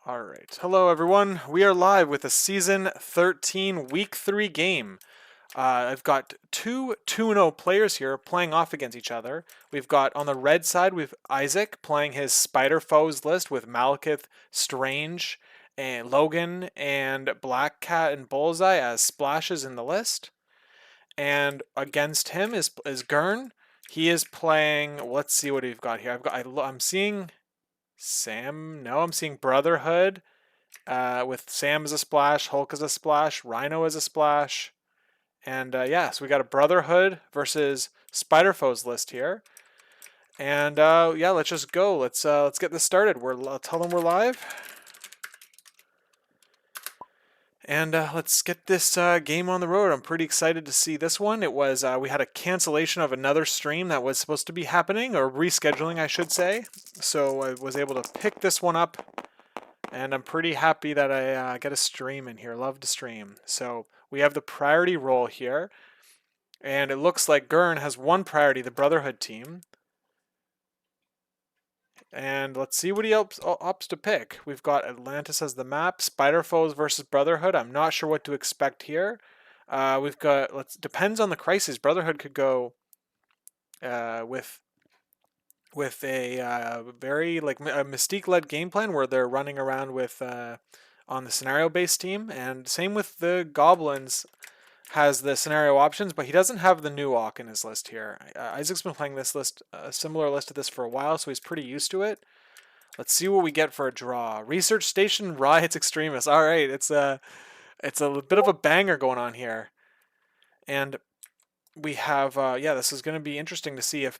All right. Hello, everyone. We are live with a Season 13 Week 3 game. I've got two 2-0 players here playing off against each other. We've got on the red side, we've Isaac playing his Spider Foes list with Malekith, Strange, and Logan, and Black Cat and Bullseye as splashes in the list. And against him is Grrn. He is playing. Let's see what we've got here. I'm seeing Sam. No, I'm seeing Brotherhood with Sam as a splash, Hulk as a splash, Rhino as a splash. And yeah, so we got a Brotherhood versus Spider Foes list here. And yeah, let's just go. Let's get this started. I'll tell them we're live. And let's get this game on the road. I'm pretty excited to see this one. It was we had a cancellation of another stream that was supposed to be happening, or rescheduling, I should say. So I was able to pick this one up, and I'm pretty happy that I get a stream in here. Love to stream. So we have the priority role here, and it looks like Grrn has one priority, the Brotherhood team. And let's see what he opts to pick. We've got Atlantis as the map, Spider Foes versus Brotherhood. I'm not sure what to expect here. We've got depends on the crisis. Brotherhood could go with a very like a Mystique-led game plan where they're running around with on the scenario-based team, and same with the Goblins. Has the scenario options, but he doesn't have the new Nuok in his list here. Isaac's been playing this list, a similar list to this for a while, so he's pretty used to it. Let's see what we get for a draw. Research Station Riots Extremists. All right, it's a bit of a banger going on here, and we have yeah, this is going to be interesting to see if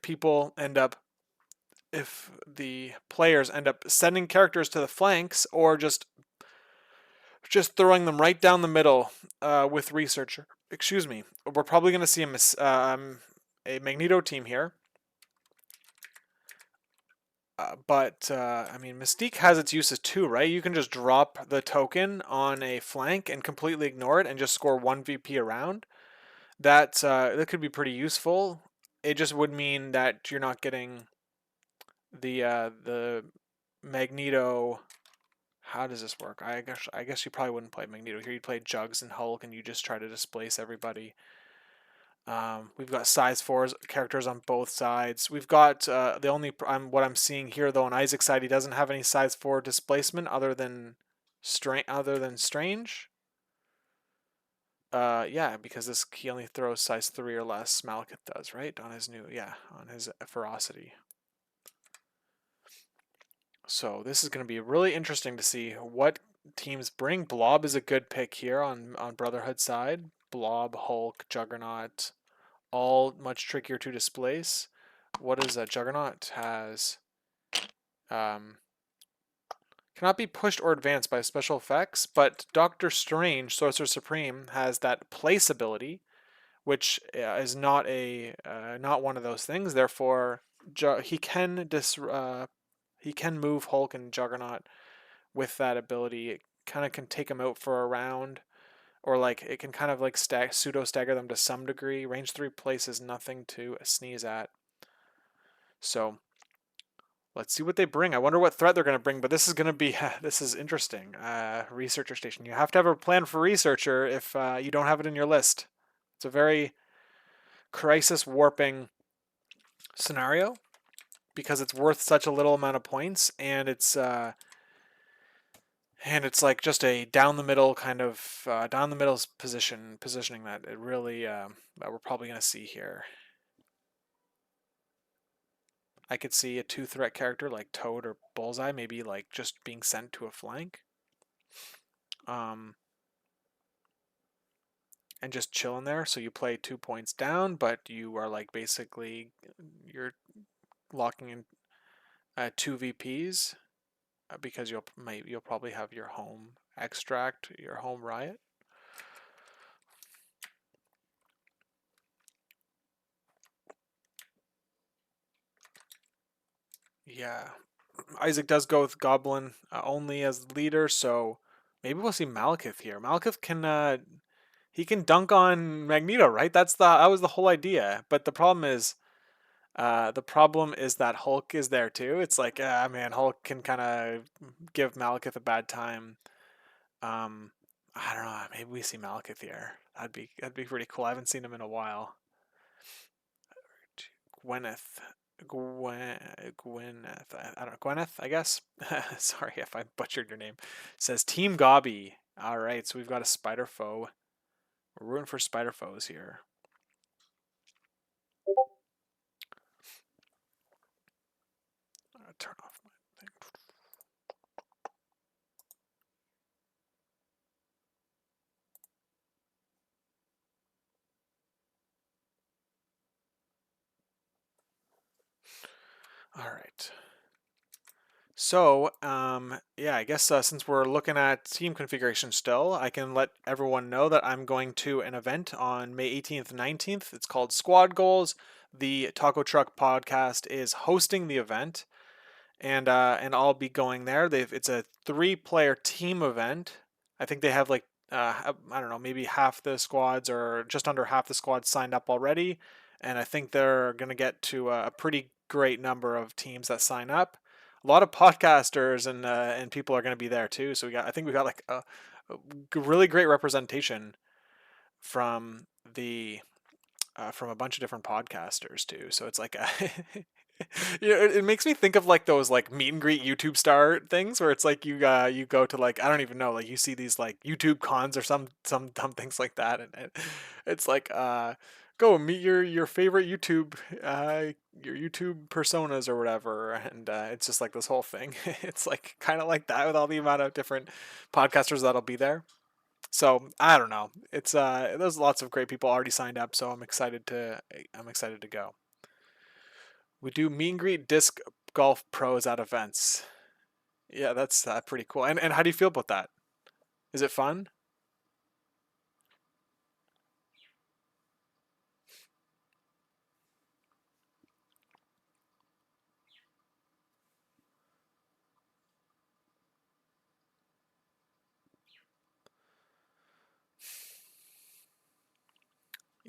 the players end up sending characters to the flanks or just throwing them right down the middle with Researcher. Excuse me. We're probably going to see a Magneto team here. But I mean, Mystique has its uses too, right? You can just drop the token on a flank and completely ignore it and just score 1 VP around. That could be pretty useful. It just would mean that you're not getting the Magneto. How does this work? I guess you probably wouldn't play Magneto here. You'd play Jugs and Hulk, and you just try to displace everybody. We've got size 4 characters on both sides. We've got the only what I'm seeing here though on Isaac's side, he doesn't have any size 4 displacement other than Strange. Yeah, because he only throws size 3 or less. Malekith does, right? On his on his ferocity. So this is going to be really interesting to see what teams bring. Blob is a good pick here on Brotherhood side. Blob, Hulk, Juggernaut, all much trickier to displace. What is a Juggernaut? Has cannot be pushed or advanced by special effects, but Doctor Strange, Sorcerer Supreme, has that place ability, which is not one of those things. Therefore, he can move Hulk and Juggernaut with that ability. It kind of can take him out for a round, or like it can kind of like pseudo stagger them to some degree. Range 3 place is nothing to sneeze at. So let's see what they bring. I wonder what threat they're going to bring, but this is going to be this is interesting. Researcher Station. You have to have a plan for Researcher if you don't have it in your list. It's a very crisis warping scenario because it's worth such a little amount of points, and it's like just a down the middle kind of down the middle positioning that it really that we're probably going to see here. I could see a 2-threat character like Toad or Bullseye maybe like just being sent to a flank. And just chilling there. So you play 2 points down, but you are like basically you're locking in 2 VPs because you'll probably have your home extract, your home riot. Yeah, Isaac does go with Goblin only as leader, so maybe we'll see Malekith here. Malekith can he can dunk on Magneto, right? That was the whole idea. But the problem is The problem is that Hulk is there too. It's like, man, Hulk can kind of give Malekith a bad time. Um, I don't know. Maybe we see Malekith here. That'd be pretty cool. I haven't seen him in a while. Gwyneth. Gwyneth. I don't know. Gwyneth, I guess. Sorry if I butchered your name. It says Team Gobby. All right, so we've got a spider foe. We're rooting for spider foes here. Turn off my thing. All right. So, yeah, I guess since we're looking at team configuration still, I can let everyone know that I'm going to an event on May 18th, 19th. It's called Squad Goals. The Taco Truck podcast is hosting the event, and I'll be going there. It's a 3-player team event. I think they have like I don't know, maybe half the squads or just under half the squads signed up already, and I think they're gonna get to a pretty great number of teams that sign up. A lot of podcasters and people are gonna be there too. So I think we got like a really great representation from the from a bunch of different podcasters too. So it's like it makes me think of like those like meet and greet YouTube star things where it's like you go to like I don't even know, like you see these like YouTube cons or some dumb things like that, and it's like go meet your favorite your YouTube personas or whatever, and it's just like this whole thing. It's like kind of like that with all the amount of different podcasters that'll be there. So I don't know. It's there's lots of great people already signed up, so I'm excited to go. We do meet and greet disc golf pros at events. Yeah, that's pretty cool. And how do you feel about that? Is it fun?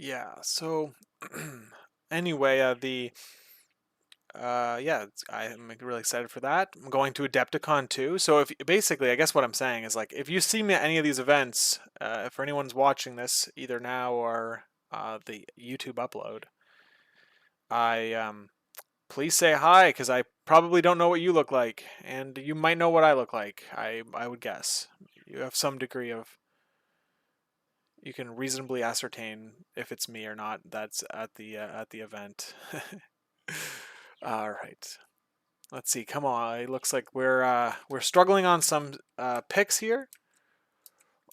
Yeah. So anyway, the yeah, I'm really excited for that. I'm going to Adepticon too. So if basically, I guess what I'm saying is like if you see me at any of these events, if anyone's watching this either now or the YouTube upload, I please say hi because I probably don't know what you look like, and you might know what I look like. I would guess you have some degree of you can reasonably ascertain if it's me or not. That's at the event. All right. Let's see. Come on. It looks like we're struggling on some picks here.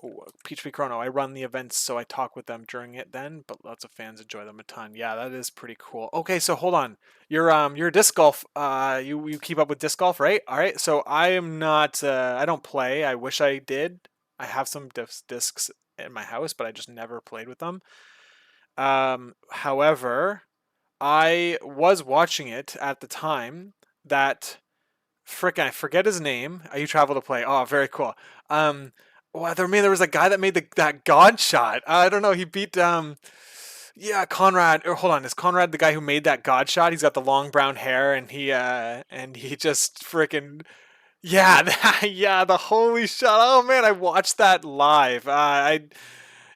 Oh, Peach Chrono. I run the events, so I talk with them during it then, but lots of fans enjoy them a ton. Yeah, that is pretty cool. Okay, so hold on. You're disc golf. You keep up with disc golf, right? All right. So I am not. I don't play. I wish I did. I have some discs in my house, but I just never played with them. However, I was watching it at the time that frickin' I forget his name. You travel to play. Oh, very cool. Um, well, there was a guy that made that God shot. I don't know. He beat yeah, Conrad. Or hold on, is Conrad the guy who made that God shot? He's got the long brown hair, and he just frickin' yeah, yeah, the holy shot. Oh man, I watched that live.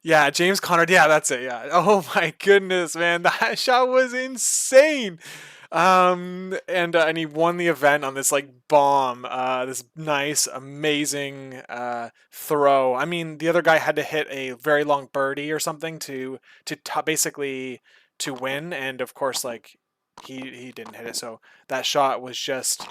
Yeah, James Conrad. Yeah, that's it. Yeah. Oh my goodness, man, that shot was insane. And he won the event on this like bomb, this nice, amazing throw. I mean, the other guy had to hit a very long birdie or something basically to win, and of course, like he didn't hit it. So that shot was just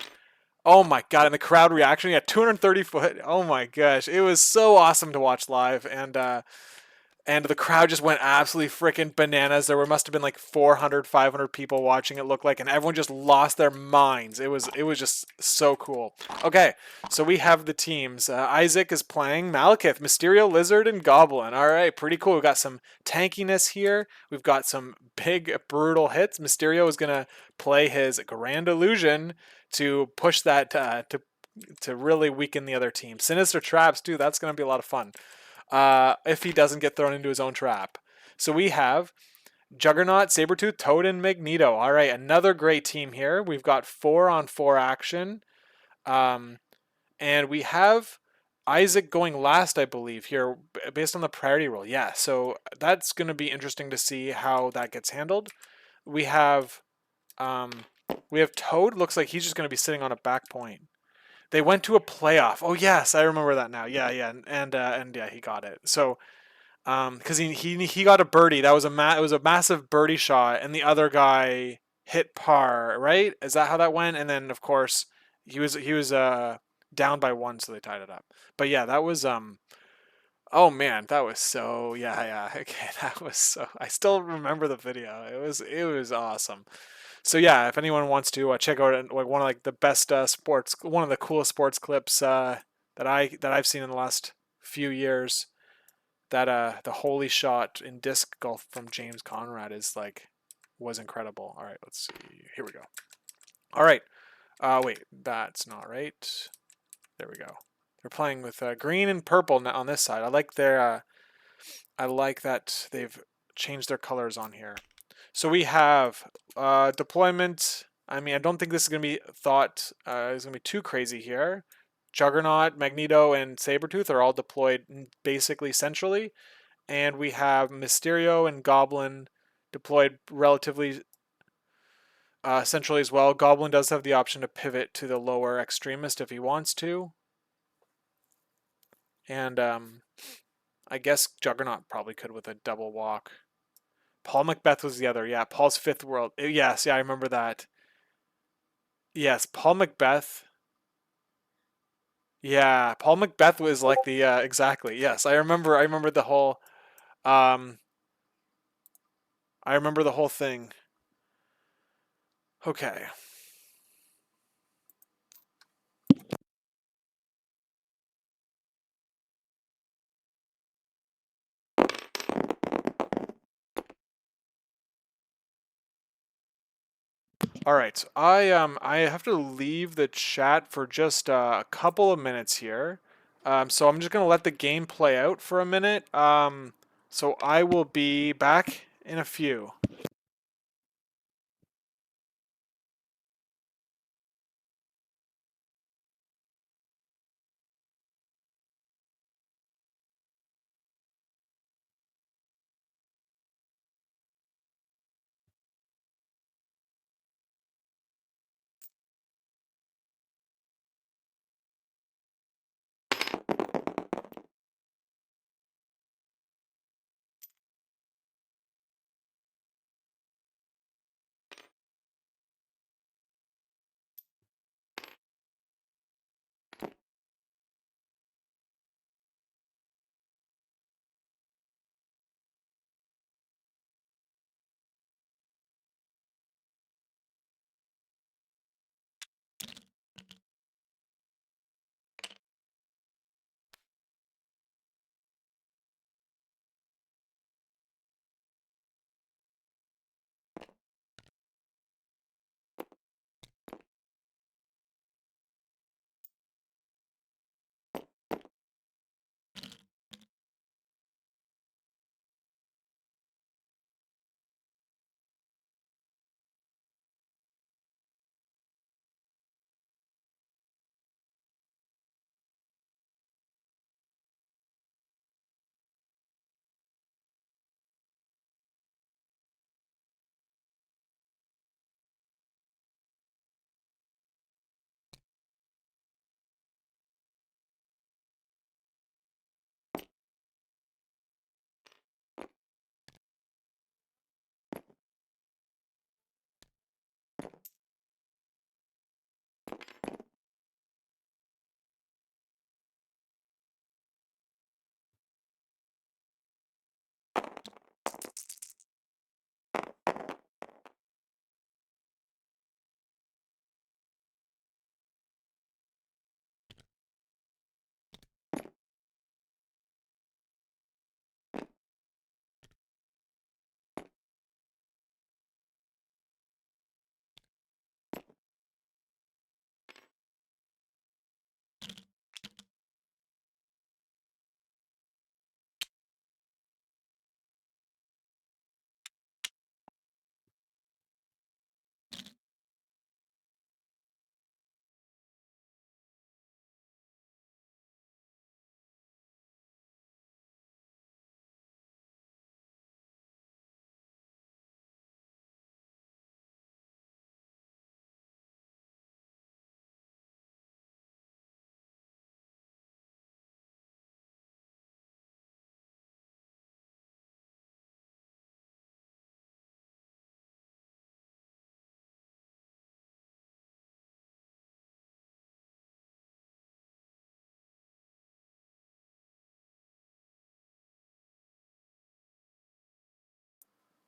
oh my god, and the crowd reaction, yeah, 230 foot. Oh my gosh, it was so awesome to watch live, and the crowd just went absolutely freaking bananas. There must have been like 400, 500 people watching it look like, and everyone just lost their minds. It was just so cool. Okay, so we have the teams. Isaac is playing Malekith, Mysterio, Lizard, and Goblin. All right, pretty cool. We've got some tankiness here. We've got some big, brutal hits. Mysterio is going to play his Grand Illusion to push that, to really weaken the other team. Sinister Traps, too. That's going to be a lot of fun if he doesn't get thrown into his own trap. So we have Juggernaut, Sabretooth, Toad, and Magneto. All right, another great team here. We've got 4-on-4 action. And we have Isaac going last, I believe, here based on the priority rule. Yeah, so that's going to be interesting to see how that gets handled. We have um, Toad. Looks like he's just going to be sitting on a back point. They went to a playoff. Oh yes, I remember that now. Yeah, yeah, and yeah, he got it. So because he got a birdie. That was it was a massive birdie shot, and the other guy hit par. Right? Is that how that went? And then of course he was down by one, so they tied it up. But yeah, that was oh man, that was so yeah. Okay, that was so. I still remember the video. It was awesome. So yeah, if anyone wants to check out like one of like the best sports, one of the coolest sports clips that I've seen in the last few years, that the holy shot in disc golf from James Conrad was incredible. All right, let's see. Here we go. All right. Wait, that's not right. There we go. They're playing with green and purple on this side. I like that they've changed their colors on here. So we have deployment. I mean, I don't think this is going to be is going to be too crazy here. Juggernaut, Magneto, and Sabretooth are all deployed basically centrally. And we have Mysterio and Goblin deployed relatively centrally as well. Goblin does have the option to pivot to the lower extremist if he wants to. And I guess Juggernaut probably could with a double walk. Paul Macbeth was the other. Yeah, Paul's Fifth World. Yes, yeah, I remember that. Yes, Paul Macbeth. Yeah, Paul Macbeth was like the exactly. Yes, I remember the whole um I remember the whole thing. Okay. All right. I have to leave the chat for just a couple of minutes here. So I'm just gonna let the game play out for a minute. So I will be back in a few.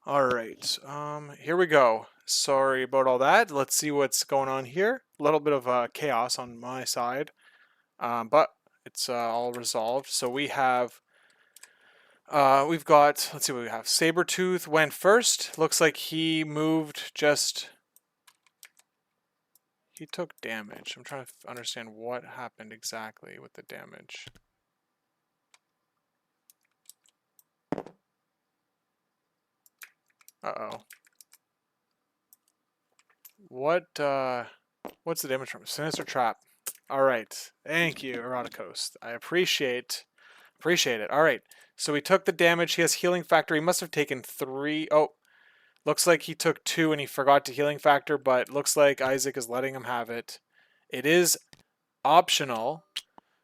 All right, here we go. Sorry about all that. Let's see what's going on here. A little bit of chaos on my side, but it's all resolved. So we've got, let's see what we have. Sabretooth went first. Looks like he moved just, he took damage. I'm trying to understand what happened exactly with the damage. Uh-oh. What's the damage from? Sinister Trap. All right. Thank you, Eroticos. I appreciate it. All right. So he took the damage. He has healing factor. He must have taken 3. Oh, looks like he took 2 and he forgot to healing factor, but looks like Isaac is letting him have it. It is optional,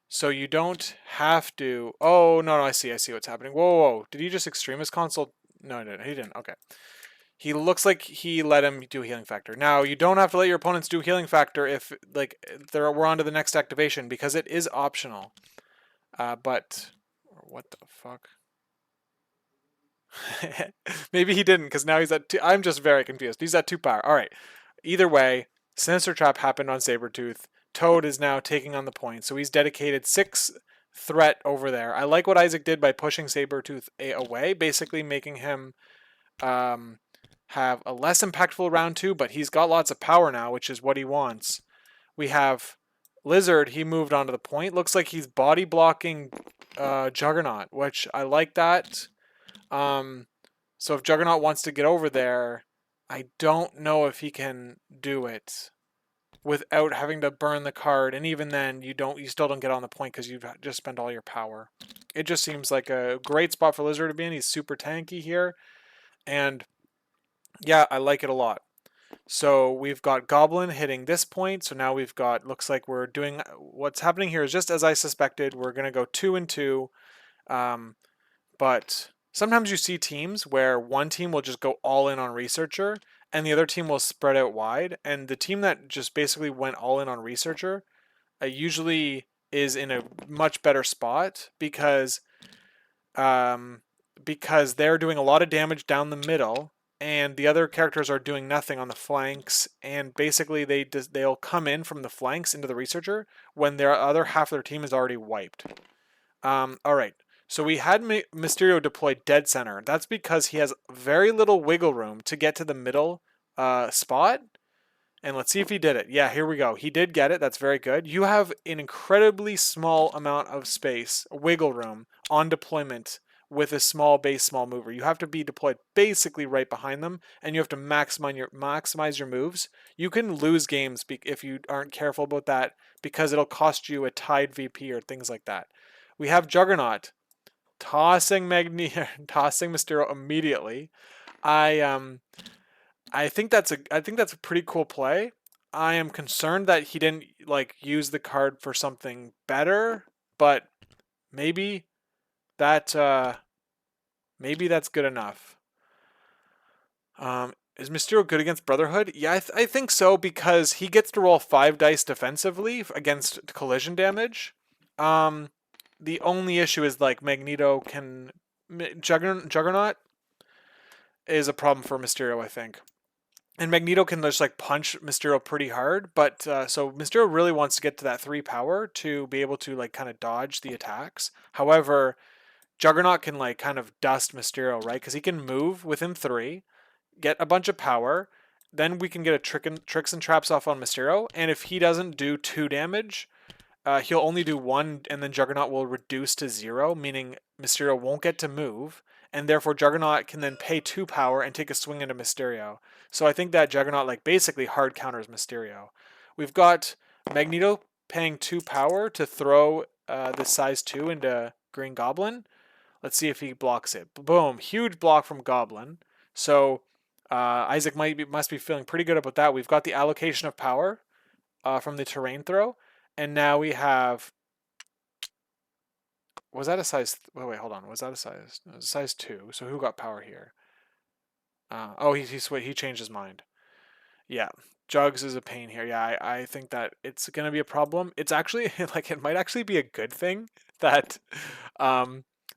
so you don't have to. Oh, no, I see what's happening. Whoa. Did he just extremist console? No, he didn't. Okay. He looks like he let him do healing factor. Now, you don't have to let your opponents do healing factor if, like, we're on to the next activation because it is optional. But what the fuck? Maybe he didn't because now he's at 2. I'm just very confused. He's at 2 power. All right. Either way, Sinister Trap happened on Sabretooth. Toad is now taking on the point, so he's dedicated 6 threat over there. I like what Isaac did by pushing Sabretooth away, basically making him have a less impactful round 2, but he's got lots of power now, which is what he wants. We have Lizard. He moved onto the point. Looks like he's body blocking Juggernaut, which I like that. So if Juggernaut wants to get over there, I don't know if he can do it without having to burn the card, and even then you still don't get on the point because you've just spent all your power. It just seems like a great spot for Lizard to be in. He's super tanky here, and yeah, I like it a lot. So we've got Goblin hitting this point. So now we've got, looks like we're doing, what's happening here is just as I suspected. We're going to go 2 and 2. But sometimes you see teams where one team will just go all in on Researcher and the other team will spread out wide. And the team that just basically went all in on Researcher usually is in a much better spot because they're doing a lot of damage down the middle and the other characters are doing nothing on the flanks, and basically they'll come in from the flanks into the Researcher when their other half of their team is already wiped. All right, so we had Mysterio deploy dead center. That's because he has very little wiggle room to get to the middle spot. And let's see if he did it. Yeah, here we go. He did get it. That's very good. You have an incredibly small amount of space, wiggle room on deployment with a small base, small mover. You have to be deployed basically right behind them, and you have to maximize your moves. You can lose games if you aren't careful about that because it'll cost you a tied VP or things like that. We have Juggernaut tossing tossing Mysterio immediately. I think that's a pretty cool play. I am concerned that he didn't like use the card for something better, but maybe that maybe that's good enough. Is Mysterio good against Brotherhood? Yeah, I think so because he gets to roll 5 dice defensively against collision damage. The only issue is like Magneto can Juggernaut is a problem for Mysterio, I think. And Magneto can just like punch Mysterio pretty hard, but so Mysterio really wants to get to that 3 power to be able to like kind of dodge the attacks. However, Juggernaut can like kind of dust Mysterio, right? Because he can move within 3, get a bunch of power, then we can get a tricks and traps off on Mysterio, and if he doesn't do 2 damage, he'll only do 1, and then Juggernaut will reduce to 0, meaning Mysterio won't get to move, and therefore Juggernaut can then pay 2 power and take a swing into Mysterio. So I think that Juggernaut like basically hard counters Mysterio. We've got Magneto paying 2 power to throw the size 2 into Green Goblin. Let's see if he blocks it. Boom, huge block from Goblin. So Isaac must be feeling pretty good about that. We've got the allocation of power from the terrain throw. And now we have, was that a size, wait, hold on. Was that a size, no, it was a size 2. So who got power here? Oh, he changed his mind. Yeah, Jugs is a pain here. Yeah, I think that it's going to be a problem. It's actually, like, it might actually be a good thing that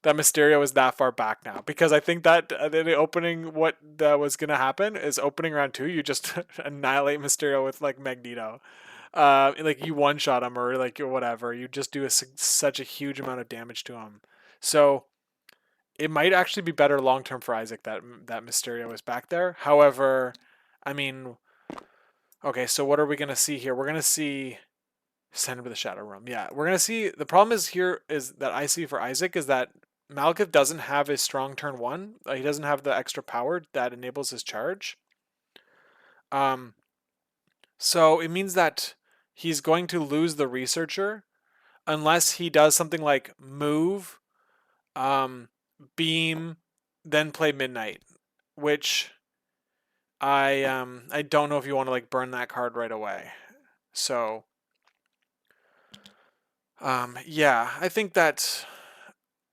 that Mysterio is that far back now, because I think that the opening, what was gonna happen is opening round 2, you just annihilate Mysterio with like Magneto, like you one shot him or like whatever, you just do such a huge amount of damage to him. So it might actually be better long term for Isaac that Mysterio is back there. However, I mean, okay, so what are we gonna see here? We're gonna see send him to the Shadow Realm. Yeah, we're gonna see. The problem is here is that I see for Isaac is that Malekith doesn't have a strong turn 1. He doesn't have the extra power that enables his charge. Um, so it means that he's going to lose the Researcher unless he does something like move, um, beam, then play Midnight, which I don't know if you want to like burn that card right away. So yeah, I think that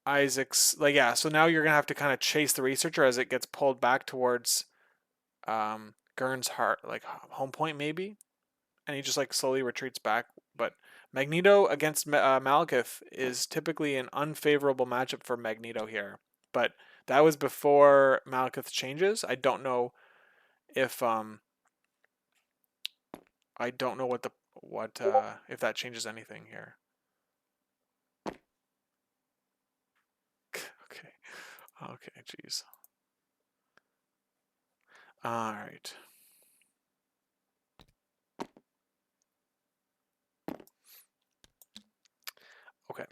Isaac's like, yeah, so now you're gonna have to kind of chase the Researcher as it gets pulled back towards Grrn's heart, like home point maybe, and he just like slowly retreats back. But Magneto against Malekith is typically an unfavorable matchup for Magneto here. But that was before Malekith changes. If I don't know what if that changes anything here. Okay. Okay, jeez. All right. Okay.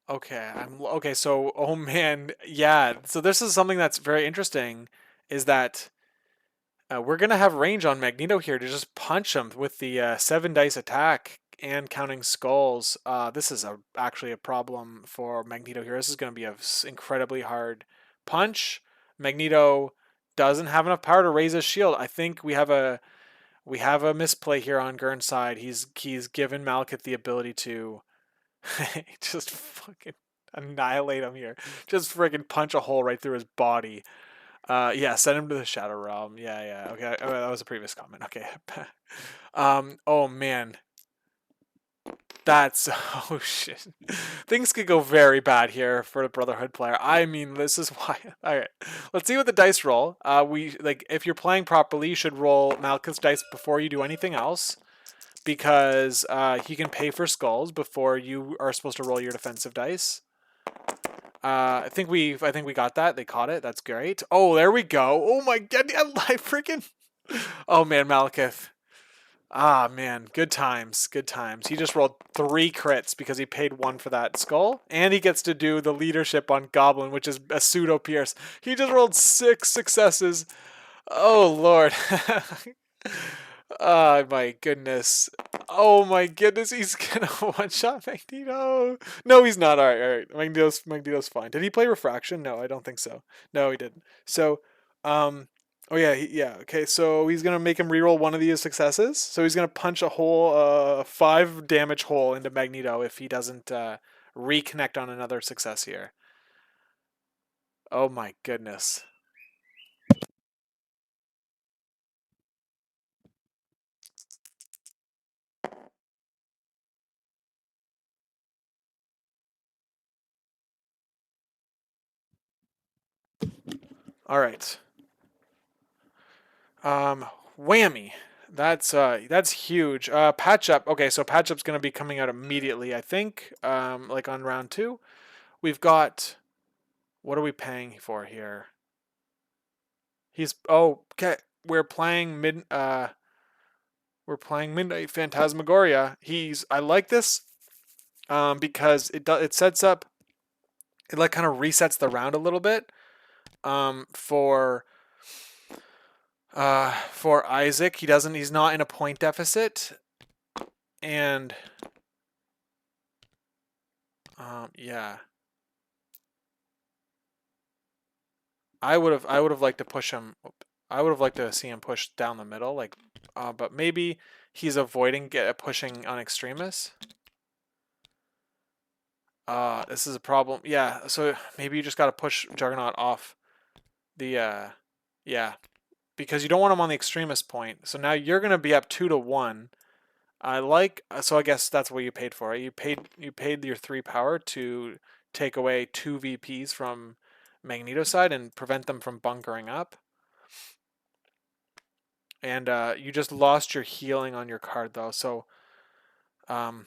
Okay, I'm okay. So, oh man, yeah. So this is something that's very interesting, is that we're gonna have range on Magneto here to just punch him with the 7 dice attack and counting skulls. This is actually a problem for Magneto here. This is gonna be a incredibly hard punch. Magneto doesn't have enough power to raise his shield. I think we have a misplay here on Gurn's side. He's given Malekith the ability to just fucking annihilate him here. Just freaking punch a hole right through his body. Yeah, send him to the Shadow Realm. Yeah, yeah. Okay, that was a previous comment. Okay. Oh man, that's oh shit. Things could go very bad here for the Brotherhood player. I mean, this is why. All right, let's see what the dice roll. We like if you're playing properly, you should roll Malekith's dice before you do anything else, because he can pay for skulls before you are supposed to roll your defensive dice. I think we got that. They caught it. That's great. Oh, there we go. Oh my god, I freaking. Oh man, Malekith. Ah man, good times, good times. He just rolled 3 crits because he paid 1 for that skull, and he gets to do the leadership on Goblin, which is a pseudo pierce. He just rolled 6 successes. Oh lord. Oh my goodness. Oh my goodness, he's gonna one shot Magneto. No, he's not. Alright. Magneto's fine. Did he play refraction? No, I don't think so. No, he didn't. So, oh yeah, yeah. Okay, so he's gonna make him reroll one of these successes. So he's gonna punch a hole, 5 damage hole into Magneto if he doesn't reconnect on another success here. Oh my goodness. All right. Whammy. That's huge. Patch up. Okay, so patch up's gonna be coming out immediately, I think. Like on round 2. We've got, what are we paying for here? Okay. We're playing Midnight Phantasmagoria. I like this because it sets up, it like kind of resets the round a little bit for Isaac. He's not in a point deficit, and yeah. I would have liked to push him. I would have liked to see him push down the middle, like, but maybe he's avoiding pushing on extremis. This is a problem. Yeah, so maybe you just got to push Juggernaut off the, yeah, because you don't want him on the extremist point. So now you're going to be up 2-1. So I guess that's what you paid for. Right? You paid your 3 power to take away 2 VPs from Magneto side and prevent them from bunkering up. And you just lost your healing on your card though. So um,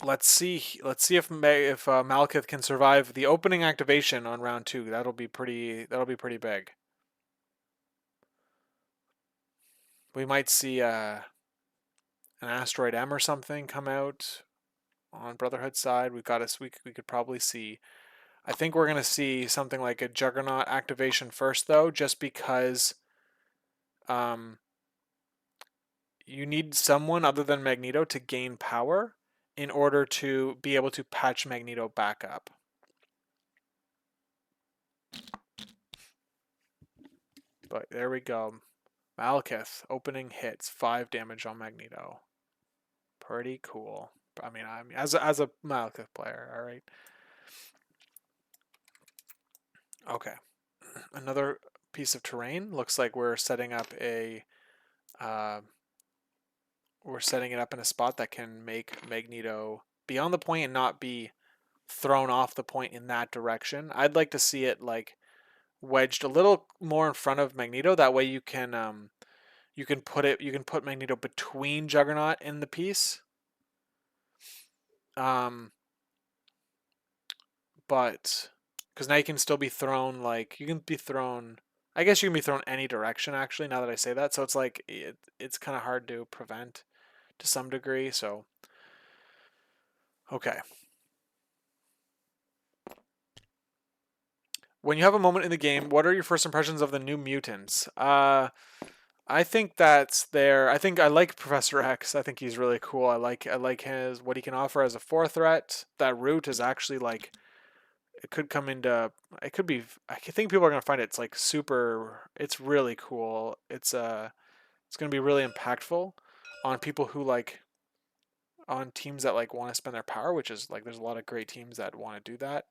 let's see if Malekith can survive the opening activation on round 2. That'll be pretty big. We might see an Asteroid M or something come out on Brotherhood side. We could probably see. I think we're gonna see something like a Juggernaut activation first though, just because um, you need someone other than Magneto to gain power in order to be able to patch Magneto back up. But there we go. Malekith opening hits 5 damage on Magneto. Pretty cool. I mean, as a Malekith player, all right. Okay. Another piece of terrain. Looks like we're setting up a we're setting it up in a spot that can make Magneto be on the point and not be thrown off the point in that direction. I'd like to see it like wedged a little more in front of Magneto. That way you can put Magneto between Juggernaut and the piece. But because now you can still be thrown I guess you can be thrown any direction actually now that I say that. So it's like it's kind of hard to prevent to some degree. So okay. When you have a moment in the game, what are your first impressions of the New Mutants? I think that's there. I think I like Professor X. I think he's really cool. I like his what he can offer as a 4 threat. That root is actually like it could come into it could be I think people are gonna find it's like super. It's really cool. It's gonna be really impactful on people who like on teams that like want to spend their power, which is like there's a lot of great teams that want to do that.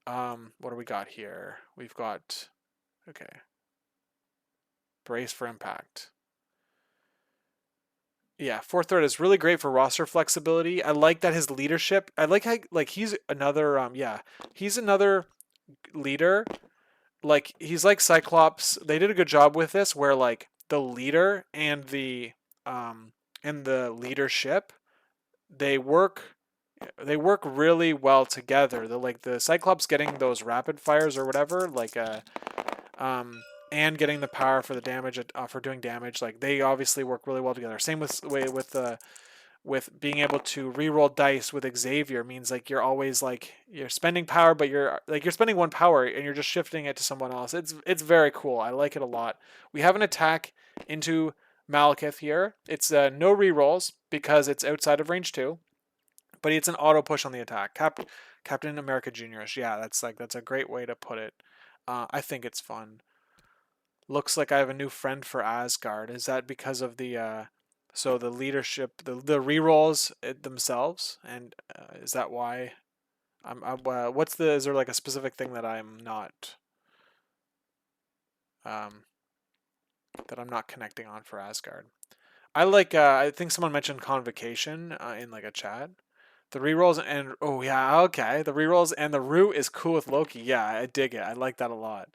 What do we got here? We've got okay. Brace for impact. Yeah, 4 threat is really great for roster flexibility. I like that his leadership. I like how like he's another he's another leader. Like he's like Cyclops. They did a good job with this where like the leader um and the leadership they work they work really well together. The Cyclops getting those rapid fires or whatever, um, and getting the power for the damage for doing damage. Like they obviously work really well together. Same with being able to reroll dice with Xavier means like you're always like you're spending power, but you're spending 1 power and you're just shifting it to someone else. It's very cool. I like it a lot. We have an attack into Malekith here. It's no rerolls because it's outside of range 2, but it's an auto push on the attack. Captain America Juniorish. Yeah, that's a great way to put it. I think it's fun. Looks like I have a new friend for Asgard. Is that because of the leadership, the rerolls themselves, and is that why? What's the? Is there like a specific thing um, that I'm not connecting on for Asgard? I like. I think someone mentioned convocation in like a chat. The rerolls and oh yeah, okay. The rerolls and the root is cool with Loki. Yeah, I dig it. I like that a lot.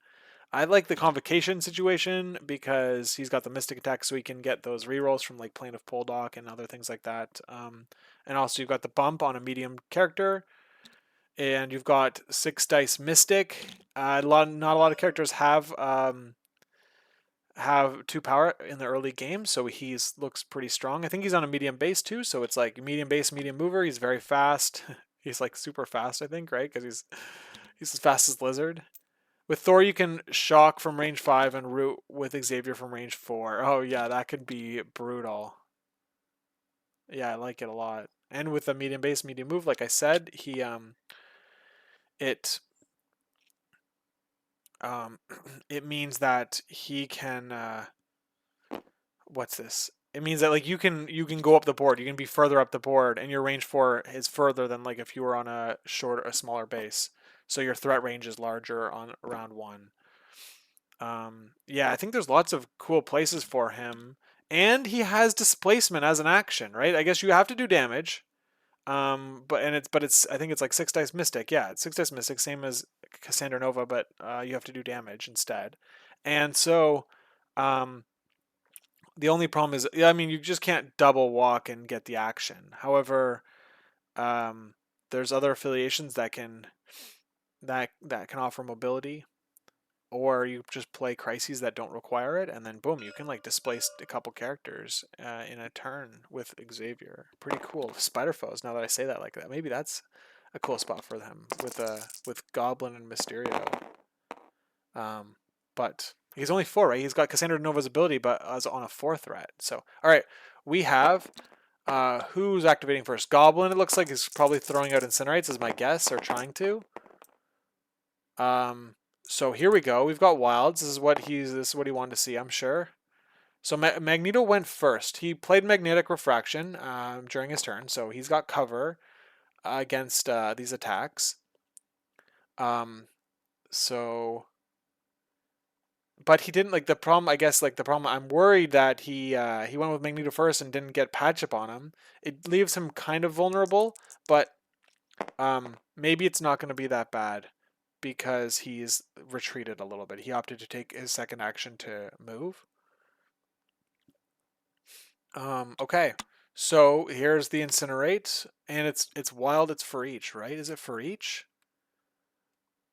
I like the convocation situation because he's got the mystic attack, so he can get those rerolls from like Plane of Poldock and other things like that. And also you've got the bump on a medium character, and you've got 6 dice mystic. Not a lot of characters have 2 power in the early game, so he's looks pretty strong. I think he's on a medium base too, so it's like medium base, medium mover. He's very fast. He's like super fast, I think, right? Because he's as fast as Lizard. With Thor, you can shock from range 5 and root with Xavier from range 4. Oh yeah, that could be brutal. Yeah, I like it a lot. And with the medium base, medium move, like I said, it um it means that he can what's this? it means that like you can go up the board. You can be further up the board, and your range 4 is further than like if you were on a smaller base. So your threat range is larger on round 1. Yeah, I think there's lots of cool places for him, and he has displacement as an action, right? I guess you have to do damage. But I think it's like 6 dice Mystic. Yeah, it's 6 dice Mystic, same as Cassandra Nova, but you have to do damage instead. And so, um, the only problem is, yeah, I mean, you just can't double walk and get the action. However, um, there's other affiliations that can offer mobility, or you just play crises that don't require it, and then boom, you can like displace a couple characters in a turn with Xavier. Pretty cool. Spider foes. Now that I say that like that, maybe that's a cool spot for them with Goblin and Mysterio. But he's only 4, right? He's got Cassandra Nova's ability, but as on a 4 threat. So all right, we have. Who's activating first? Goblin. It looks like he's probably throwing out Incinerates, is my guess, or trying to. So here we go. We've got wilds. This is what he wanted to see, I'm sure. So Magneto went first. He played Magnetic Refraction during his turn, so he's got cover against these attacks. Um, so, but he didn't like the problem. I guess like the problem. I'm worried that he went with Magneto first and didn't get patch up on him. It leaves him kind of vulnerable, but maybe it's not going to be that bad because he's retreated a little bit. He opted to take his second action to move. Okay. So here's the Incinerate, and it's wild. It's for each, right? Is it for each?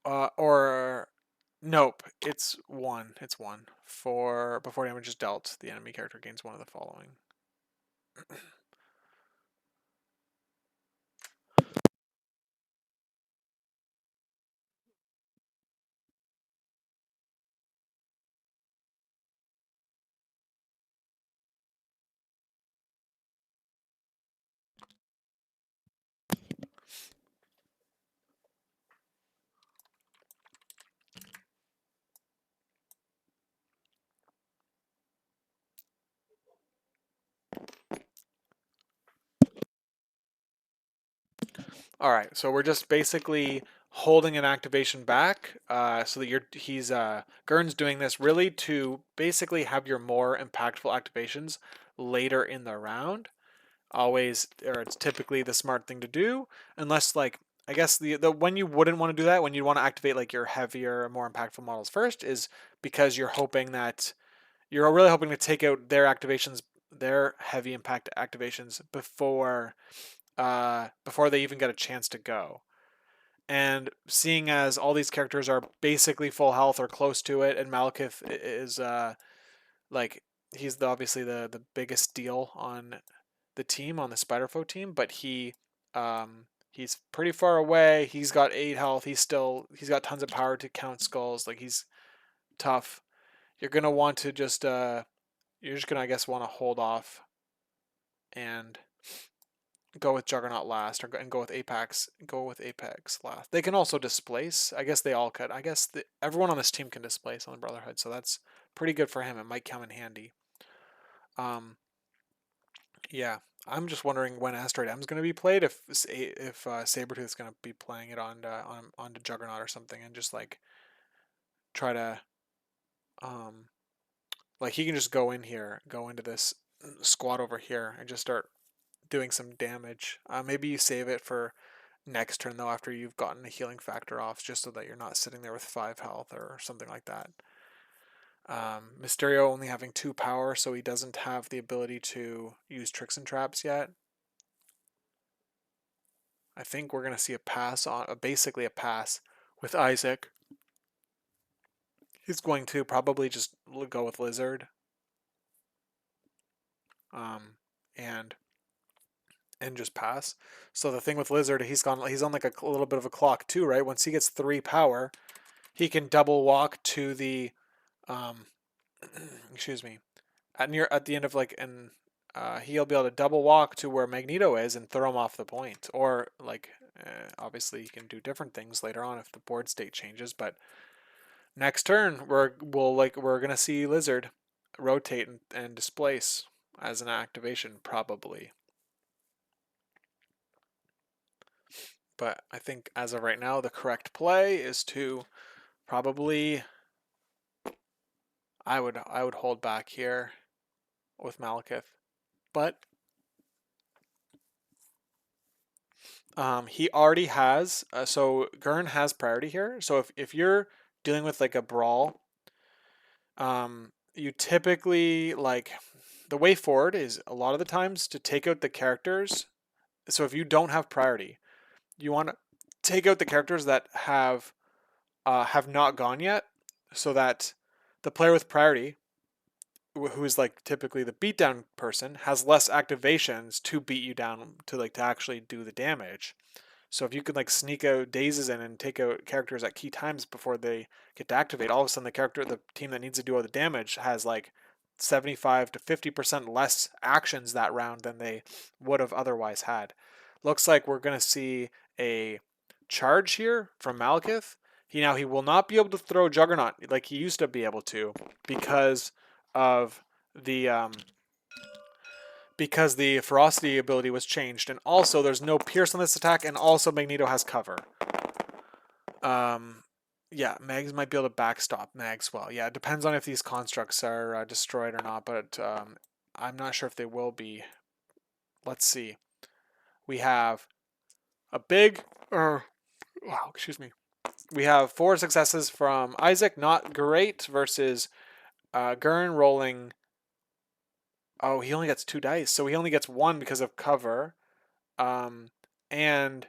Or nope. It's one. It's one. For before damage is dealt, the enemy character gains one of the following. All right, so we're just basically holding an activation back, so that Grrn's doing this really to basically have your more impactful activations later in the round. Always, or it's typically the smart thing to do, unless like I guess the when you wouldn't want to do that, when you want to activate like your heavier, more impactful models first, is because you're really hoping to take out their activations, their heavy impact activations before they even get a chance to go. And seeing as all these characters are basically full health or close to it, and Malekith is like he's obviously the biggest deal on the team, on the Spider-Foe team, but he's pretty far away. He's got 8 health. He's got tons of power to count skulls. Like he's tough. You're gonna want to just you're just gonna I guess want to hold off and go with Juggernaut last, and go with Apex. Go with Apex last. They can also displace. I guess they all could. I guess everyone on this team can displace on the Brotherhood, so that's pretty good for him. It might come in handy. Yeah, I'm just wondering when Asteroid M is going to be played. If Sabretooth is going to be playing it on Juggernaut or something, and just like try to um like he can just go into this squad over here and just start doing some damage. Maybe you save it for next turn though, after you've gotten a healing factor off, just so that you're not sitting there with 5 health or something like that. Mysterio only having 2 power, so he doesn't have the ability to use tricks and traps yet. I think we're going to see a pass on, basically a pass with Isaac. He's going to probably just go with Lizard, um, and just pass. So the thing with Lizard, he's on like a little bit of a clock too, right? Once he gets 3 power, he can double walk to the, um, excuse me, at the end of like an. He'll be able to double walk to where Magneto is and throw him off the point, or like obviously he can do different things later on if the board state changes. But next turn we're gonna see Lizard rotate and displace. as an activation, probably. But I think as of right now, the correct play is to probably, I would hold back here with Malekith. But he already has, so Grrn has priority here. So if you're dealing with like a brawl, you typically like the way forward is a lot of the times to take out the characters. So if you don't have priority, you want to take out the characters that have not gone yet, so that the player with priority, who is like typically the beatdown person, has less activations to beat you down to actually do the damage. So if you could like sneak out dazes in and take out characters at key times before they get to activate, all of a sudden the team that needs to do all the damage has like 75 to 50% less actions that round than they would have otherwise had. Looks like we're going to see a charge here from Malekith. He will not be able to throw Juggernaut like he used to be able to because of the ferocity ability was changed, and also there's no pierce on this attack, and also Magneto has cover. Yeah, Mags might be able to backstop Mags well. Yeah, it depends on if these constructs are destroyed or not, but I'm not sure if they will be. Let's see. We have a big, wow, excuse me. We have 4 successes from Isaac, not great, versus Grrn rolling. Oh, he only gets 2 dice, so he only gets 1 because of cover. Um, and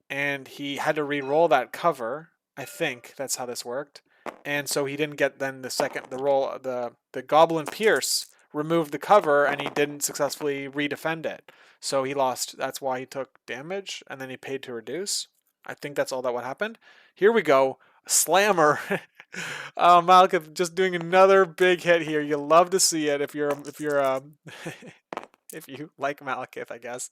he had to re-roll that cover. I think that's how this worked. And so he didn't get then the Goblin Pierce removed the cover, and he didn't successfully redefend it. So he lost. That's why he took damage, and then he paid to reduce. I think that's all that what happened. Here we go. Slammer. Malekith just doing another big hit here. You love to see it if you're if you like Malekith, I guess.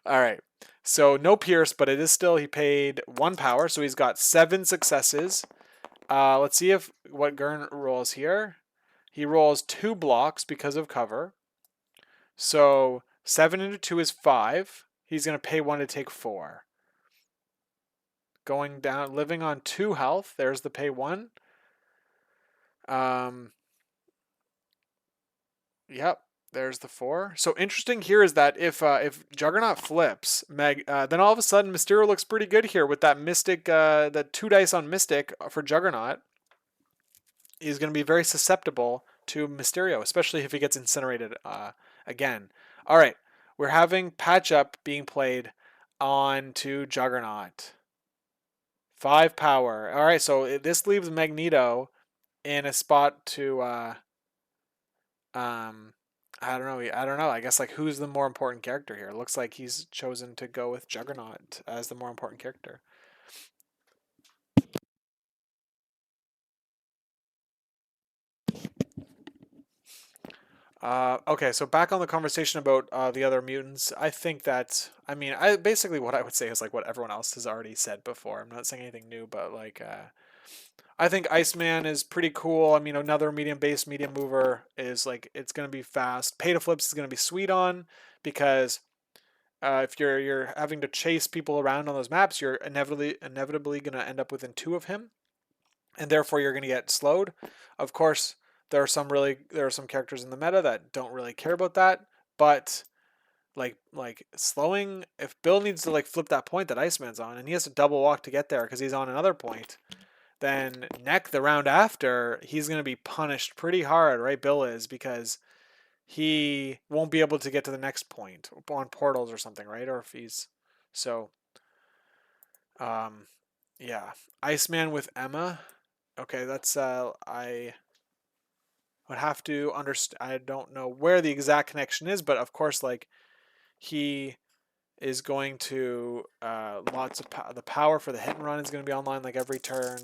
All right. So no Pierce, but it is still, he paid 1 power, so he's got 7 successes. Let's see if what Grrn rolls here. He rolls 2 blocks because of cover. So 7 into 2 is 5. He's going to pay 1 to take 4. Going down, living on 2 health. There's the pay 1. Yep. There's the 4. So interesting here is that if Juggernaut flips, then all of a sudden Mysterio looks pretty good here with that Mystic, that 2 dice on Mystic for Juggernaut. He's going to be very susceptible to Mysterio, especially if he gets incinerated again. All right, we're having Patch Up being played on to Juggernaut. 5 power. All right, so this leaves Magneto in a spot to I don't know. I guess like who's the more important character here? It looks like he's chosen to go with Juggernaut as the more important character. Okay, so back on the conversation about the other mutants, I think that I basically what I would say is like what everyone else has already said before. I'm not saying anything new, but like I think Iceman is pretty cool. I mean, another medium-based medium mover is like it's gonna be fast. Pay to flips is gonna be sweet on because if you're having to chase people around on those maps, you're inevitably gonna end up within 2 of him, and therefore you're gonna get slowed. Of course, there are some characters in the meta that don't really care about that, but like slowing, if Bill needs to like flip that point that Iceman's on, and he has to double walk to get there because he's on another point, then the round after, he's gonna be punished pretty hard, right? Bill is, because he won't be able to get to the next point on portals or something, right? Or if he's so um yeah. Iceman with Emma. Okay, that's I would have to understand. I don't know where the exact connection is, but of course like he is going to lots of the power for the hit and run is going to be online like every turn.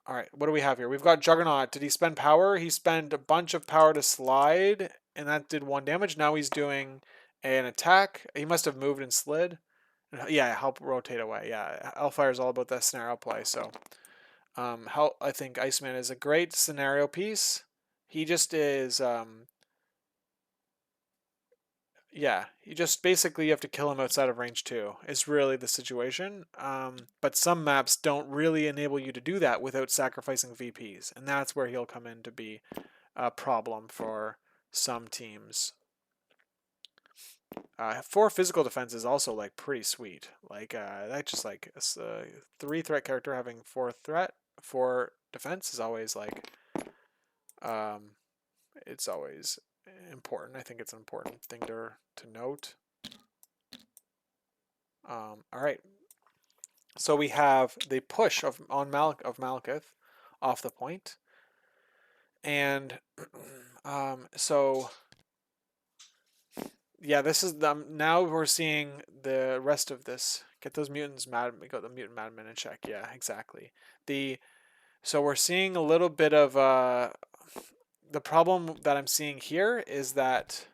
All right, what do we have here? We've got Juggernaut. Did he spend power? He spent a bunch of power to slide, and that did 1 damage. Now he's doing an attack. He must have moved and slid. Yeah, help rotate away. Yeah, Hellfire is all about that scenario play. So, I think Iceman is a great scenario piece. He just is, yeah, you just basically you have to kill him outside of range 2 is really the situation. But some maps don't really enable you to do that without sacrificing VPs, and that's where he'll come in to be a problem for some teams. 4 physical defense is also like pretty sweet. Like that just like a 3 threat character having 4 threat, 4 defense is always like um, it's always important. I think it's an important thing to note. All right. So we have the push of Malekith off the point, and so yeah, this is the now we're seeing the rest of this. Get those mutants mad. Got the mutant madmen in check. Yeah, exactly. So we're seeing a little bit of the problem that I'm seeing here is that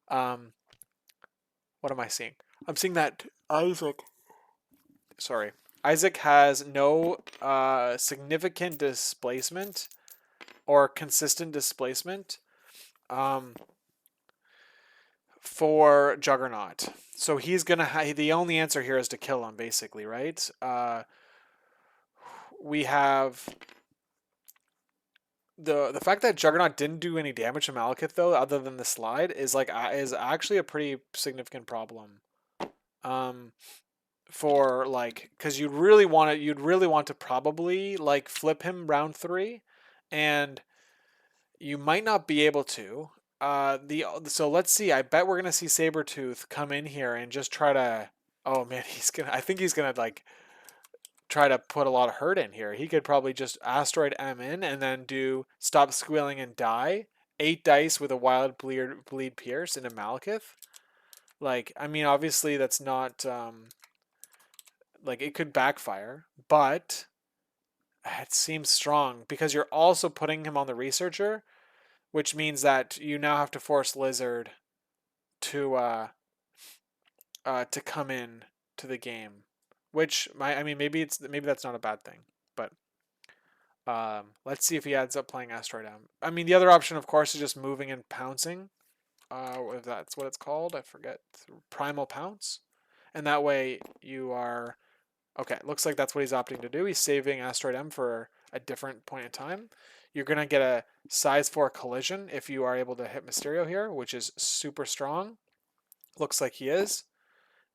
um, what am I seeing? I'm seeing that Isaac has no significant displacement or consistent displacement for Juggernaut. So he's gonna the only answer here is to kill him, basically, right? We have the fact that Juggernaut didn't do any damage to Malekith though, other than the slide, is like is actually a pretty significant problem. For like, because you'd really want to probably like flip him round 3, and you might not be able to. So let's see. I bet we're gonna see Sabretooth come in here and just try to. Oh man, I think he's gonna like try to put a lot of hurt in here. He could probably just asteroid M in and then do stop squealing and die. 8 dice with a wild bleed pierce into Malekith. Like, I mean, obviously that's not like it could backfire, but it seems strong because you're also putting him on the researcher, which means that you now have to force Lizard to come in to the game, which I mean maybe that's not a bad thing, but let's see if he ends up playing Asteroid M. I mean the other option of course is just moving and pouncing, if that's what it's called, I forget, Primal Pounce, and that way you are okay. Looks like that's what he's opting to do. He's saving Asteroid M for a different point in time. You're gonna get a size 4 collision if you are able to hit Mysterio here, which is super strong. Looks like he is.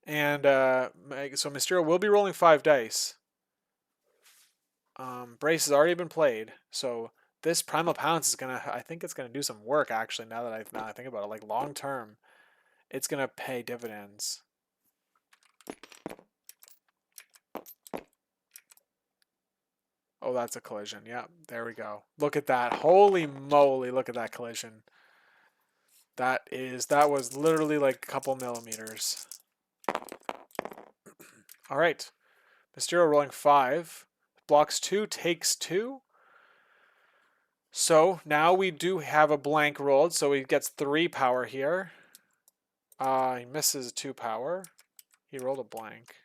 And so Mysterio will be rolling 5 dice. Brace has already been played, so this Primal Pounce is gonna. I think it's gonna do some work actually. Now that I think about it, like long term, it's gonna pay dividends. Oh, that's a collision. Yeah, there we go. Look at that. Holy moly! Look at that collision. That was literally like a couple millimeters. All right, Mysterio rolling 5, blocks 2, takes 2. So now we do have a blank rolled, so he gets 3 power here. He misses 2 power. He rolled a blank.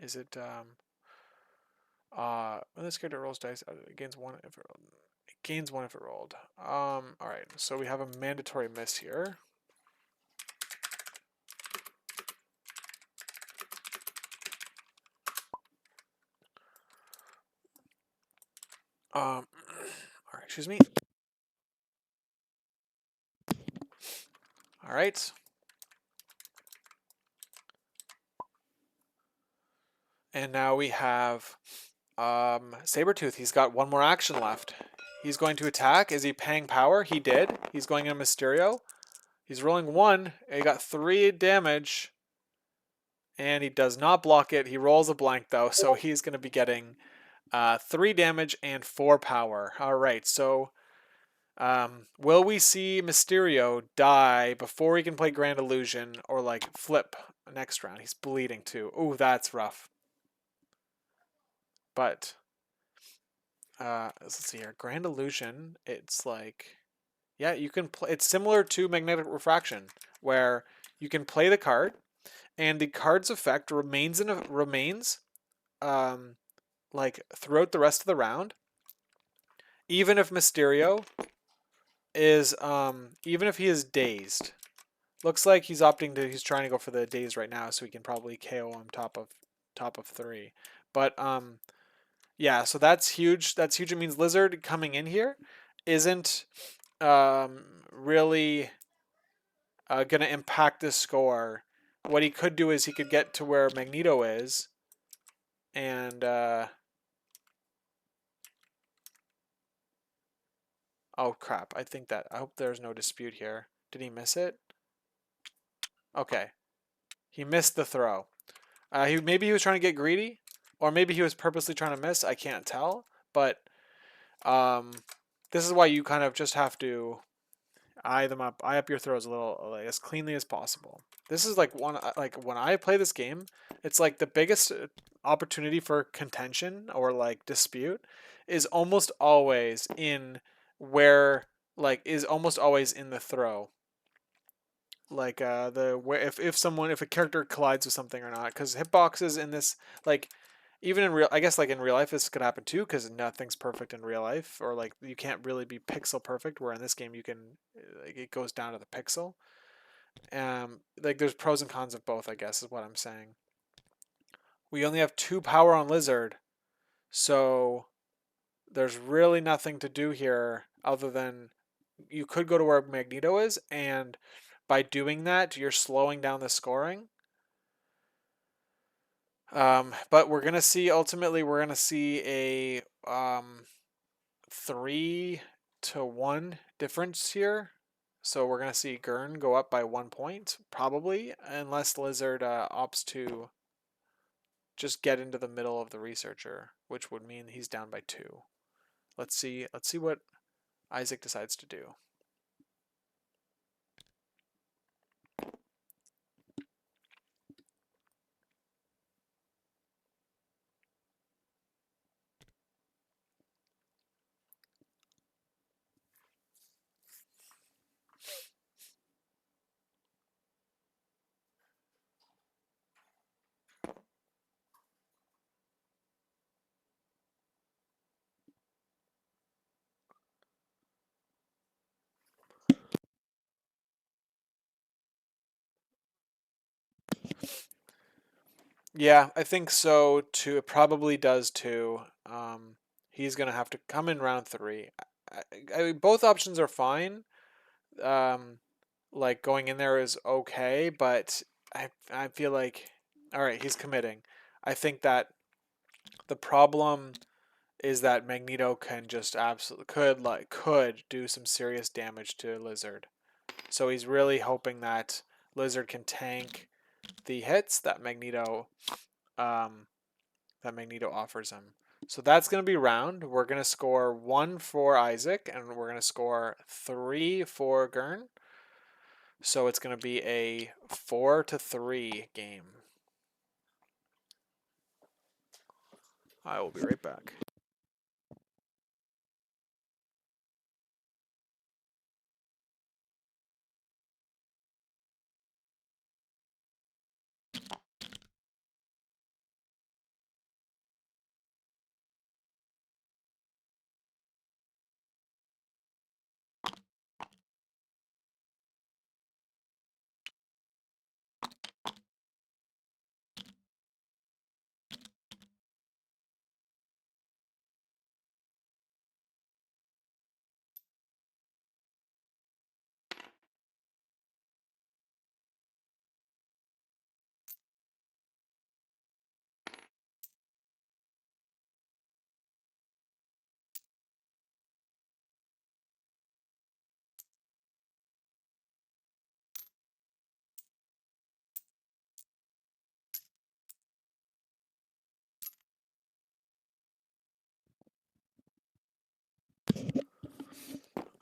Is it when this character rolls dice, it gains 1 if it rolled. It gains 1 if it rolled. All right, so we have a mandatory miss here. All right, excuse me. All right. And now we have Sabretooth. He's got 1 more action left. He's going to attack. Is he paying power? He did. He's going in Mysterio. He's rolling 1. He got 3 damage. And he does not block it. He rolls a blank though, so he's going to be getting 3 damage and 4 power. All right, so will we see Mysterio die before he can play Grand Illusion or like flip next round? He's bleeding too. Ooh, that's rough. But let's see here. Grand Illusion, it's like, yeah, you can play. It's similar to Magnetic Refraction, where you can play the card, and the card's effect remains like throughout the rest of the round, even if Mysterio is even if he is dazed. Looks like he's he's trying to go for the daze right now, so he can probably KO him top of 3. But yeah, so that's huge. That's huge. It means Lizard coming in here isn't really gonna impact this score. What he could do is he could get to where Magneto is, and oh crap! I hope there's no dispute here. Did he miss it? Okay, he missed the throw. Maybe he was trying to get greedy, or maybe he was purposely trying to miss. I can't tell, but um, this is why you kind of just have to eye them up, eye up your throws a little, like, as cleanly as possible. This is like when I play this game, it's like the biggest opportunity for contention or like dispute is almost always in where is almost always in the throw. Like the where if a character collides with something or not, because hitboxes in this, like, even in real, I guess, like in real life this could happen too, because nothing's perfect in real life, or like you can't really be pixel perfect, where in this game you can, like, it goes down to the pixel. Like there's pros and cons of both, I guess, is what I'm saying. We only have 2 power on Lizard, so there's really nothing to do here other than you could go to where Magneto is, and by doing that you're slowing down the scoring. But we're gonna see, ultimately we're gonna see a 3-1 difference here. So we're gonna see Grrn go up by 1 point, probably, unless Lizard opts to just get into the middle of the researcher, which would mean he's down by 2. Let's see what Isaac decides to do. Yeah, I think so too. It probably does too. He's gonna have to come in round 3. Both options are fine. Um, like going in there is okay, but I feel like, all right, he's committing. I think that the problem is that Magneto can just absolutely could do some serious damage to Lizard. So he's really hoping that Lizard can tank the hits um, that Magneto offers him. So that's going to be round. We're going to score 1 for Isaac, and we're going to score 3 for Grrn. So it's going to be a 4-3 game. I will be right back.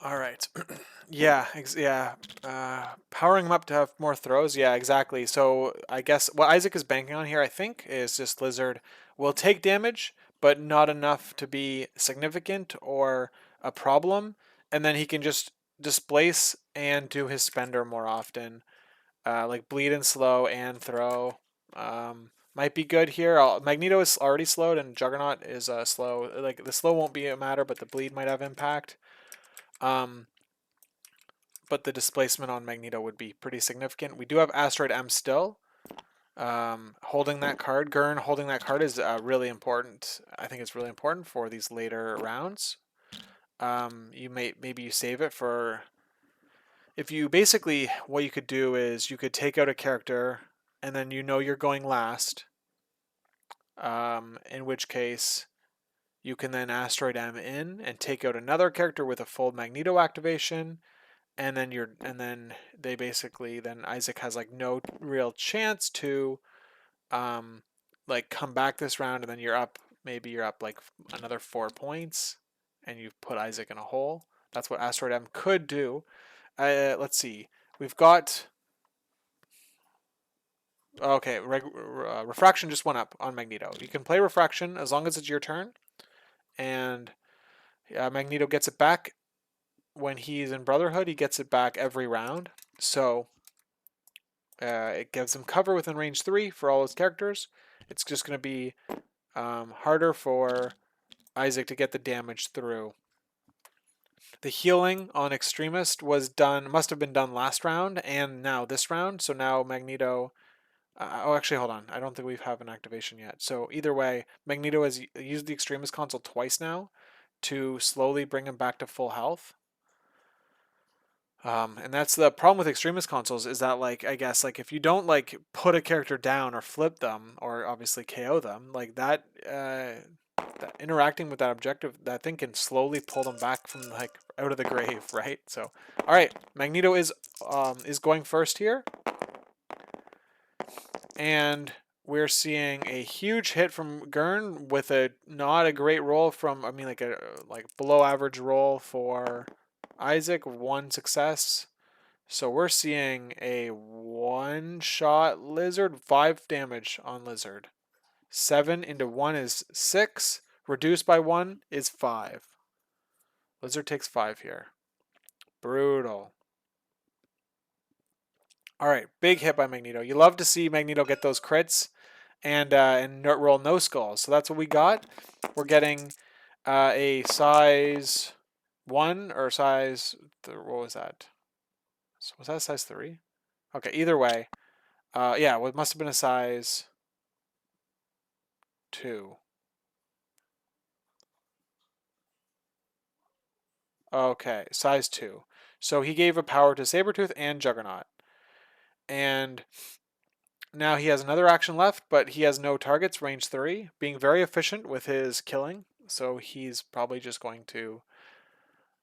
All right. Yeah, yeah. Powering him up to have more throws. Yeah, exactly. So I guess what Isaac is banking on here, I think, is just Lizard will take damage, but not enough to be significant or a problem, and then he can just displace and do his spender more often, like bleed and slow and throw. might be good here. Magneto is already slowed, and Juggernaut is slow. Like the slow won't be a matter, but the bleed might have impact. But the displacement on Magneto would be pretty significant. We do have Asteroid M still. Holding that card, Grrn holding that card is really important. I think it's really important for these later rounds. Maybe you save it for, if you basically, what you could do is you could take out a character and then you know you're going last, in which case you can then Asteroid M in and take out another character with a full Magneto activation, and then they basically, then Isaac has like no real chance to like come back this round, and then maybe you're up like another 4 points and you've put Isaac in a hole. That's what Asteroid M could do. Let's see. We've got, okay, Refraction just went up on Magneto. You can play Refraction as long as it's your turn, and Magneto gets it back when he's in Brotherhood. He gets it back every round, so it gives him cover within range 3 for all his characters. It's just going to be harder for Isaac to get the damage through. The healing on Extremist must have been done last round and now this round. So now Magneto. Actually, hold on. I don't think we have an activation yet. So either way, Magneto has used the Extremist console twice now to slowly bring him back to full health. And that's the problem with Extremist consoles, is that, like, I guess, like, if you don't like put a character down or flip them or obviously KO them, like that interacting with that objective, that thing can slowly pull them back from like out of the grave, right? So, all right, Magneto is going first here, and we're seeing a huge hit from Grrn with a not a great roll from, I mean, like a below average roll for Isaac, 1 success. So we're seeing a one-shot Lizard, 5 damage on Lizard. 7 into 1 is 6. Reduced by 1 is 5. Lizard takes 5 here. Brutal. Alright, big hit by Magneto. You love to see Magneto get those crits and roll no skulls. So that's what we got. We're getting a size 1 or size... what was that? Was that a size 3? Okay, either way. Yeah, well, it must have been a size 2. Okay, size 2. So he gave a power to Sabretooth and Juggernaut. And now he has another action left, but he has no targets, range 3, being very efficient with his killing. So he's probably just going to...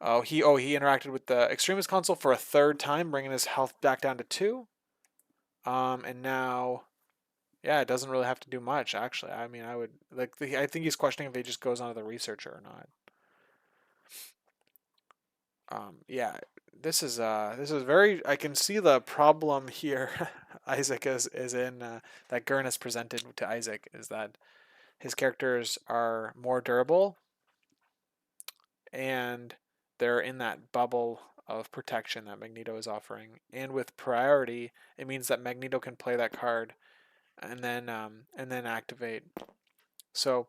he interacted with the Extremist console for a 3rd time, bringing his health back down to 2. And now... yeah, it doesn't really have to do much, actually. I mean, I think he's questioning if he just goes on to the Researcher or not. Yeah, this is very. I can see the problem here. Isaac is in that Grrn has presented to Isaac, is that his characters are more durable, and they're in that bubble of protection that Magneto is offering. And with priority, it means that Magneto can play that card and then activate. So.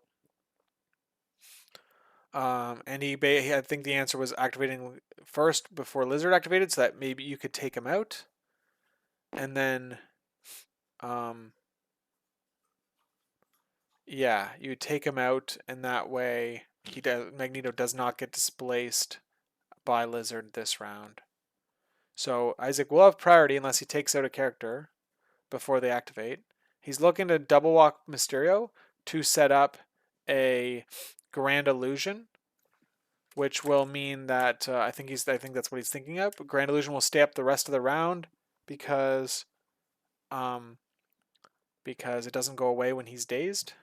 And I think the answer was activating first before Lizard activated, so that maybe you could take him out, and then, yeah, you take him out, and that way Magneto does not get displaced by Lizard this round. So Isaac will have priority unless he takes out a character before they activate. He's looking to double walk Mysterio to set up a Grand Illusion, which will mean that I think that's what he's thinking of. Grand Illusion will stay up the rest of the round because it doesn't go away when he's dazed.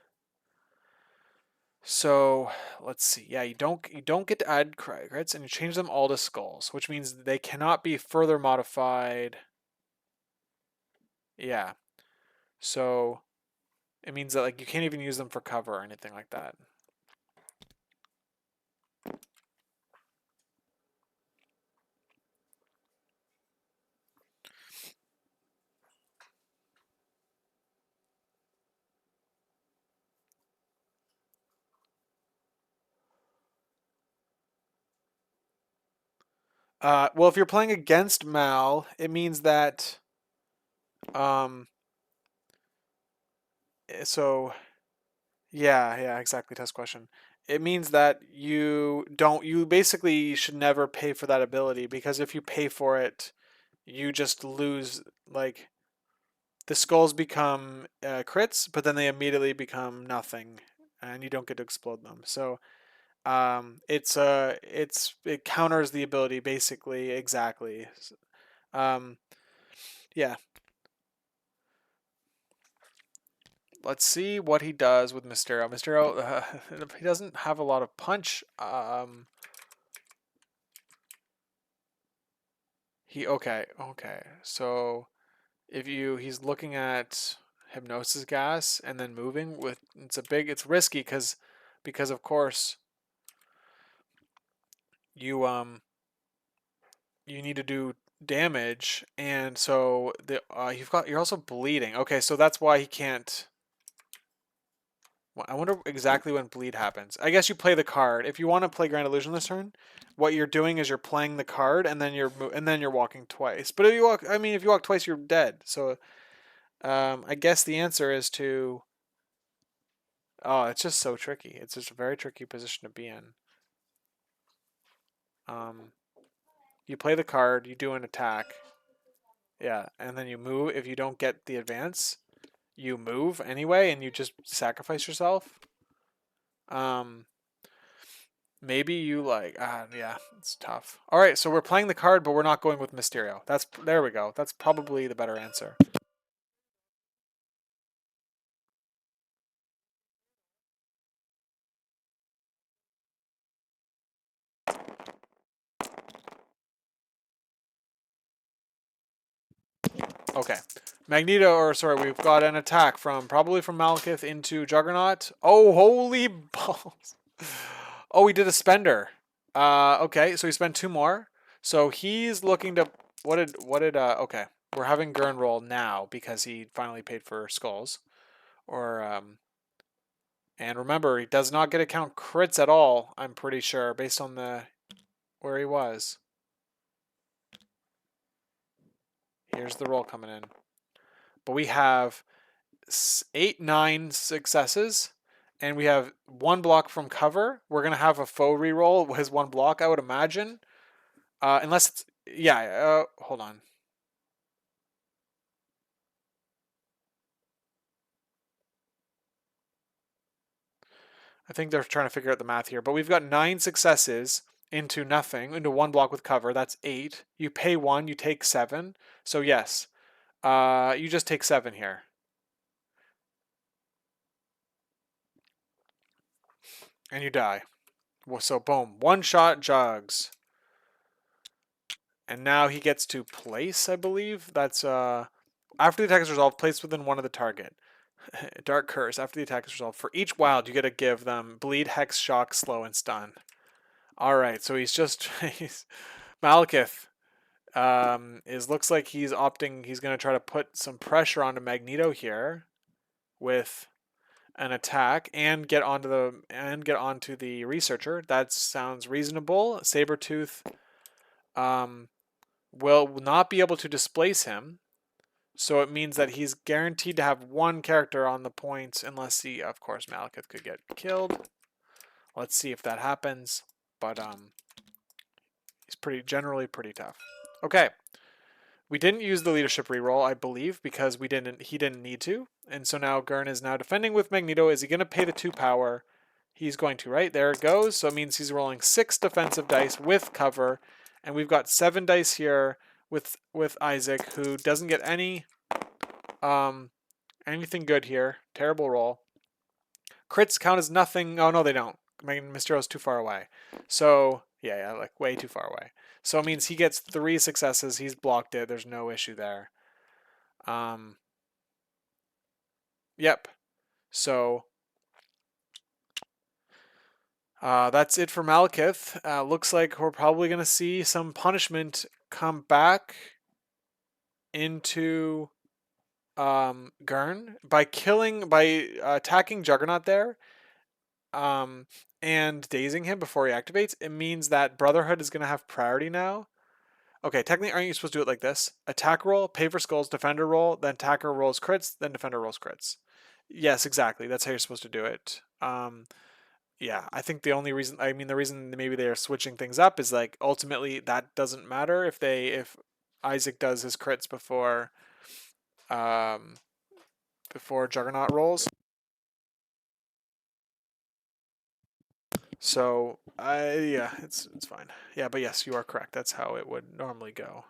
So let's see. Yeah, you don't get to add crits, and you change them all to skulls, which means they cannot be further modified. Yeah. So it means that, like, you can't even use them for cover or anything like that. Well, if you're playing against Mal, it means that um, so yeah, exactly. Test question. It means that you basically should never pay for that ability because if you pay for it, you just lose like the skulls become crits, but then they immediately become nothing, and you don't get to explode them. So it counters the ability basically exactly. Um, yeah, let's see what he does with Mysterio. Mysterio, he doesn't have a lot of punch. Okay. So if he's looking at hypnosis gas and then moving with it's risky because of course you you need to do damage and so you're also bleeding. Okay, so that's why he can't. I wonder exactly when bleed happens. I guess you play the card. If you want to play Grand Illusion this turn, what you're doing is you're playing the card and then you're walking twice. But if you walk, I mean, if you walk twice, you're dead. So I guess the answer is to. Oh, it's just so tricky. It's just a very tricky position to be in. Um, you play the card, you do an attack, yeah, and then you move. If you don't get the advance, you move anyway, and you just sacrifice yourself. Um, Maybe you yeah, it's tough. All right, so we're playing the card, but we're not going with Mysterio. There we go. That's probably the better answer. Okay, Magneto, or sorry, we've got an attack probably from Malekith into Juggernaut. Oh, holy balls! Oh, he did a spender. Okay, so he spent two more. So he's looking to what did okay. We're having Grrn roll now because he finally paid for skulls. Or and remember, he does not get to count crits at all, I'm pretty sure, based on the where he was. Here's the roll coming in. But we have 9 successes, and we have one block from cover. We're gonna have a faux reroll with his one block, I would imagine. Unless it's yeah. Hold on. I think they're trying to figure out the math here, but we've got 9 successes into nothing, into one block with cover. That's 8. You pay 1, you take 7. So yes, you just take 7 here, and you die. Well, so boom, one shot jugs, and now he gets to place. I believe that's after the attack is resolved, place within one of the target. Dark Curse. After the attack is resolved, for each wild, you get to give them bleed, hex, shock, slow, and stun. All right, so he's Malekith. Is looks like he's opting. He's going to try to put some pressure onto Magneto here with an attack and get onto the researcher. That sounds reasonable. Sabretooth um, will not be able to displace him, so it means that he's guaranteed to have one character on the points unless he, of course, Malekith could get killed. Let's see if that happens, but he's generally pretty tough. Okay. We didn't use the leadership reroll, I believe, because he didn't need to. And so now Grrn is now defending with Magneto. Is he going to pay the 2 power? He's going to, right? There it goes. So it means he's rolling 6 defensive dice with cover. And we've got 7 dice here with Isaac, who doesn't get um anything good here. Terrible roll. Crits count as nothing. Oh no, they don't. Mysterio's too far away. So yeah, like way too far away. So it means he gets 3 successes. He's blocked it. There's no issue there. Um, yep. So that's it for Malekith. Looks like we're probably going to see some punishment come back into Grrn by attacking Juggernaut there um, and dazing him before he activates. It means that Brotherhood is going to have priority now. Okay, technically, aren't you supposed to do it like this? Attack roll, pay for skulls, defender roll, then attacker rolls crits, then defender rolls crits. Yes, exactly. That's how you're supposed to do it. Yeah, I think the only reason, I mean, the reason maybe they're switching things up is like ultimately that doesn't matter if Isaac does his crits um, before Juggernaut rolls. So yeah, it's fine. Yeah, but yes, you are correct. That's how it would normally go.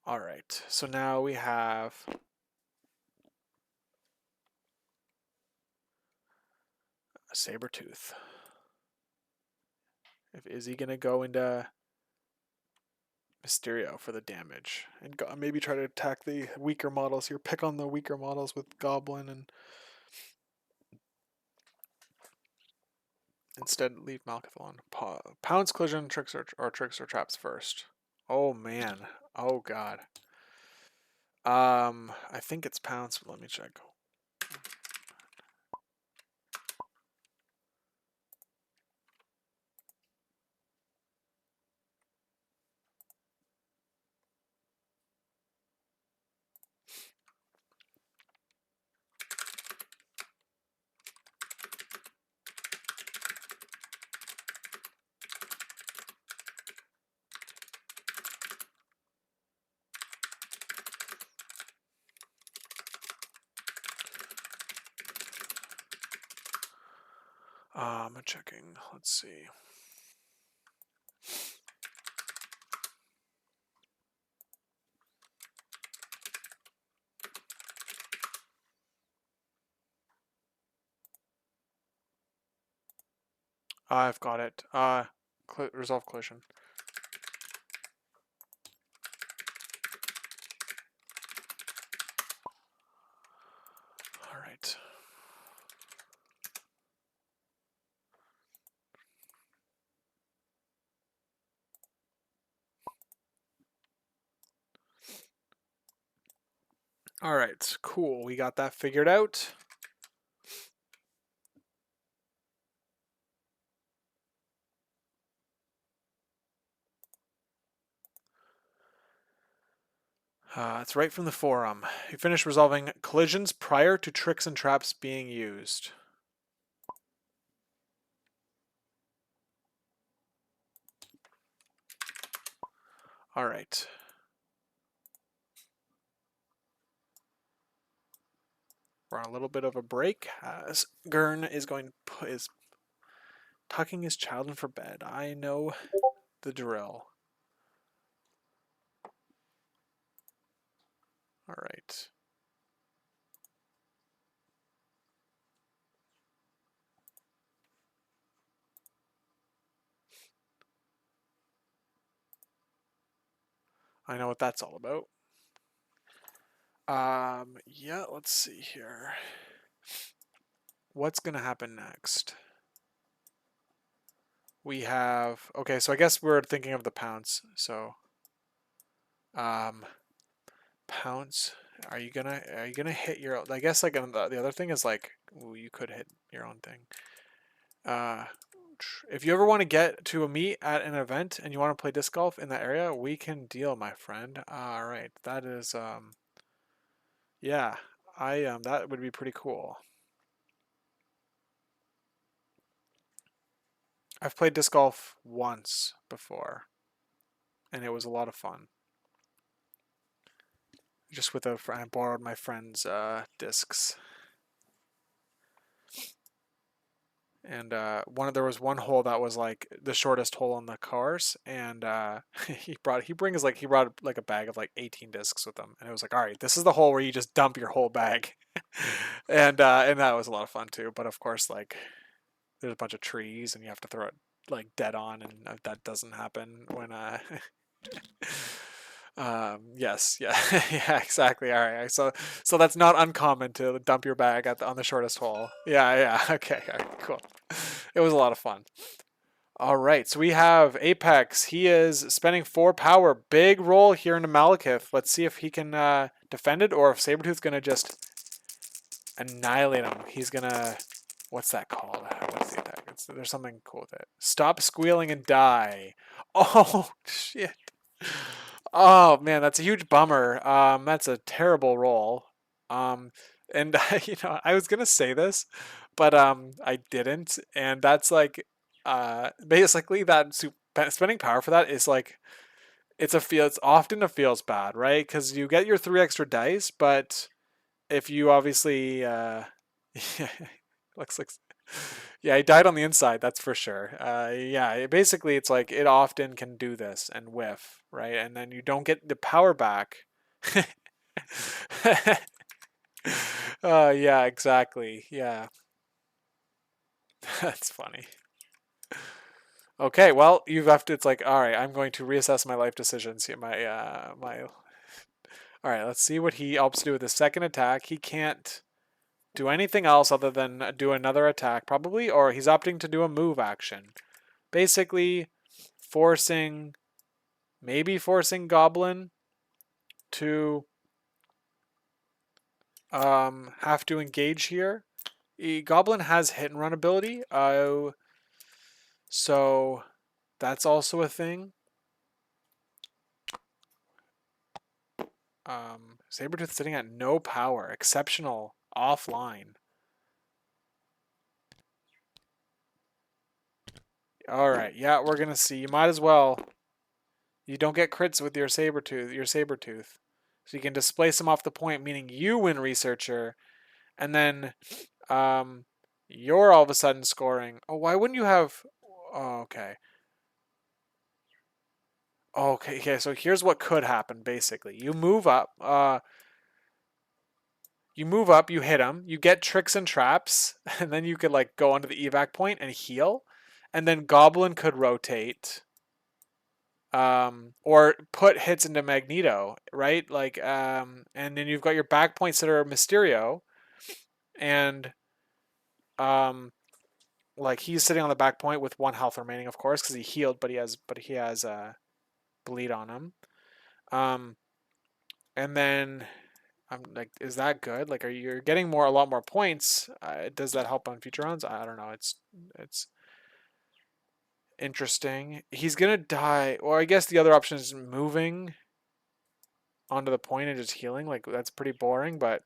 All right, so now we have a Sabretooth. Is he gonna go into Mysterio for the damage and maybe try to attack the weaker models here? Pick on the weaker models with Goblin and instead leave Malekith alone. Pounce, collision, tricks or tricks or traps first. Oh man. Oh god. I think it's pounce, but let me check. I'm checking. Let's see. I've got it. Resolve collision. All right. All right. Cool. We got that figured out. It's right from the forum. You finished resolving collisions prior to tricks and traps being used. All right. We're on a little bit of a break as Grrn is tucking his child in for bed. I know the drill. All right. I know what that's all about. Yeah, let's see here. What's gonna happen next? We have, okay, so I guess we're thinking of the pounce. So, pounce. Are you gonna hit your? I guess like the other thing is like, ooh, you could hit your own thing. If you ever want to get to a meet at an event and you want to play disc golf in that area, we can deal, my friend. All right, that is yeah, that would be pretty cool. I've played disc golf once before, and it was a lot of fun. Just with I borrowed my friend's discs, and there was one hole that was like the shortest hole on the cars, and he brought like a bag of like 18 discs with him, and it was like, all right, this is the hole where you just dump your whole bag, and that was a lot of fun too. But of course, like there's a bunch of trees, and you have to throw it like dead on, and that doesn't happen when yes, yeah, yeah, exactly. All right, so that's not uncommon to dump your bag on the shortest hole. Yeah, yeah. Okay, all right, cool. It was a lot of fun. All right, so we have Apex. He is spending 4 power. Big roll here into Malekith. Let's see if he can defend it or if Sabretooth's gonna just annihilate him. He's gonna, what's that called? What's the attack? there's something cool with it. Stop squealing and die. Oh shit. Oh man, that's a huge bummer. That's a terrible roll. Um, and I was gonna say this, but I didn't. And that's like, basically that spending power for that is like, it's often it feels bad, right? Because you get your 3 extra dice, but if you obviously, looks like, yeah, he died on the inside, that's for sure. Yeah, basically it's like it often can do this and whiff, right? And then you don't get the power back. Yeah, exactly. Yeah, that's funny. Okay, well, you've have to. It's like, all right, I'm going to reassess my life decisions here. My. All right, let's see what he opts to do with his second attack. He can't do anything else other than do another attack, probably, or he's opting to do a move action. Basically, forcing, maybe forcing Goblin to have to engage here. Goblin has hit and run ability, so that's also a thing. Sabretooth sitting at no power, exceptional, offline. All right, yeah, we're gonna see. You might as well. You don't get crits with your Sabretooth. So you can displace him off the point, meaning you win researcher, and then you're all of a sudden scoring. Oh, why wouldn't you have? Oh, okay. Okay, so here's what could happen. Basically, you move up. You hit him. You get tricks and traps, and then you could like go onto the evac point and heal, and then Goblin could rotate. Or put hits into Magneto, right? Like, and then you've got your back points that are Mysterio, and um, like he's sitting on the back point with 1 health remaining, of course, because he healed, but he has bleed on him. Um, and then I'm like, is that good? Like, are you getting a lot more points? Does that help on future rounds? I don't know. It's interesting. He's gonna die. Or I guess the other option is moving onto the point and just healing. Like that's pretty boring, but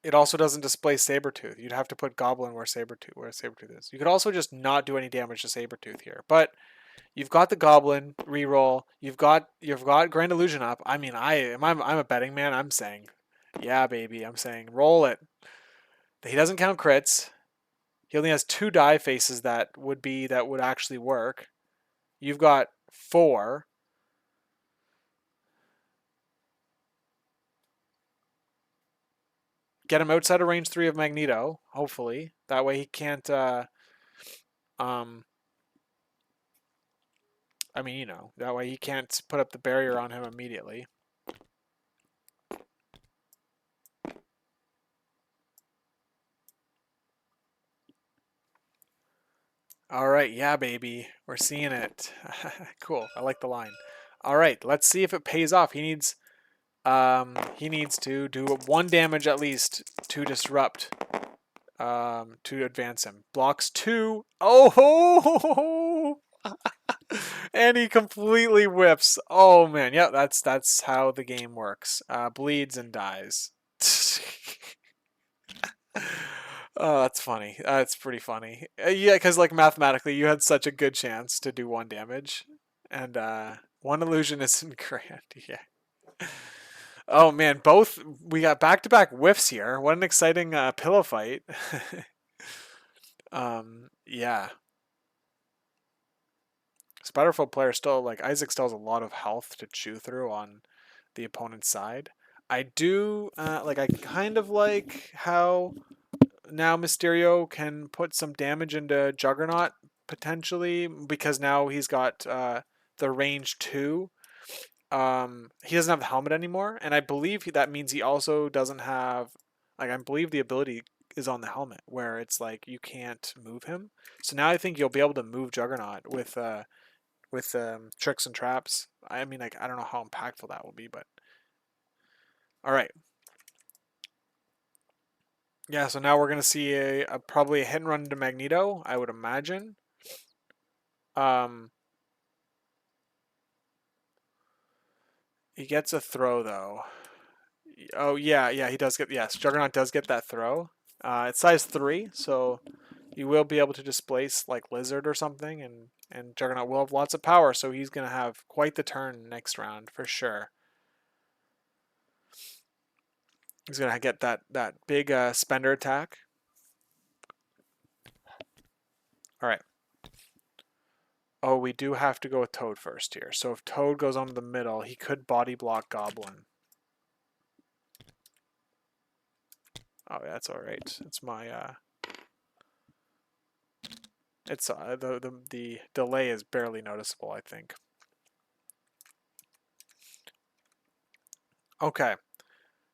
it also doesn't display Sabretooth. You'd have to put Goblin where Sabretooth is. You could also just not do any damage to Sabretooth here. But you've got the Goblin reroll. You've got Grand Illusion up. I mean, I'm a betting man. I'm saying, yeah, baby. I'm saying roll it. He doesn't count crits. He only has 2 die faces that would actually work. You've got 4. Get him outside of range 3 of Magneto, hopefully. That way he can't um I mean, that way he can't put up the barrier on him immediately. All right, yeah, baby. We're seeing it. Cool. I like the line. All right, let's see if it pays off. He needs to do 1 damage at least to disrupt, to advance him. Blocks 2. Oh, and he completely whips. Oh man, yeah, that's how the game works. Bleeds and dies. Oh, that's funny. That's pretty funny. Yeah, because like mathematically, you had such a good chance to do 1 damage, and 1 illusion isn't grand. Yeah. Oh man, we got back-to-back whiffs here. What an exciting pillow fight. Yeah. Splatterfoot player still like Isaac still has a lot of health to chew through on the opponent's side. I do I kind of like how now Mysterio can put some damage into Juggernaut potentially because now he's got the range 2. He doesn't have the helmet anymore, and I believe that means he also doesn't have I believe the ability is on the helmet where it's like you can't move him. So now I think you'll be able to move Juggernaut with tricks and traps. I mean, like I don't know how impactful that will be, but all right. Yeah, so now we're gonna see probably a hit and run into Magneto, I would imagine. Um, he gets a throw though. Oh yeah, yeah, he does get, yes, Juggernaut does get that throw. It's size 3, so you will be able to displace like Lizard or something, and Juggernaut will have lots of power, so he's gonna have quite the turn next round for sure. He's gonna get that big spender attack. All right. Oh, we do have to go with Toad first here. So if Toad goes on the middle, he could body block Goblin. Oh, yeah, that's all right. It's my it's the delay is barely noticeable, I think. Okay.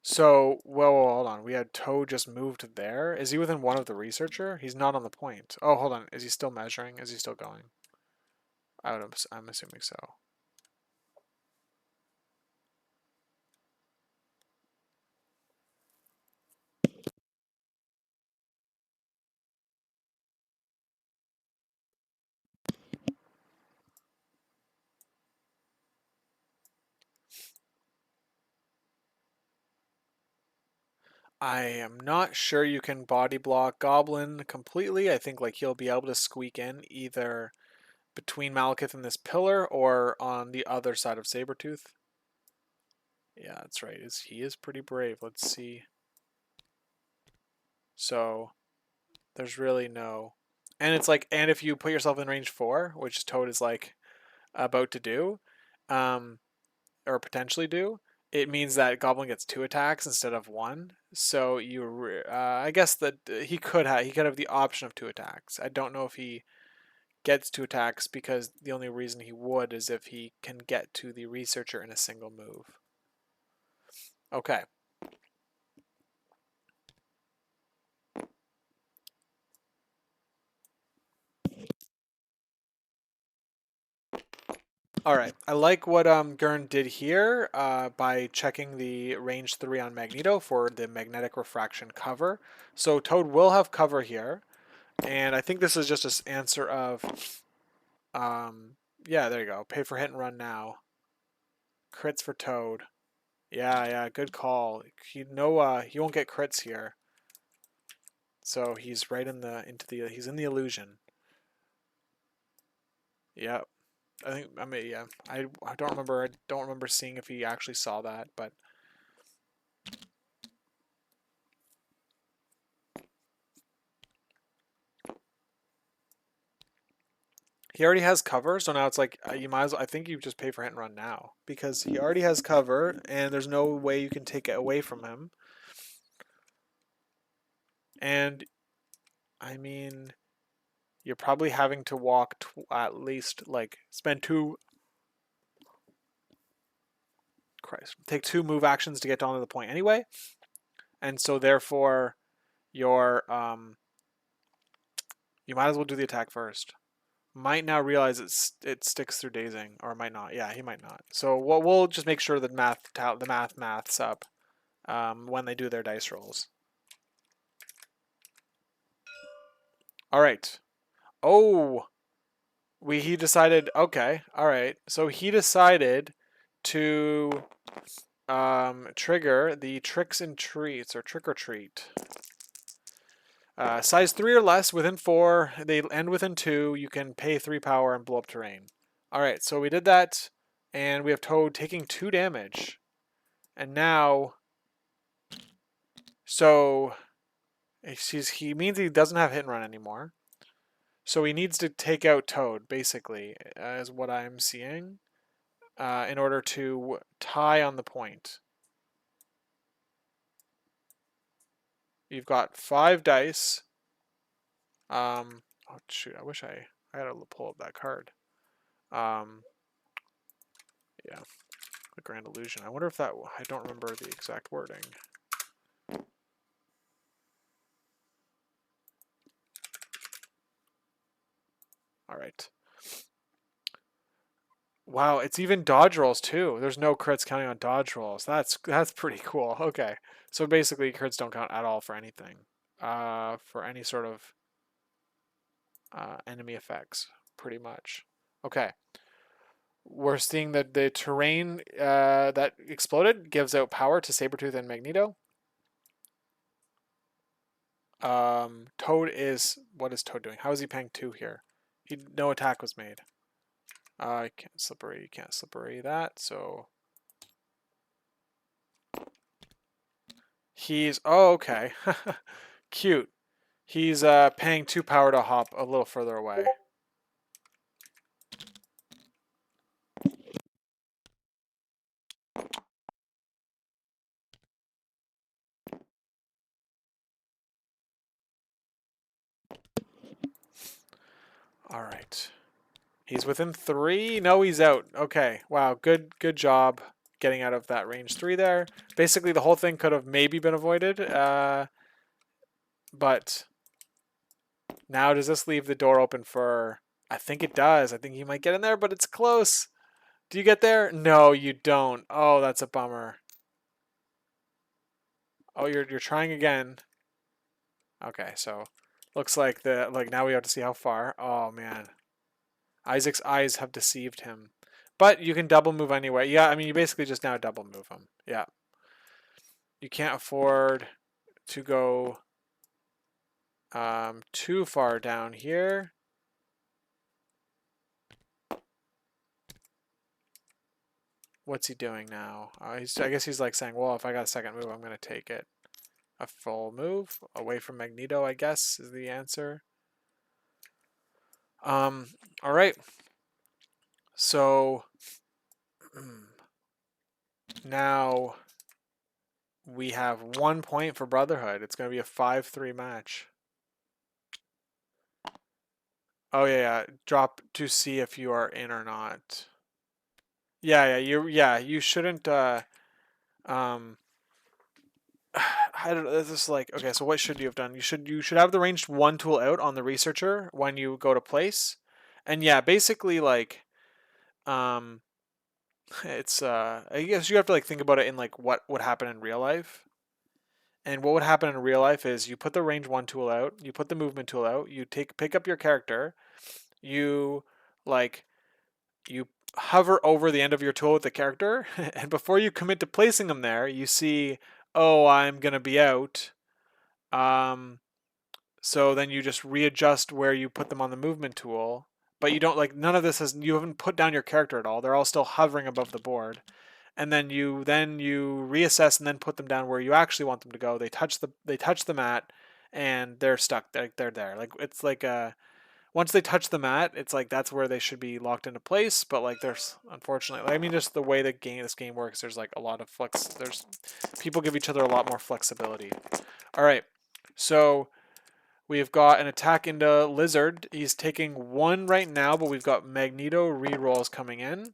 So, well, hold on. We had Toad just moved there. Is he within one of the researcher? He's not on the point. Oh, hold on. Is he still measuring? Is he still going? I'm assuming so. I am not sure you can body block Goblin completely. I think like he'll be able to squeak in either between Malekith and this pillar or on the other side of Sabretooth. Yeah, that's right. He is pretty brave. Let's see. So there's really no, and it's like, and if you put yourself in range 4, which Toad is like about to do, um, or potentially do, it means that Goblin gets 2 attacks instead of 1. So I guess that he could have the option of 2 attacks. I don't know if he gets 2 attacks because the only reason he would is if he can get to the researcher in a single move. Okay. All right. I like what Grrn did here by checking the range 3 on Magneto for the magnetic refraction cover. So Toad will have cover here, and I think this is just an answer of yeah, there you go. Pay for hit and run now. Crits for Toad. Yeah, yeah, good call. He won't get crits here. So he's right he's in the illusion. Yeah. Yeah. I don't remember seeing if he actually saw that, but he already has cover, so now it's like you might as well, I think you just pay for hit and run now because he already has cover and there's no way you can take it away from him. And I mean, you're probably having to walk at least like spend take 2 move actions to get onto the point anyway, and so therefore your you might as well do the attack first. Might now realize it sticks through dazing, or might not. Yeah, he might not. So we'll just make sure that the maths up when they do their dice rolls. All right. Oh, he decided. Okay. All right. So he decided to trigger the tricks and treats or trick or treat. Size 3 or less, within 4, they end within 2, you can pay 3 power and blow up terrain. Alright, so we did that, and we have Toad taking 2 damage. And now, so, he means he doesn't have hit and run anymore. So he needs to take out Toad, basically, is what I'm seeing, in order to tie on the point. You've got 5 dice. Oh shoot, I wish I had to pull up that card. Yeah. The Grand Illusion. I wonder if that, I don't remember the exact wording. All right. Wow, it's even dodge rolls too. There's no crits counting on dodge rolls. That's pretty cool. Okay. So basically crits don't count at all for anything. for any sort of enemy effects, pretty much. Okay. We're seeing that the terrain that exploded gives out power to Sabretooth and Magneto. Toad is... What is Toad doing? How is he paying 2 here? No attack was made. I can't slippery. You can't slippery that, so... He's... Oh, okay. Cute. He's paying 2 power to hop a little further away. All right. He's within 3. No, he's out. Okay. Wow. Good job getting out of that range 3 there. Basically, the whole thing could have maybe been avoided. But now does this leave the door open for... I think it does. I think he might get in there, but it's close. Do you get there? No, you don't. Oh, that's a bummer. Oh, you're trying again. Okay, so looks like now we have to see how far. Oh man. Isaac's eyes have deceived him. But you can double move anyway. Yeah, I mean you basically just now double move him. Yeah. You can't afford to go too far down here. What's he doing now? I guess he's like saying, well, if I got a second move, I'm going to take it. A full move away from Magneto, I guess, is the answer. All right. So now we have 1 point for Brotherhood. It's going to be a 5-3 match. Oh yeah, drop to see if you are in or not. You shouldn't I don't know, this is like, okay, so what should you have done? You should have the ranged 1 tool out on the researcher when you go to place. And yeah, basically like it's I guess you have to like think about it in like what would happen in real life. And what would happen in real life is you put the range 1 tool out, you put the movement tool out, you pick up your character, you like you hover over the end of your tool with the character, and before you commit to placing them there, you see, oh, I'm gonna be out. So then you just readjust where you put them on the movement tool, but you don't like none of this you haven't put down your character at all. They're all still hovering above the board. And then you reassess and then put them down where you actually want them to go. They touch the mat and they're stuck. They're there. Like it's like once they touch the mat, it's like that's where they should be locked into place. But like there's unfortunately, I mean, just the way this game works, there's like a lot of people give each other a lot more flexibility. All right, so we've got an attack into Lizard. He's taking 1 right now, but we've got Magneto rerolls coming in.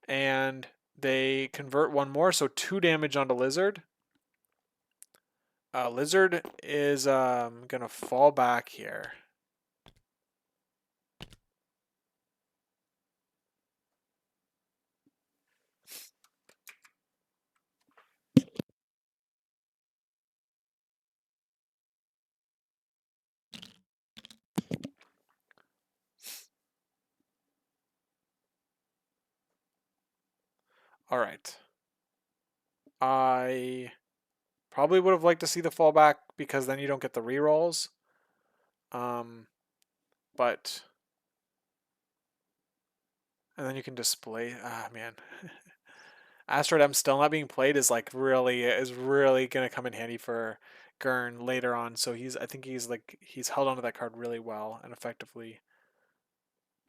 And they convert 1 more, so 2 damage onto Lizard. Lizard is going to fall back here. All right. I probably would have liked to see the fallback because then you don't get the rerolls. But and then you can display. Ah, man. Asteroid M still not being played is like really gonna come in handy for Grrn later on. So I think he's held onto that card really well and effectively.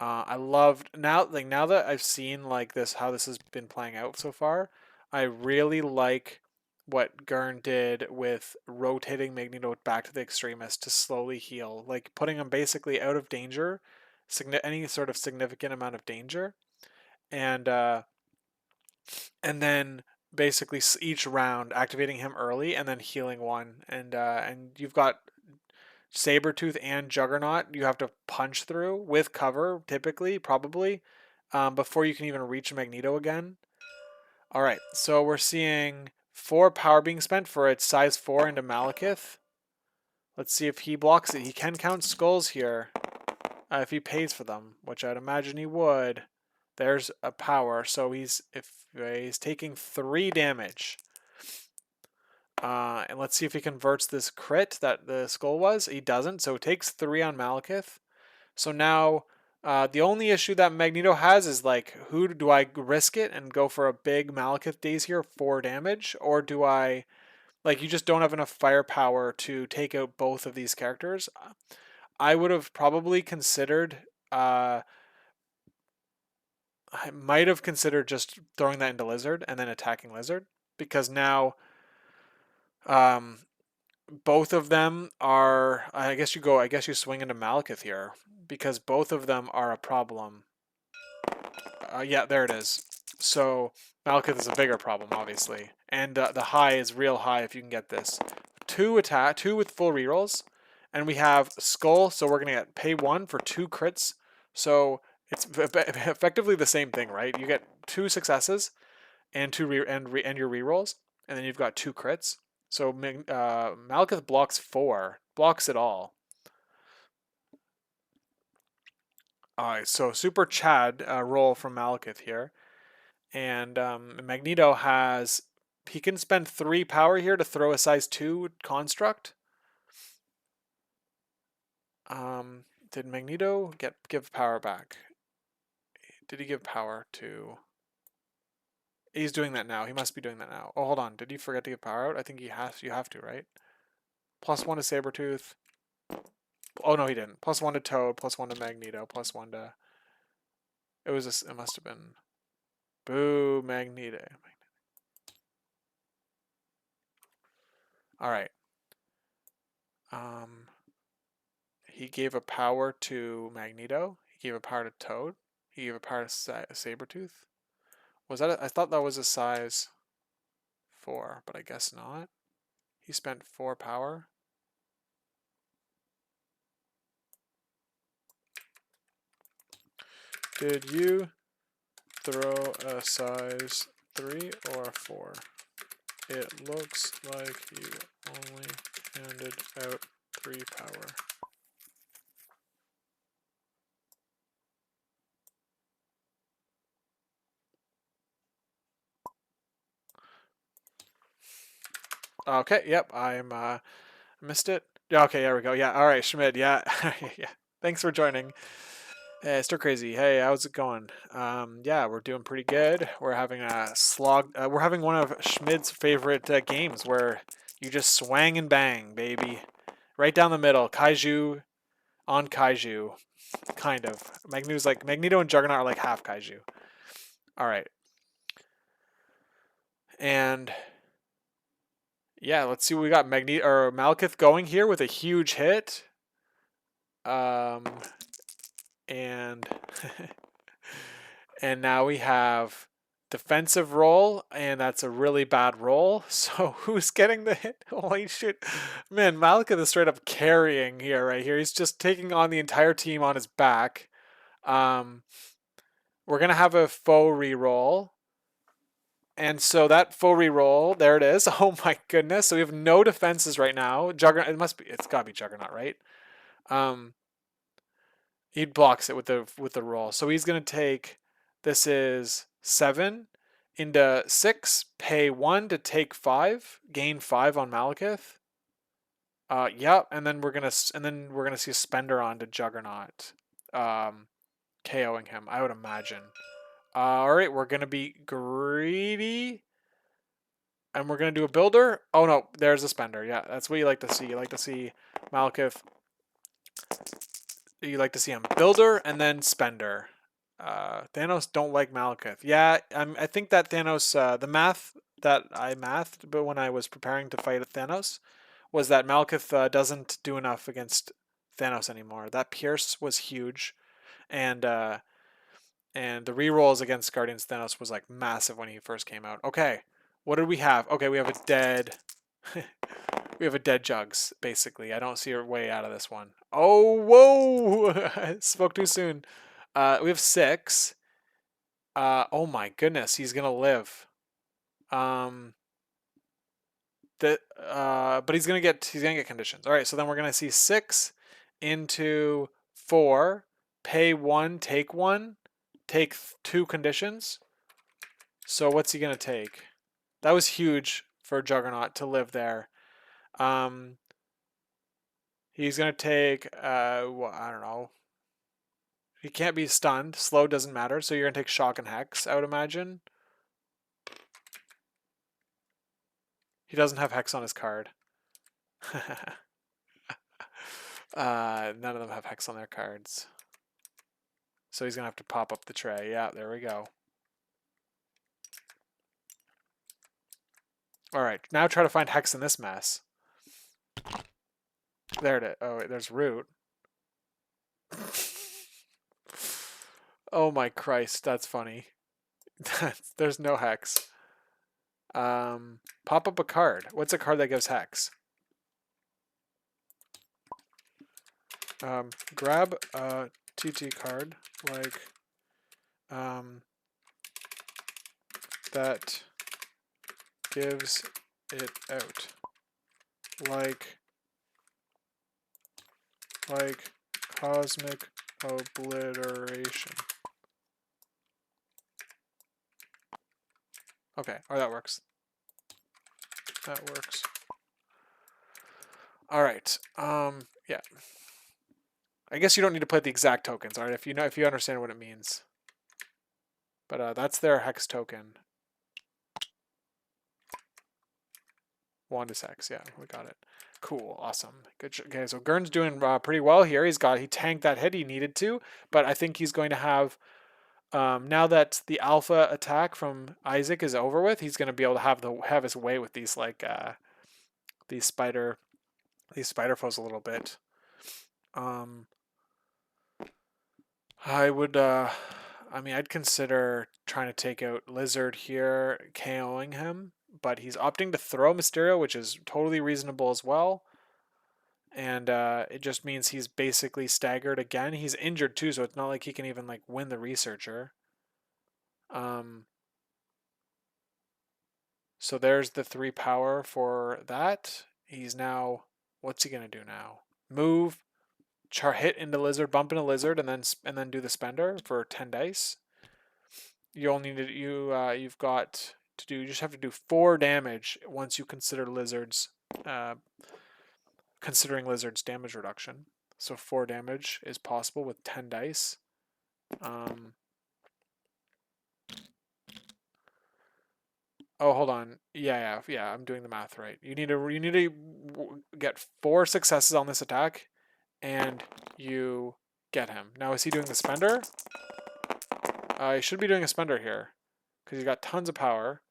I loved now that I've seen like how this has been playing out so far. I really like what Grrn did with rotating Magneto back to the Extremist to slowly heal, like putting him basically out of danger, any sort of significant amount of danger, and then basically each round activating him early and then healing 1, and you've got Sabretooth and Juggernaut you have to punch through with cover, typically, probably, before you can even reach Magneto again. Alright, so we're seeing 4 power being spent for its size 4 into Malekith. Let's see if he blocks it. He can count skulls here if he pays for them, which I'd imagine he would. There's a power, so he's taking 3 damage. And let's see if he converts this crit that the skull was. He doesn't, so it takes 3 on Malekith. So now the only issue that Magneto has is like, who do I risk it and go for a big Malekith daze here, 4 damage, or do I like you just don't have enough firepower to take out both of these characters? I would have probably considered. I might have considered just throwing that into Lizard and then attacking Lizard because now um, both of them are. I guess you go. I guess you swing into Malekith here because both of them are a problem. Yeah, there it is. So Malekith is a bigger problem, obviously, and the high is real high if you can get this. 2 with full rerolls, and we have Skull. So we're gonna get pay 1 for 2 crits. So it's effectively the same thing, right? You get 2 successes and and your rerolls, and then you've got 2 crits. So Malekith blocks it all. Alright, so Super Chad roll from Malekith here. And Magneto he can spend 3 power here to throw a size 2 construct. Did Magneto give power back? Did he give power to... He's doing that now. He must be doing that now. Oh, hold on. Did he forget to give power out? I think you have to, right? +1 to Sabretooth. Oh, no, he didn't. +1 to Toad, +1 to Magneto, +1 to... It must have been... Boo, Magneto. Alright. He gave a power to Magneto. He gave a power to Toad. He gave a power to Sabretooth. Was that I thought that was a size 4, but I guess not. He spent 4 power. Did you throw a size 3 or 4? It looks like you only handed out 3 power. Okay, yep, missed it. Yeah, okay, there we go. Yeah, all right, Schmidt. Yeah, yeah. Thanks for joining. Hey, Stir Crazy. Hey, how's it going? Yeah, we're doing pretty good. We're having a slog. We're having one of Schmidt's favorite games where you just swang and bang, baby. Right down the middle. Kaiju on Kaiju. Kind of. Magneto and Juggernaut are like half Kaiju. All right. And yeah, let's see what we got. Malekith going here with a huge hit. And and now we have defensive roll, and that's a really bad roll. So who's getting the hit? Holy shit. Man, Malekith is straight up carrying here, right here. He's just taking on the entire team on his back. We're going to have a faux reroll. And so that faux reroll, there it is. Oh my goodness. So we have no defenses right now. Juggernaut, it's got to be Juggernaut, right? He blocks it with the roll. So he's going to take, this is 7 into 6, pay 1 to take 5, gain 5 on Malekith. Yeah, and then we're gonna see a spender on to Juggernaut, KOing him. I would imagine. All right, we're gonna be greedy, and we're gonna do a builder. Oh no, there's a spender. Yeah, that's what you like to see. You like to see Malekith. You like to see him builder and then spender. Thanos don't like Malekith. Yeah, I think that Thanos, the math that I mathed, but when I was preparing to fight Thanos, was that Malekith doesn't do enough against Thanos anymore. That Pierce was huge, and the rerolls against Guardians Thanos was like massive when he first came out. Okay, what did we have? Okay, we have a dead. We have a dead Jugs, basically. I don't see a way out of this one. Oh, whoa! I spoke too soon. We have 6. Oh my goodness, he's gonna live. but he's gonna get conditions. All right, so then we're gonna see 6 into 4, pay 1, take 1, take 2 conditions. So what's he gonna take? That was huge for Juggernaut to live there. He's gonna take well, I don't know. He can't be stunned. Slow doesn't matter, so you're gonna take shock and hex, I would imagine. He doesn't have hex on his card. None of them have hex on their cards. So he's going to have to pop up the tray. Yeah, there we go. All right, now try to find hex in this mess. There it is. Oh, wait, there's root. Oh my Christ, that's funny. There's no hex. Pop up a card. What's a card that gives hex? Grab a TT card like that gives it out. Like cosmic obliteration. Okay, or that works. That works. All right. Yeah. I guess you don't need to put the exact tokens, all right? If you understand what it means. But that's their hex token. Wand is hex. Yeah, we got it. Cool. Awesome. Good. Okay, so Grrn's doing pretty well here. He tanked that hit he needed to, but I think he's going to have now that the alpha attack from Isaac is over with, he's going to be able to have his way with these these spider foes a little bit. I would I mean, I'd consider trying to take out Lizard here, KOing him, but he's opting to throw Mysterio, which is totally reasonable as well. And it just means he's basically staggered again. He's injured too, so it's not like he can even like win the Researcher. So there's the 3 power for that. He's now, what's he gonna do now? Move, hit into Lizard, bump into Lizard, and then do the spender for 10 dice. You only need you've got to do. You just have to do 4 damage once you consider Lizard's considering Lizard's damage reduction. So 4 damage is possible with 10 dice. Oh, hold on. Yeah. I'm doing the math right. You need to get 4 successes on this attack, and you get him. Now, is he doing the spender? He should be doing a spender here, because he's got tons of power.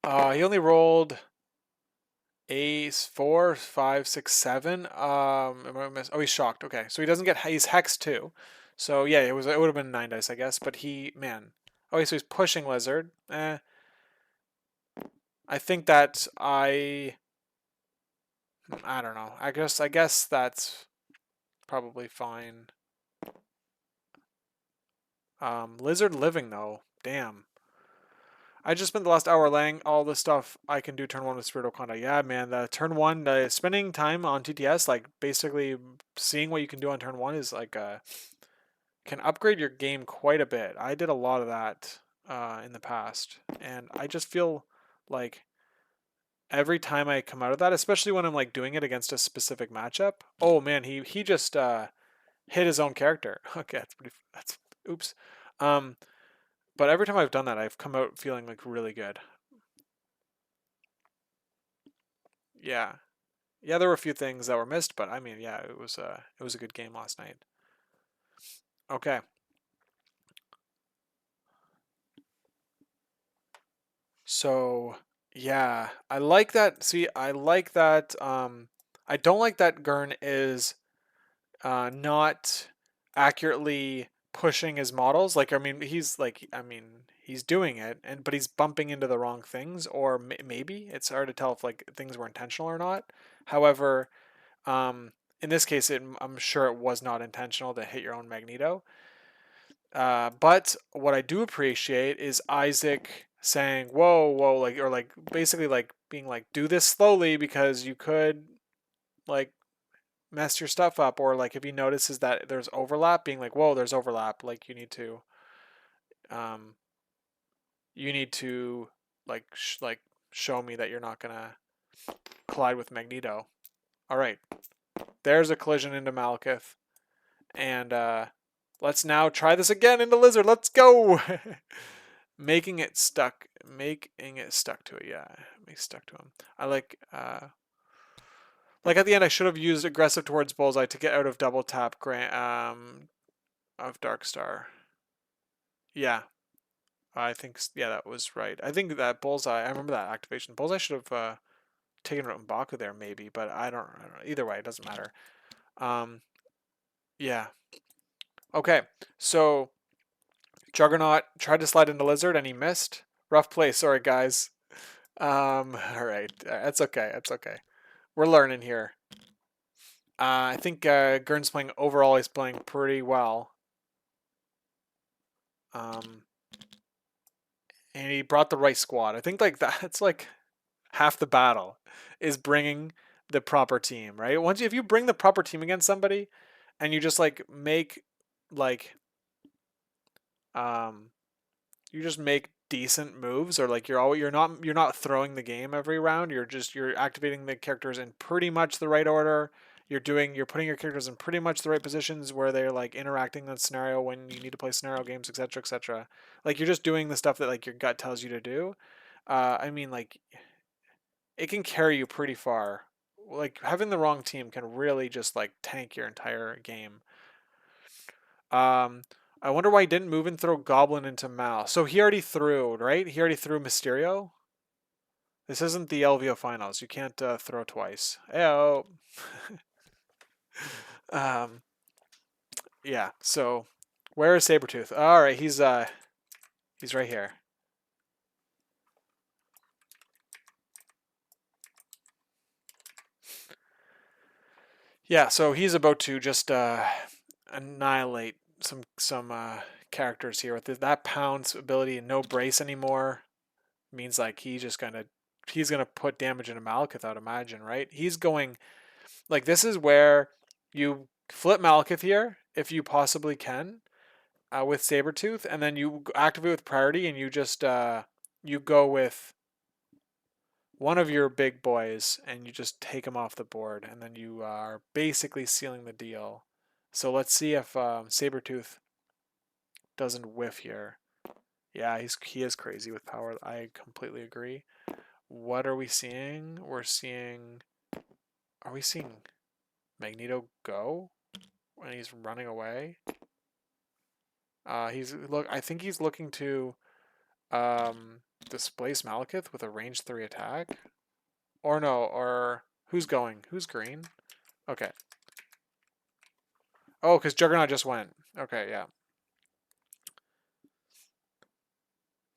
He only rolled Ace 4, 5, 6, 7. Oh, he's shocked. Okay, so he doesn't get. He's hexed too. So yeah, it would have been 9 dice, I guess. But man. Okay, so he's pushing Lizard. I think that I don't know. I guess that's probably fine. Lizard living though. Damn. I just spent the last hour laying all the stuff I can do turn 1 with Spirit Conda. Yeah, man, the turn 1, the spending time on TTS, like basically seeing what you can do on turn 1 is like can upgrade your game quite a bit. I did a lot of that in the past, and I just feel like every time I come out of that, especially when I'm like doing it against a specific matchup, oh man, he just hit his own character. Okay, that's oops. But every time I've done that, I've come out feeling like really good. Yeah. Yeah, there were a few things that were missed, but I mean, yeah, it was a good game last night. Okay. So, yeah, I like that. See, I like that I don't like that Grrn is not accurately pushing his models. Like, I mean, he's doing it, but he's bumping into the wrong things, or maybe it's hard to tell if like things were intentional or not. However, in this case, I'm sure it was not intentional to hit your own Magneto. But what I do appreciate is Isaac saying, whoa, whoa, like, or like basically like being like, do this slowly because you could like mess your stuff up. Or like if he notices that there's overlap, being like, whoa, there's overlap. Like um, you need to like show me that you're not gonna collide with Magneto. All right, there's a collision into Malekith. And let's now try this again into Lizard. Let's go. Making it stuck to it. Yeah, make stuck to him. I like at the end I should have used aggressive towards Bullseye to get out of double tap grant of Darkstar. Yeah, I think yeah, that was right. I think that Bullseye, I remember that activation. Bullseye should have taken Baku there maybe, but I don't know. Either way, it doesn't matter. Yeah. Okay. So Juggernaut tried to slide into Lizard and he missed. Rough play, sorry guys. All right, that's okay. That's okay. We're learning here. I think Grrn's playing overall. He's playing pretty well. And he brought the right squad. I think like that's like half the battle is bringing the proper team, right? If you bring the proper team against somebody, and you just like make like um you just make decent moves, or like you're not throwing the game every round. You're activating the characters in pretty much the right order. You're putting your characters in pretty much the right positions where they're like interacting in the scenario when you need to play scenario games, etc., etc. Like you're just doing the stuff that like your gut tells you to do. I mean, like it can carry you pretty far. Like having the wrong team can really just like tank your entire game. Um, I wonder why he didn't move and throw Goblin into Mal. So he already threw, right? He already threw Mysterio. This isn't the LVO finals. You can't throw twice. Ayo. um, yeah. So where is Sabretooth? All right, he's right here. Yeah. So he's about to just annihilate some characters here with that pounce ability and no brace anymore. Means like he's gonna put damage into Malekith, I'd imagine, right? He's going like this is where you flip Malekith here if you possibly can with Sabretooth, and then you activate with priority and you just you go with one of your big boys and you just take him off the board, and then you are basically sealing the deal. So let's see if Sabretooth doesn't whiff here. Yeah, he is crazy with power. I completely agree. What are we seeing? Are we seeing Magneto go when he's running away? I think he's looking to displace Malekith with a range 3 attack. Or no, or who's going? Who's green? Okay. Oh, because Juggernaut just went. Okay, yeah.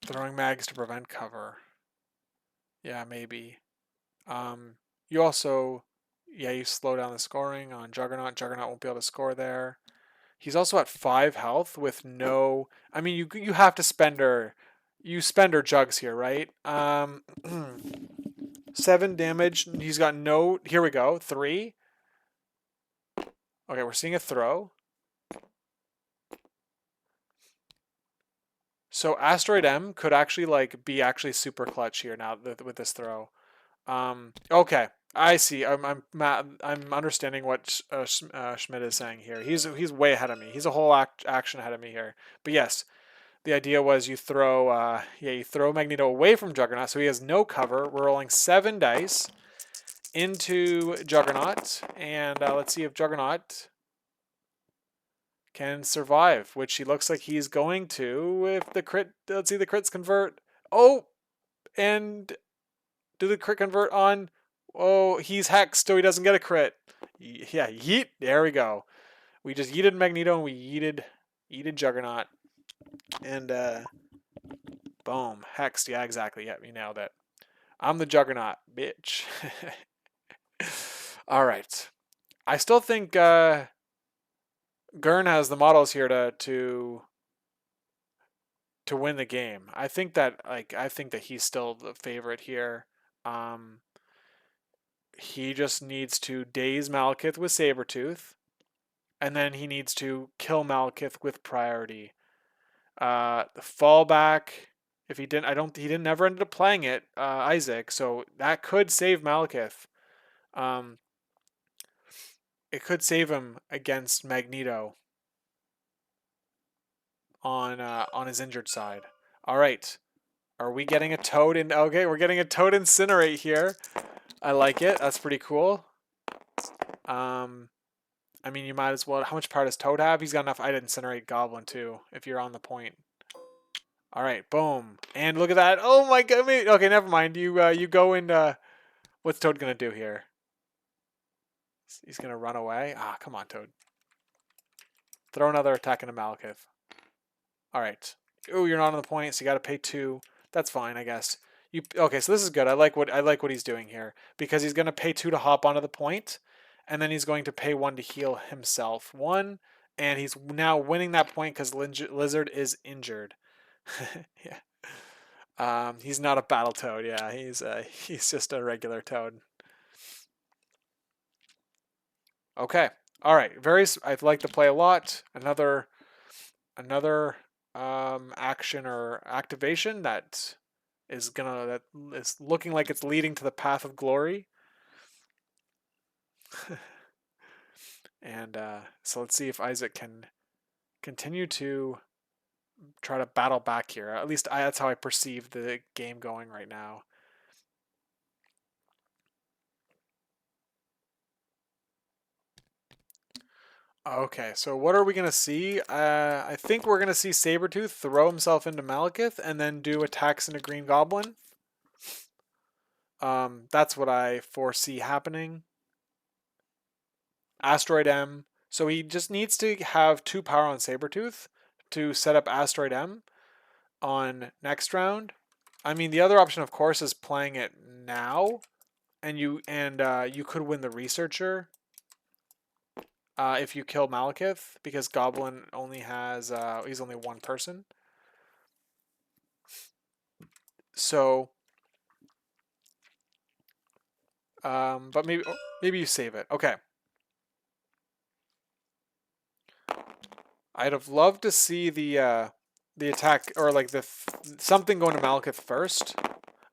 Throwing mags to prevent cover. Yeah, maybe. You also, yeah, you slow down the scoring on Juggernaut. Juggernaut won't be able to score there. He's also at 5 health with no. I mean, you have to spend her jugs here, right? 7 damage. He's got no. Here we go. 3. Okay, we're seeing a throw. So Asteroid M could actually like be actually super clutch here now with this throw. Okay, I see. I'm understanding what Schmidt is saying here. He's way ahead of me. He's a whole action ahead of me here. But yes, the idea was you throw you throw Magneto away from Juggernaut, so he has no cover. We're rolling 7 dice into Juggernaut, and let's see if Juggernaut can survive, which he looks like he's going to. If the crit, let's see the crits convert. Oh, and do the crit convert on? Oh, he's hexed, so he doesn't get a crit. Yeah, yeet. There we go. We just yeeted Magneto and we yeeted Juggernaut. And boom, hexed. Yeah, exactly. Yeah, you nailed it. I'm the Juggernaut, bitch. All right. I still think Grrn has the models here to to win the game. I think that he's still the favorite here. He just needs to daze Malekith with Sabretooth, and then he needs to kill Malekith with priority. The fallback, if he didn't, he didn't never ended up playing it, Isaac, so that could save Malekith. Um, it could save him against Magneto on his injured side. All right, are we getting a Toad in? Okay, we're getting a Toad Incinerate here. I like it. That's pretty cool. I mean, you might as well. How much power does Toad have? He's got enough. I'd incinerate Goblin too, if you're on the point. All right, boom, and look at that. Oh my god. Okay, never mind. You go and what's Toad gonna do here? He's gonna run away. Ah, come on, Toad. Throw another attack into Malekith. All right. Ooh, you're not on the point, so you got to pay 2. That's fine, I guess. Okay? So this is good. I like what he's doing here because he's gonna pay 2 to hop onto the point, and then he's going to pay 1 to heal himself. 1, and he's now winning that point because Lizard is injured. Yeah. He's not a battle toad. Yeah, he's just a regular toad. Okay. All right. I like the play a lot. Another action or activation that is looking like it's leading to the path of glory. And so let's see if Isaac can continue to try to battle back here. At least that's how I perceive the game going right now. Okay, so what are we going to see? I think we're going to see Sabretooth throw himself into Malekith and then do attacks into Green Goblin. That's what I foresee happening. Asteroid M. So he just needs to have 2 power on Sabretooth to set up Asteroid M on next round. I mean, the other option, of course, is playing it now, and you could win the Researcher if you kill Malekith, because Goblin only has he's only 1 person. So, but maybe you save it. Okay. I'd have loved to see the attack or like something going to Malekith first.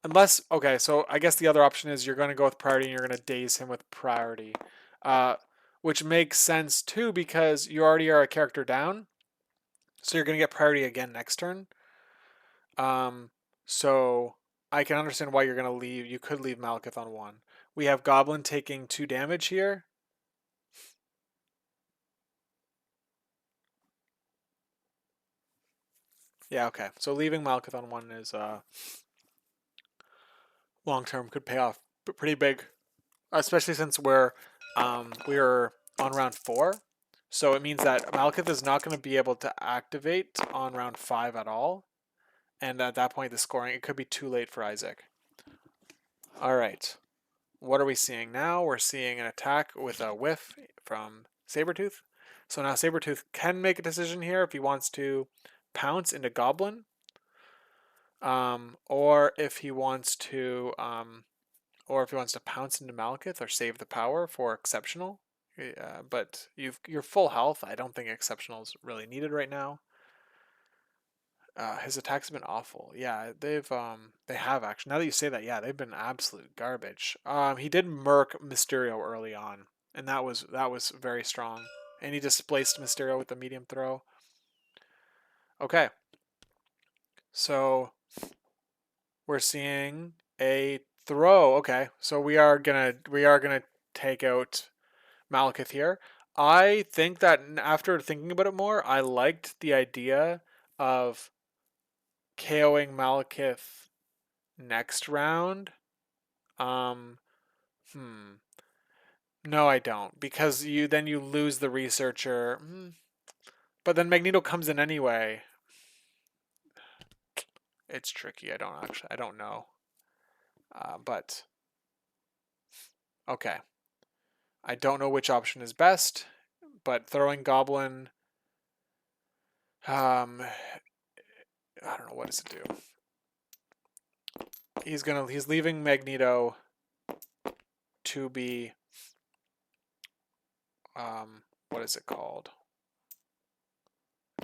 Unless, okay, so I guess the other option is you're going to go with priority and you're going to daze him with priority. Which makes sense too because you already are a character down. So you're going to get priority again next turn. So I can understand why you're going to leave. You could leave Malekith on 1. We have Goblin taking 2 damage here. Yeah, okay. So leaving Malekith on 1 is long term could pay off pretty big, especially since we're on round 4. So it means that Malekith is not going to be able to activate on round 5 at all. And at that point, the scoring, it could be too late for Isaac. All right. What are we seeing now? We're seeing an attack with a whiff from Sabretooth. So now Sabretooth can make a decision here if he wants to pounce into Goblin. Or if he wants to pounce into Malekith or save the power for Exceptional. But you're full health. I don't think Exceptional is really needed right now. His attacks have been awful. Yeah, they have actually. Now that you say that, yeah, they've been absolute garbage. He did murk Mysterio early on, and that was very strong. And he displaced Mysterio with the medium throw. Okay. So we're seeing a throw. Okay. So we are gonna take out Malekith here. I think that after thinking about it more, I liked the idea of KOing Malekith next round. No, I don't, because you lose the Researcher. But then Magneto comes in anyway. It's tricky. I don't know. But okay. I don't know which option is best, but throwing Goblin I don't know, what does it do? He's leaving Magneto to be what is it called?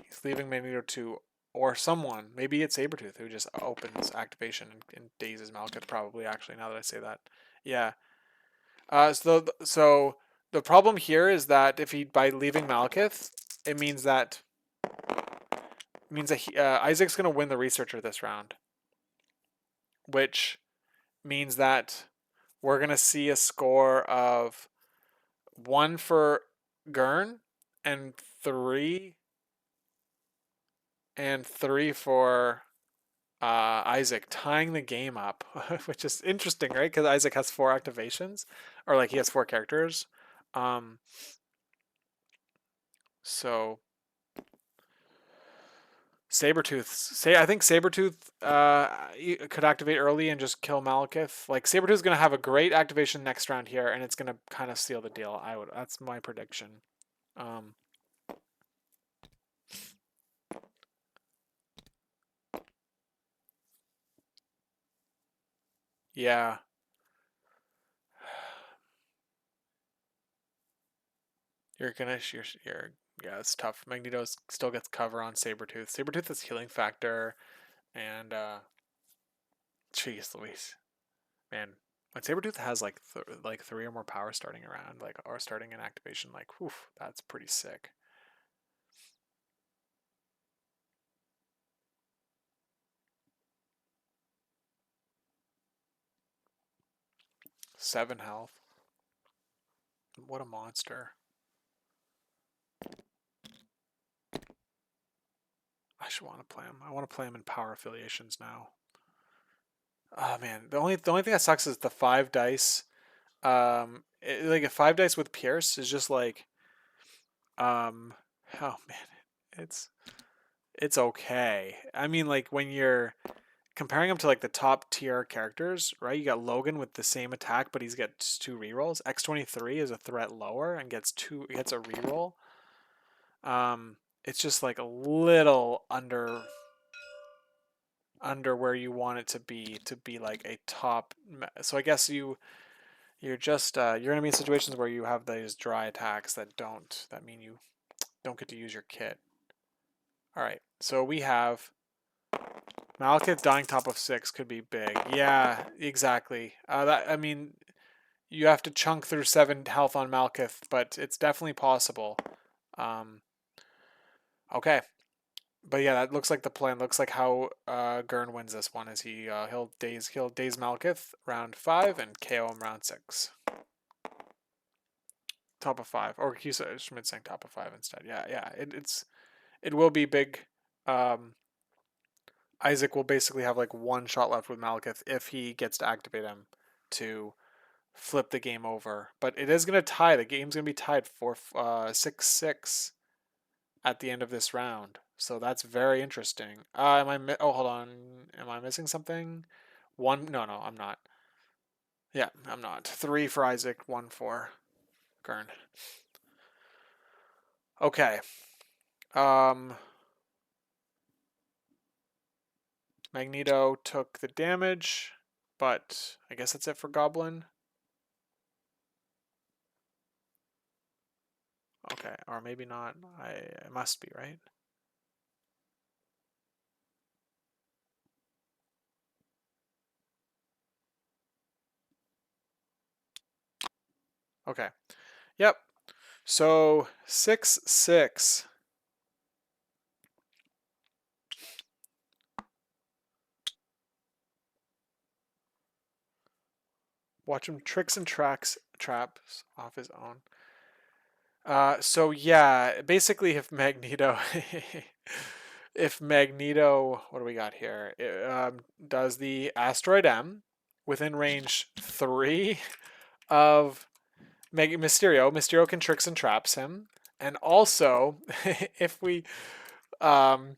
He's leaving Magneto to, or someone, maybe it's Sabretooth who just opens activation and dazes Malekith, probably, actually, now that I say that. Yeah. So the problem here is that if he, by leaving Malekith, it means that Isaac's going to win the Researcher this round, which means that we're going to see a score of 1 for Grrn and 3 for Isaac, tying the game up, which is interesting, right? Because Isaac has 4 activations, or like he has 4 characters. Um, so I think Sabretooth could activate early and just kill Malekith. Like Sabretooth's gonna have a great activation next round here, and it's gonna kind of seal the deal. That's my prediction. Um, yeah. You're yeah, it's tough. Magneto still gets cover on Sabretooth. Sabretooth is healing factor, and jeez Louise. Man, when Sabretooth has like 3 or more power starting around, like, or starting an activation, like, whew, that's pretty sick. Seven health. What a monster. I should want to play him. I want to play him in power affiliations now. Oh man, the only thing that sucks is the 5 dice. Like a 5 dice with Pierce is just like, oh man, it's it's okay. I mean, like when you're comparing him to like the top tier characters, right? You got Logan with the same attack, but he's got 2 rerolls. X-23 is a threat lower and gets a reroll. It's just like a little under where you want it to be like a top. So I guess you're just you're gonna be in situations where you have these dry attacks that mean you don't get to use your kit. All right, so we have Malekith dying top of 6 could be big. Yeah, exactly. That I mean, you have to chunk through 7 health on Malekith, but it's definitely possible. Um, okay, but yeah, that looks like the plan. Looks like how Grrn wins this one is he'll daze Malekith round 5 and KO him round 6. Top of 5, or he's Schmidt saying top of 5 instead. Yeah, yeah, it will be big. Um, Isaac will basically have like 1 shot left with Malekith if he gets to activate him to flip the game over. But it is going to tie. The game's going to be tied for 6-6 at the end of this round. So that's very interesting. Oh, hold on. Am I missing something? 1? No, no, I'm not. Yeah, I'm not. 3 for Isaac, 1 for Grrn. Okay. Magneto took the damage, but I guess that's it for Goblin. Okay, or maybe not. It must be, right? Okay. Yep. So 6-6. Watch him tricks and traps off his own. So yeah, basically if Magneto, what do we got here? Does the Asteroid M within range 3 of Mysterio can tricks and traps him, and also if we um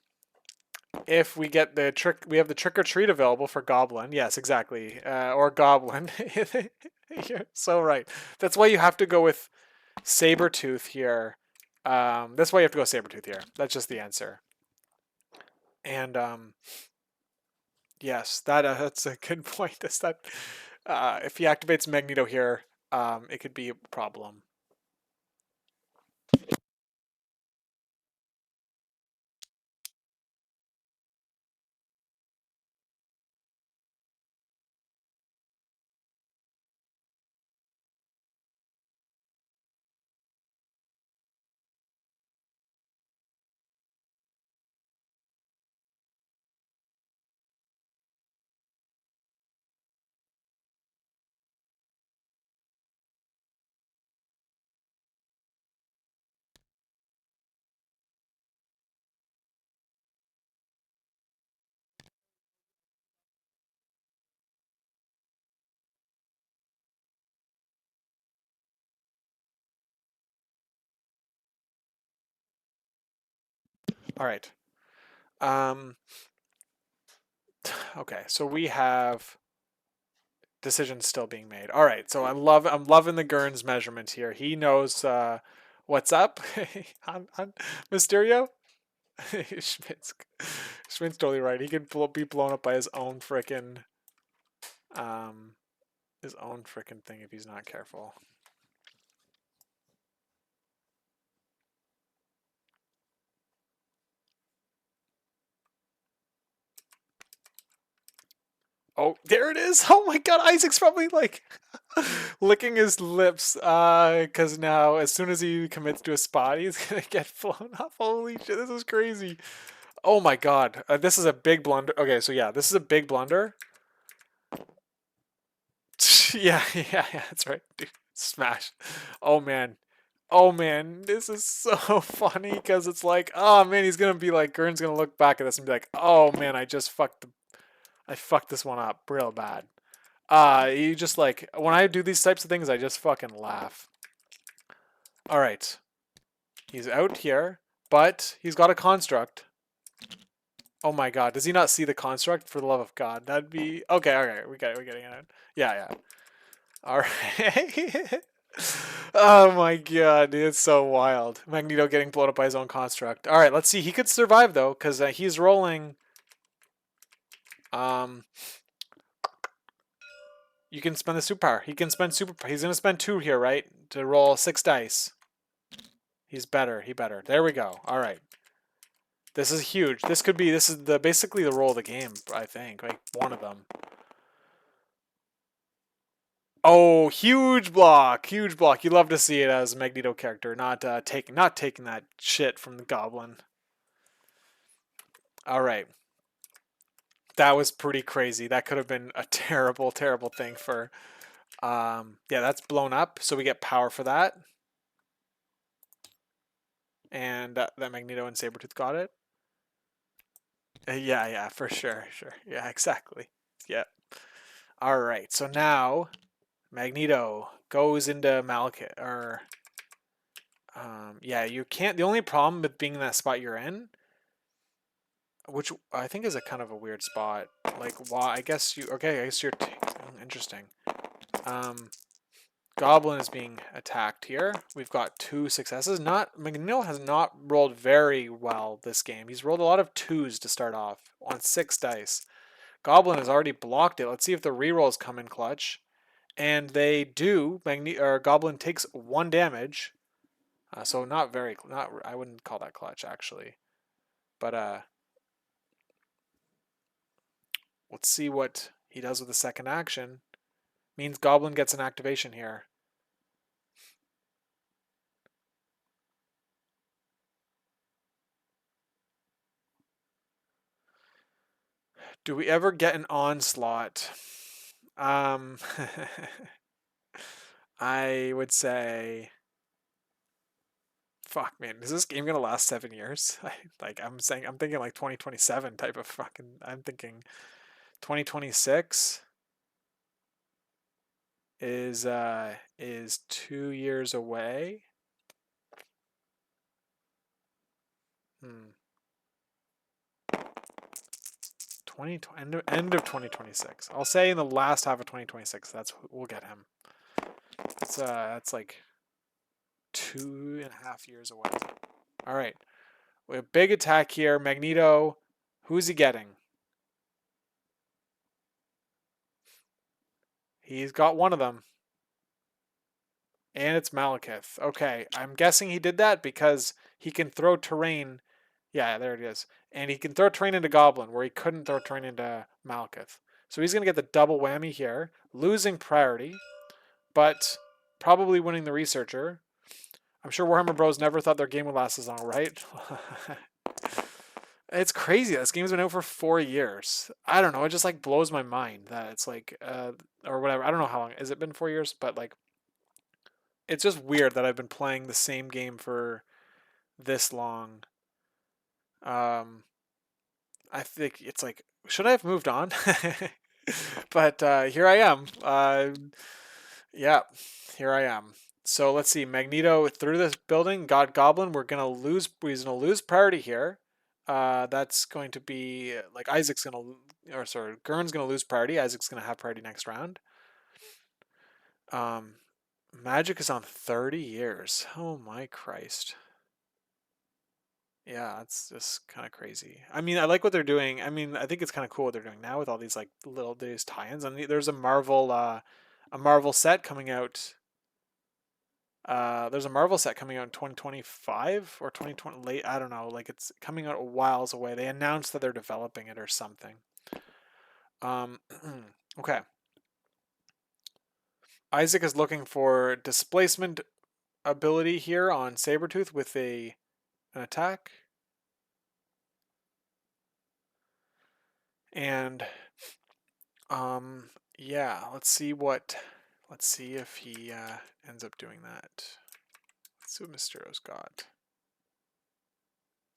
if we get the trick, we have the trick or treat available for Goblin. Yes, exactly. Or Goblin. You're so right. That's why you have to go with Sabretooth here. That's why you have to go Sabretooth here. That's just the answer. And yes, that's a good point. Is that if he activates Magneto here, it could be a problem. All right. Um, okay, so we have decisions still being made. All right, so I'm loving the Grrn's measurement here. He knows what's up on Mysterio. Schmidt's Schmidt's totally right. He could be blown up by um his own frickin' thing if he's not careful. Oh, there it is. Oh my god, Isaac's probably like licking his lips because now as soon as he commits to a spot, he's gonna get blown up. Holy shit, this is crazy. Oh my god, this is a big blunder. Okay, so yeah, this is a big blunder. Yeah, yeah, yeah, that's right. Dude, smash. Oh man. Oh man, this is so funny because it's like, oh man, he's gonna be like, Grrn's gonna look back at this and be like, oh man, I fucked this one up real bad. You just like, when I do these types of things, I just fucking laugh. All right, he's out here, but he's got a construct. Oh my god, does he not see the construct? For the love of God, that'd be okay. Okay, we're getting it. Yeah, yeah. All right. Oh my god, dude, it's so wild. Magneto getting blown up by his own construct. All right, let's see. He could survive though, because he's rolling. Um, you can spend the superpower. He can spend superpower. He's gonna spend 2 here, right, to roll 6 dice. He's better. He better. There we go. All right. This is huge. This is the basically the roll of the game. I think like one of them. Oh, huge block, huge block. You love to see it as a Magneto character, not taking that shit from the Goblin. All right, that was pretty crazy. That could have been a terrible, terrible thing for. Yeah, that's blown up, so we get power for that, and that Magneto and Sabretooth got it. Yeah, yeah, for sure, sure. Yeah, exactly. Yeah. All right, so now Magneto goes into Malekith, or yeah, you can't. The only problem with being in that spot you're in, which I think is a kind of a weird spot. Like, why? I guess you. Okay, I guess you're. Interesting. Um, Goblin is being attacked here. We've got 2 successes. Not Magneto has not rolled very well this game. He's rolled a lot of 2s to start off on 6 dice. Goblin has already blocked it. Let's see if the rerolls come in clutch. And they do. Goblin takes 1 damage. So not very. Not. I wouldn't call that clutch actually. But let's see what he does with the second action. Means Goblin gets an activation here. Do we ever get an onslaught? Um, I would say, fuck, man, is this game gonna last 7 years? I'm thinking like 2027 type of fucking. I'm thinking 2026 is 2 years away. Hmm. end of 2026. I'll say in the last half of 2026. We'll get him. That's like 2.5 years away. All right, we have big attack here. Magneto Who's he getting? He's got one of them. And it's Malekith. Okay, I'm guessing he did that because he can throw terrain. Yeah, there it is. And he can throw terrain into Goblin, where he couldn't throw terrain into Malekith. So he's going to get the double whammy here, losing priority, but probably winning the Researcher. I'm sure Warhammer Bros. Never thought their game would last as long, right? It's crazy. This game's been out for 4 years. I don't know. It just like blows my mind that it's like, or whatever. I don't know how long. Has it been 4 years? But like, it's just weird that I've been playing the same game for this long. Um, I think it's like, should I have moved on? But here I am. Yeah, here I am. So let's see. Magneto through this building, God Goblin. We're gonna lose. He's gonna lose priority here. That's going to be like Isaac's gonna, or sorry, Grrn's gonna lose priority. Isaac's gonna have priority next round. Um, Magic is on 30 years. Oh my Christ. Yeah, it's just kind of crazy. I mean, I like what they're doing. I mean, I think it's kind of cool what they're doing now with all these like little these tie-ins. And there's a Marvel set coming out. There's a Marvel set coming out in 2025 or 2020 late. I don't know. Like it's coming out a whiles away. They announced that they're developing it or something. Okay. Isaac is looking for displacement ability here on Sabretooth with an attack. And yeah, let's see if he ends up doing that. Let's see what Mysterio's got.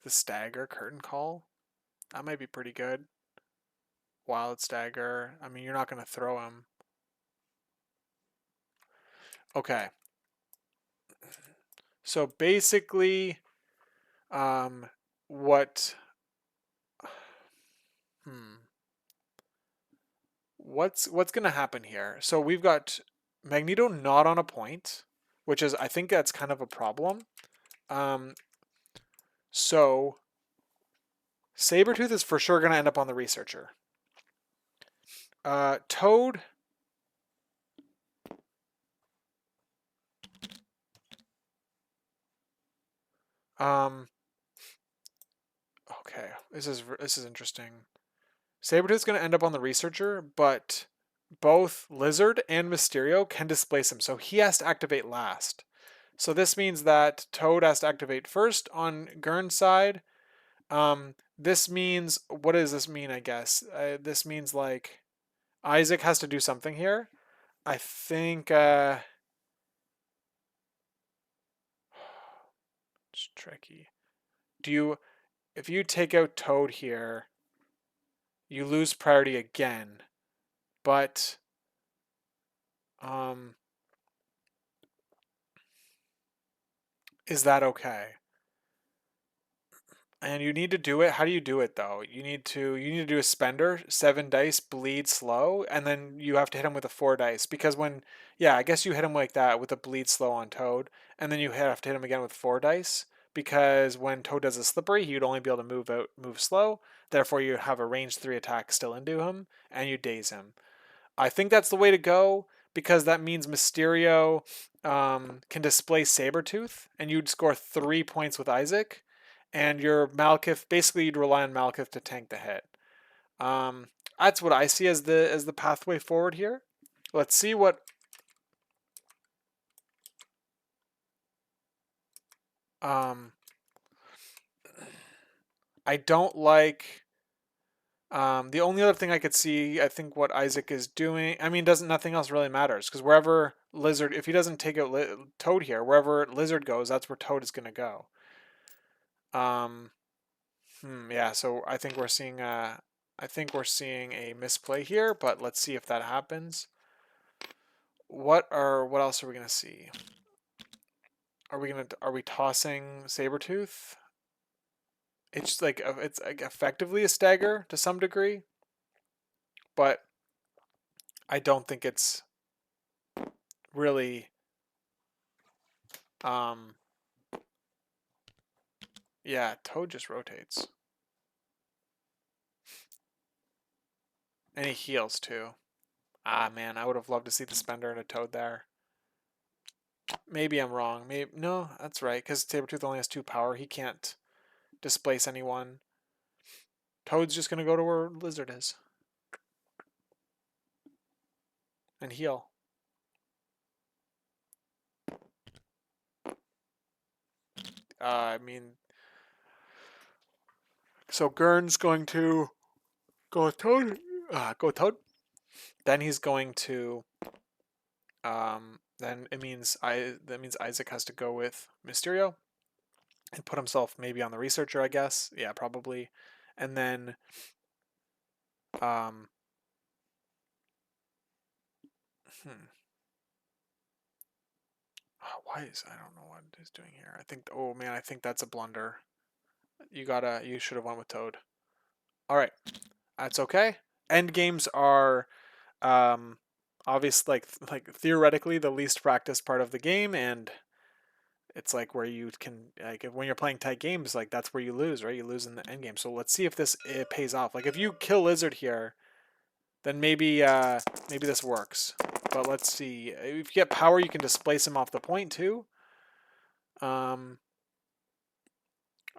The Stagger Curtain Call. That might be pretty good. Wild Stagger. I mean, you're not going to throw him. Okay. So basically, what... What's going to happen here? So we've got Magneto not on a point, which is, I think that's kind of a problem. So Sabretooth is for sure going to end up on the Researcher. Toad. Okay, this is interesting. Sabretooth's going to end up on the Researcher, but both Lizard and Mysterio can displace him, so he has to activate last. So this means that Toad has to activate first on Grrn's side. This means, what does this mean, I guess? This means like Isaac has to do something here. I think it's tricky. If you take out Toad here, you lose priority again. But is that okay? And you need to do it. How do you do it though? You need to do a spender, 7 dice, bleed slow, and then you have to hit him with a 4 dice. Because I guess you hit him like that with a bleed slow on Toad, and then you have to hit him again with 4 dice. Because when Toad does a slippery, he'd only be able to move slow. Therefore, you have a range 3 attack still into him, and you daze him. I think that's the way to go because that means Mysterio can displace Sabretooth, and you'd score 3 points with Isaac and your Malekith, basically you'd rely on Malekith to tank the hit. That's what I see as the pathway forward here. Let's see what I don't like. The only other thing I could see, I think what Isaac is doing, I mean, nothing else really matters because wherever Lizard, if he doesn't take out Toad here, wherever Lizard goes, that's where Toad is going to go. Yeah, so I think we're seeing a misplay here, but let's see if that happens. What else are we gonna see? Are we tossing Sabretooth? It's like effectively a stagger to some degree, but I don't think it's really yeah, Toad just rotates. And he heals too. Ah, man, I would have loved to see the spender and a Toad there. Maybe I'm wrong. Maybe no, that's right, because Sabretooth only has 2 power. He can't displace anyone. Toad's just going to go to where Lizard is. And heal. I mean, so Grrn's going to go with Toad. Go with Toad. Then he's going to. Then it means that means Isaac has to go with Mysterio and put himself maybe on the researcher, I guess. Yeah, probably. And then um why is I don't know what it's doing here. I think oh man, I think that's a blunder. You should have went with Toad. All right. That's okay. End games are obviously like theoretically the least practiced part of the game, and it's like where you can like when you're playing tight games, like that's where you lose, right? You lose in the end game. So let's see if it pays off. Like if you kill Lizard here, then maybe this works. But let's see. If you get power, you can displace him off the point too.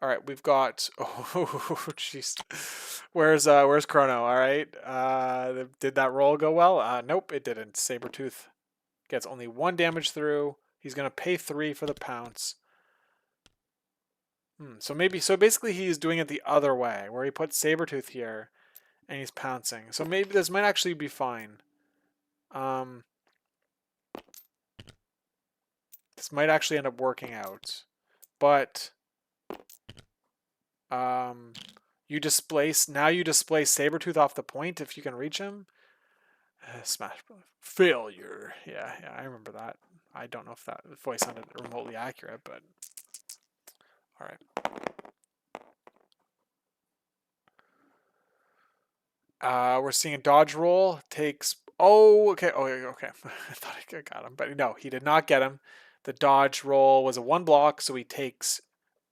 All right, we've got oh jeez. Where's Chrono? All right. Did that roll go well? Nope, it didn't. Sabretooth gets only 1 damage through. He's gonna pay 3 for the pounce. So basically he's doing it the other way, where he puts Sabretooth here and he's pouncing. So maybe this might actually be fine. This might actually end up working out. But you displace Sabretooth off the point if you can reach him. Smash failure. Yeah, I remember that. I don't know if that voice sounded remotely accurate, but all right. We're seeing a dodge roll. Takes. Oh, okay. Oh, okay. I thought I got him, but no, he did not get him. The dodge roll was a 1 block, so he takes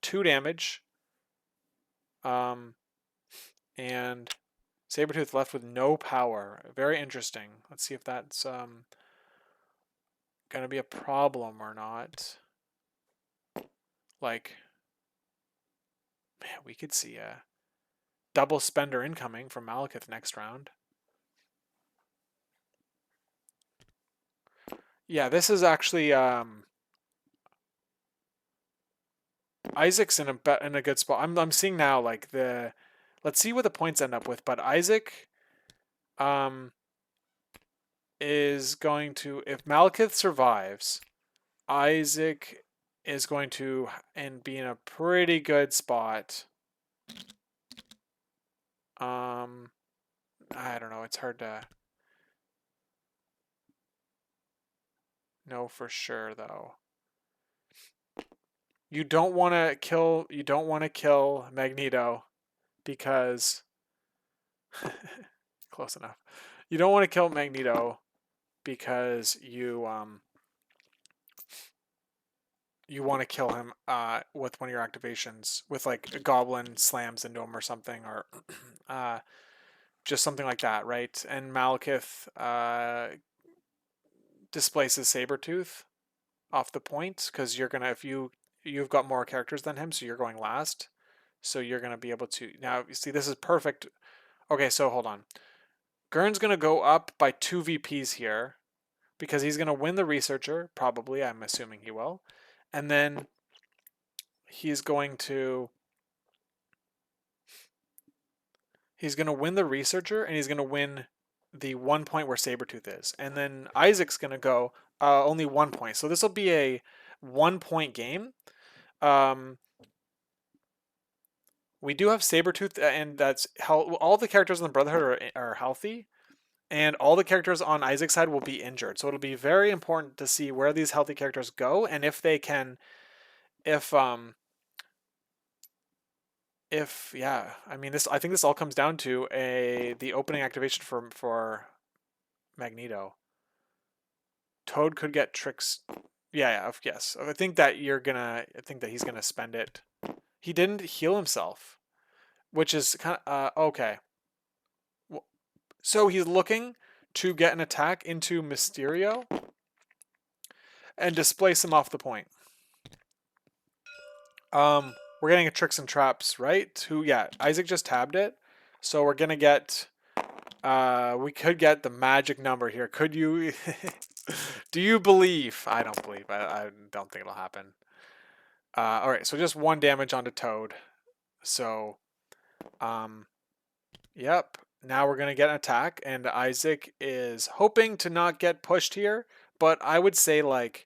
2 damage. And Sabretooth left with no power. Very interesting. Let's see if that's gonna be a problem or not. Like, man, we could see a double spender incoming from Malekith next round. Yeah, this is actually Isaac's in a good spot. I'm seeing now like let's see what the points end up with, but Isaac is going to, if Malekith survives, Isaac is going to and be in a pretty good spot. I don't know, it's hard to know for sure though. You don't want to kill Magneto because close enough. You don't want to kill Magneto because you want to kill him with one of your activations with like a goblin slams into him or something, or just something like that, right? And Malekith displaces Sabretooth off the point because you're gonna, if you've got more characters than him, so you're going last, so you're gonna be able to, now you see this is perfect. Okay, so hold on. Grrn's gonna go up by 2 VPs here because he's gonna win the researcher, probably, I'm assuming he will, and then he's going to win the researcher, and he's gonna win the 1 point where Sabretooth is, and then Isaac's gonna go only 1 point, so this will be a 1 point game. We do have Sabretooth, and that's how all the characters in the Brotherhood are healthy, and all the characters on Isaac's side will be injured. So it'll be very important to see where these healthy characters go, and if they can, if yeah, I mean I think this all comes down to the opening activation for Magneto. Toad could get tricks. Yeah, yes. I think that he's gonna spend it. He didn't heal himself, which is kind of okay. So he's looking to get an attack into Mysterio and displace him off the point. We're getting a tricks and traps, right? Yeah, Isaac just tabbed it. So we're gonna get we could get the magic number here. Could you do you believe? I don't believe. I don't think it'll happen. Alright, so just 1 damage onto Toad. So yep. Now we're gonna get an attack, and Isaac is hoping to not get pushed here, but I would say like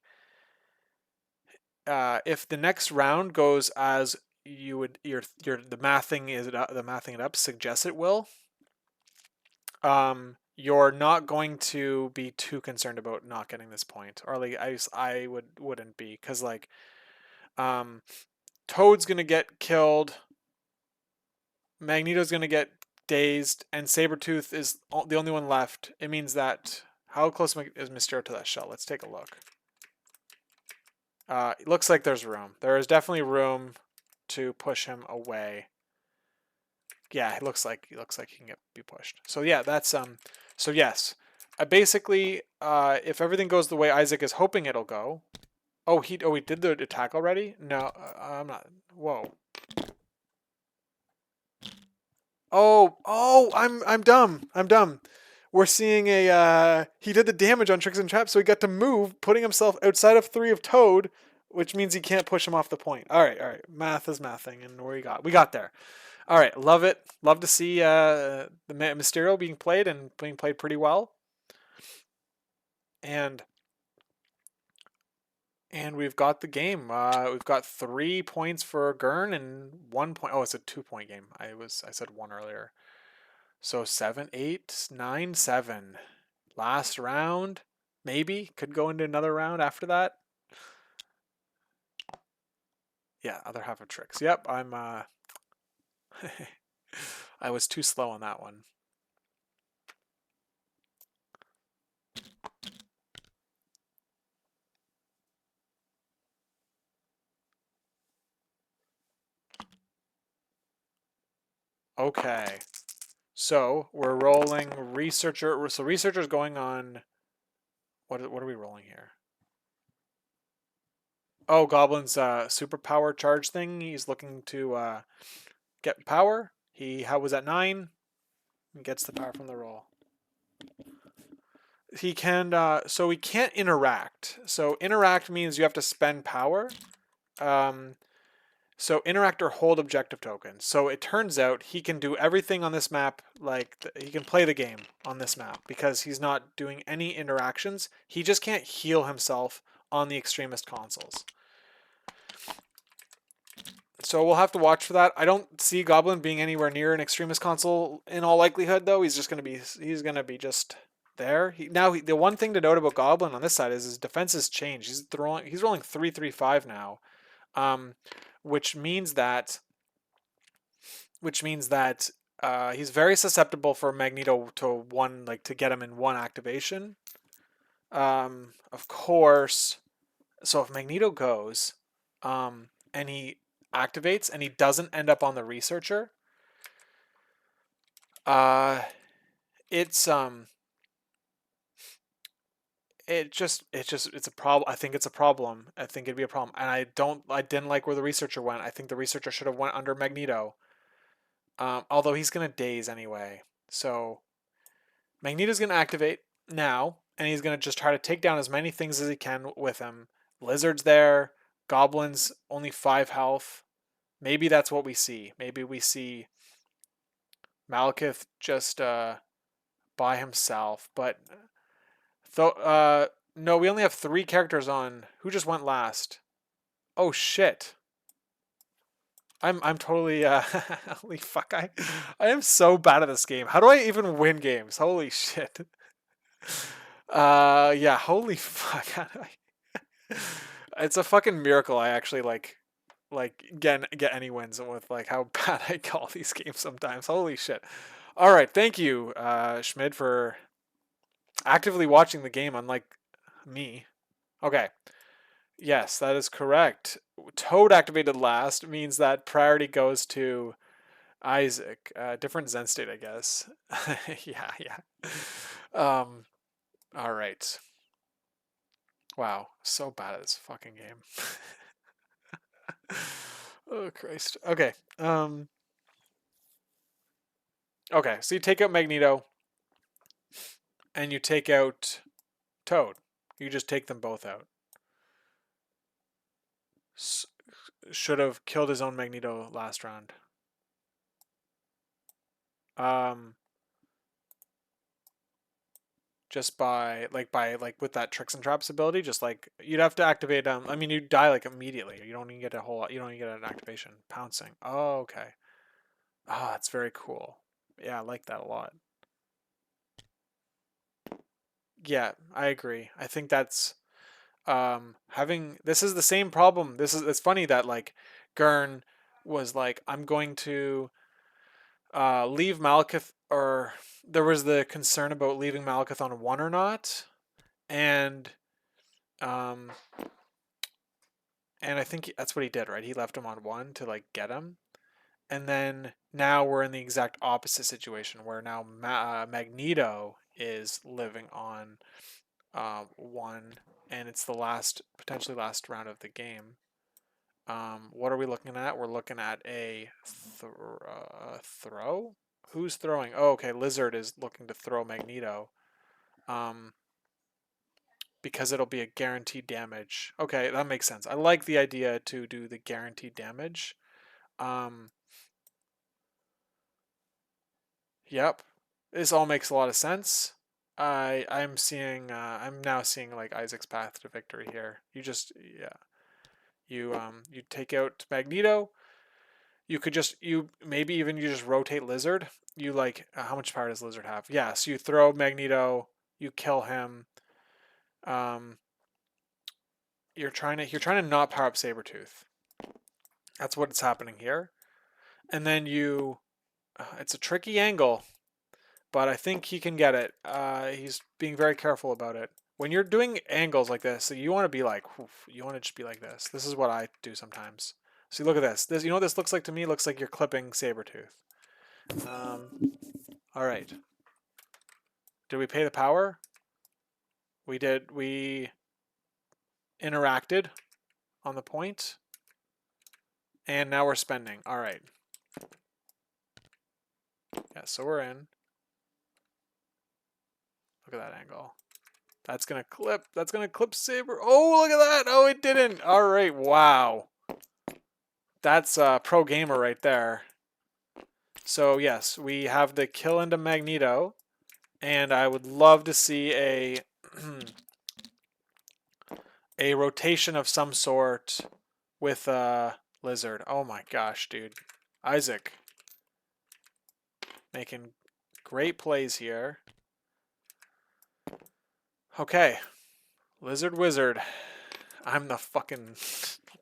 if the next round goes as you would the mathing it up suggests it will, you're not going to be too concerned about not getting this point, or like I wouldn't be, because like Toad's gonna get killed, Magneto's gonna get dazed, and Sabretooth is the only one left. It means that how close is Mysterio to that shell? Let's take a look. It looks like there's room. There is definitely room to push him away. Yeah, it looks like he can be pushed. So yeah, that's So yes, basically, if everything goes the way Isaac is hoping it'll go. Oh, he did the attack already? No, I'm not. Whoa. Oh, I'm dumb. I'm dumb. We're seeing a he did the damage on tricks and traps, so he got to move, putting himself outside of 3 of Toad, which means he can't push him off the point. All right. Math is mathing, and we got there. All right, love it. Love to see the Mysterio being played and being played pretty well. And we've got the game. We've got 3 points for Grrn and 1 point. Oh, it's a 2-point game. I said 1 earlier. So 7, 8, 9, 7. Last round, maybe could go into another round after that. Yeah, other half of tricks. Yep, I'm I was too slow on that one. Okay. So we're rolling researcher. So researcher's going on. What are we rolling here? Oh, Goblin's superpower charge thing. He's looking to get power. He was at 9. He gets the power from the roll. He can so he can't interact. So interact means you have to spend power. So interact or hold objective tokens. So it turns out he can do everything on this map, like he can play the game on this map because he's not doing any interactions. He just can't heal himself on the extremist consoles. So we'll have to watch for that. I don't see Goblin being anywhere near an extremist console in all likelihood, though. He's gonna be just there. The one thing to note about Goblin on this side is his defense has changed. He's rolling 3-3-5 now. Which means that he's very susceptible for Magneto to get him in 1 activation. Of course, so if Magneto goes, and he activates and he doesn't end up on the researcher, it's a problem. I think it's a problem. I think it'd be a problem. And I didn't like where the researcher went. I think the researcher should have went under Magneto. Although he's going to daze anyway. So Magneto's going to activate now, and he's going to just try to take down as many things as he can with him. Lizard's there. Goblin's only 5 health. Maybe that's what we see. Maybe we see Malekith just by himself. But no, we only have 3 characters on. Who just went last? Oh shit. I'm totally holy fuck, I am so bad at this game. How do I even win games? Holy shit. Yeah, holy fuck. It's a fucking miracle I actually like get any wins with like how bad I call these games sometimes. Holy shit. All right, thank you Schmid for actively watching the game unlike me. Okay. Yes, that is correct. Toad activated last means that priority goes to Isaac, different Zen state, I guess. Yeah, yeah. Um, all right. Wow, so bad at this fucking game. Oh Christ. Okay. Okay. So you take out Magneto and you take out Toad. You just take them both out. Should have killed his own Magneto last round. Um, just by with that tricks and traps ability, just like you'd have to activate I mean you die like immediately. You don't even get a whole you don't even get an activation. Pouncing. Oh, okay. Ah, that's very cool. Yeah, I like that a lot. Yeah, I agree. I think that's having this is the same problem. It's funny that like Grrn was like I'm going to leave Malekith, or there was the concern about leaving Malekith on one or not, and um and I think that's what he did, right? He left him on one to like get him, and then now we're in the exact opposite situation where now Magneto is living on one, and it's the potentially last round of the game. What are we looking at? We're looking at a throw. Who's throwing? Oh, okay. Lizard is looking to throw Magneto. Um, because it'll be a guaranteed damage. Okay, that makes sense. I like the idea to do the guaranteed damage. Um, yep, this all makes a lot of sense. I'm now seeing like Isaac's path to victory here. You take out Magneto. You could maybe even you just rotate Lizard. You like how much power does Lizard have? Yeah, so you throw Magneto, you kill him. Um, you're trying to not power up Sabretooth. That's what's happening here. And then it's a tricky angle, but I think he can get it. He's being very careful about it. When you're doing angles like this, so you want to be like, you want to just be like this. This is what I do sometimes. See, look at this. You know what this looks like to me? It looks like you're clipping Sabretooth. All right. Did we pay the power? We did. We interacted on the point. And now we're spending. All right. Yeah, so we're in. Look at that angle. That's gonna clip. That's gonna clip Saber. Oh, look at that. Oh, it didn't. All right. Wow. That's a pro gamer right there. So yes, we have the kill into Magneto, and I would love to see a a rotation of some sort with Lizard. Oh my gosh, dude. Isaac making great plays here. Okay. Lizard Wizard. I'm the fucking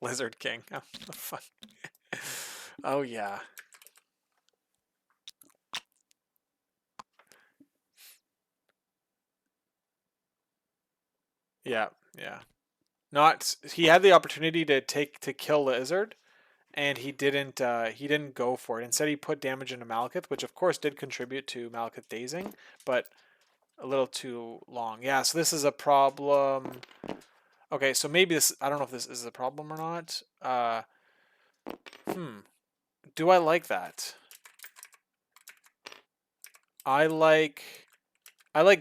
Lizard King. I'm the fuck. Oh yeah. Yeah, yeah. Not he had the opportunity to kill Lizard, and he didn't go for it. Instead, he put damage into Malekith, which of course did contribute to Malekith dazing, but a little too long. Yeah, so this is a problem. Okay, so maybe this, I don't know if this is a problem or not. Do I like that? I like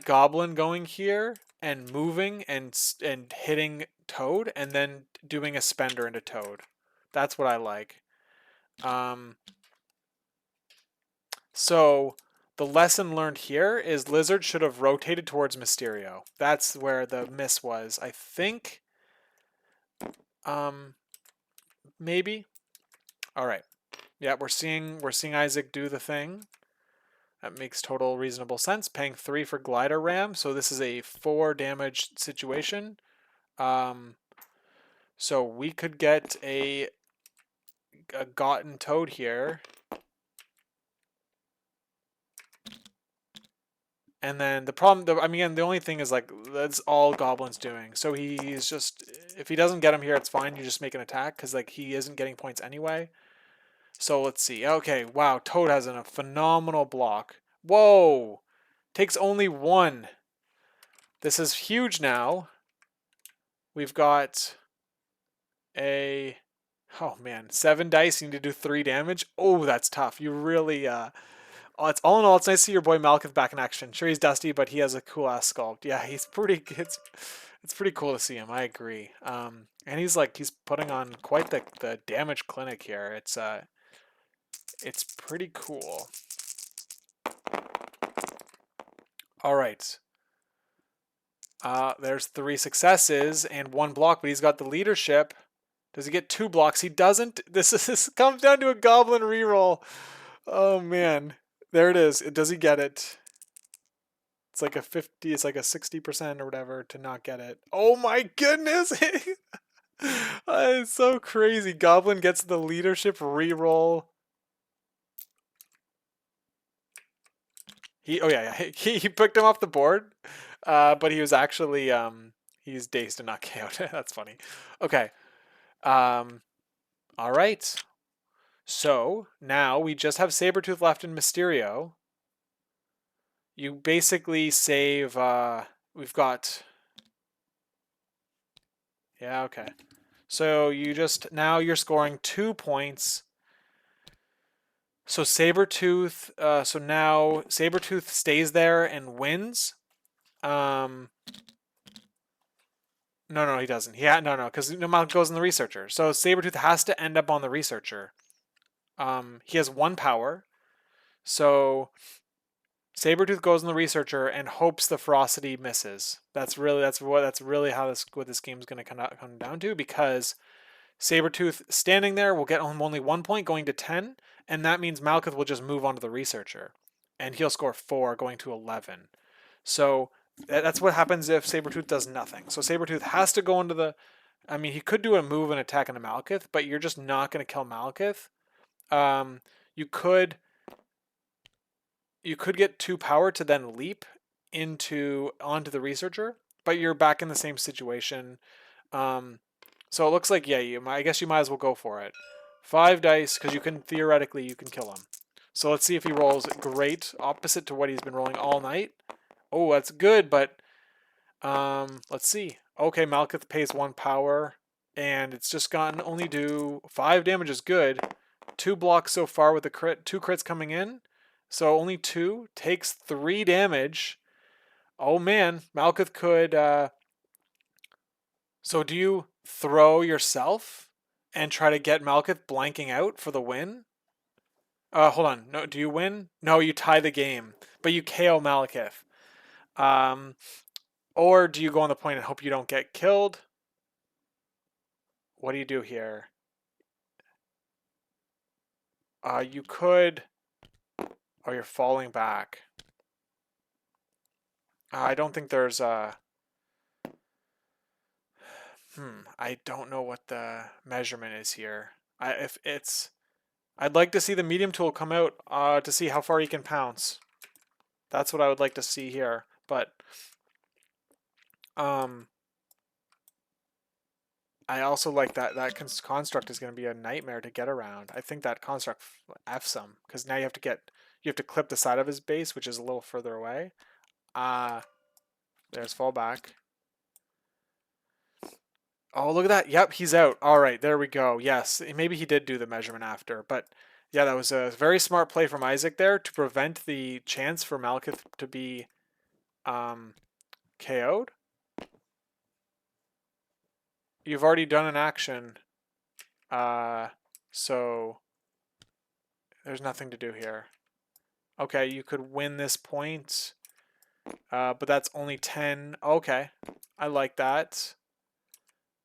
Goblin going here and moving and hitting Toad and then doing a spender into Toad. That's what I like. So the lesson learned here is Lizard should have rotated towards Mysterio. That's where the miss was. I think. Maybe. All right. Yeah, we're seeing Isaac do the thing. That makes total reasonable sense. Paying 3 for Glider Ram, so this is a 4 damage situation. So we could get a gotten Toad here. And then the problem, I mean, the only thing is like that's all Goblin's doing. So he's just, if he doesn't get him here, it's fine. You just make an attack because like he isn't getting points anyway. So let's see. Okay, wow, Toad has a phenomenal block. Whoa! Takes only one. This is huge now. We've got a... Oh man, 7 dice, you need to do 3 damage. Oh, that's tough. You really... Oh, it's all in all, it's nice to see your boy Malekith back in action. Sure, he's dusty, but he has a cool ass sculpt. Yeah, he's pretty... It's pretty cool to see him. I agree. And he's putting on quite the damage clinic here. It's pretty cool. All right. There's 3 successes and 1 block, but he's got the leadership. Does he get 2 blocks? He doesn't. This comes down to a goblin reroll. Oh man, there it is. Does he get it? It's like a 50. It's like a 60% or whatever to not get it. Oh my goodness! It's so crazy. Goblin gets the leadership reroll. Oh yeah, he picked him off the board, but he was actually he's dazed and not KO'd. That's funny. Okay. All right. So now we just have Sabretooth left in Mysterio. You basically save. We've got. Yeah. Okay. So now you're scoring 2 points. So Sabretooth. So now Sabretooth stays there and wins. No, he doesn't. No, because Malekith goes in the Researcher. So Sabretooth has to end up on the Researcher. He has 1 power. So Sabretooth goes in the Researcher and hopes the Ferocity misses. That's really how what this game's going to come down to, because Sabretooth standing there will get only 1 point, going to 10, and that means Malekith will just move on to the Researcher, and he'll score 4, going to 11. So that's what happens if Sabretooth does nothing. So Sabretooth has to go into the... I mean, he could do a move and attack into Malekith, but you're just not going to kill Malekith. You could get 2 power to then leap onto the Researcher, but you're back in the same situation. So it looks like, yeah, I guess you might as well go for it. 5 dice, because theoretically you can kill him. So let's see if he rolls great, opposite to what he's been rolling all night. Oh, that's good, but let's see. Okay, Malekith pays 1 power, and it's just gotten only do 5 damage is good. 2 blocks so far with the crit, 2 crits coming in. So only 2, takes 3 damage. Oh man, Malekith could... So do you throw yourself and try to get Malekith blanking out for the win? Hold on. No, do you win? No, you tie the game, but you KO Malekith. Or do you go on the point and hope you don't get killed? What do you do here? You could... Oh, you're falling back. I don't think there's a... I don't know what the measurement is here. I'd like to see the medium tool come out to see how far he can pounce. That's what I would like to see here. But I also like that construct is going to be a nightmare to get around. I think that construct F's him, because now you have to clip the side of his base, which is a little further away. There's fallback. Oh, look at that. Yep, he's out. All right, there we go. Yes, maybe he did do the measurement after, but yeah, that was a very smart play from Isaac there to prevent the chance for Malekith to be KO'd. You've already done an action, so there's nothing to do here. Okay, you could win this point, but that's only 10. Okay, I like that.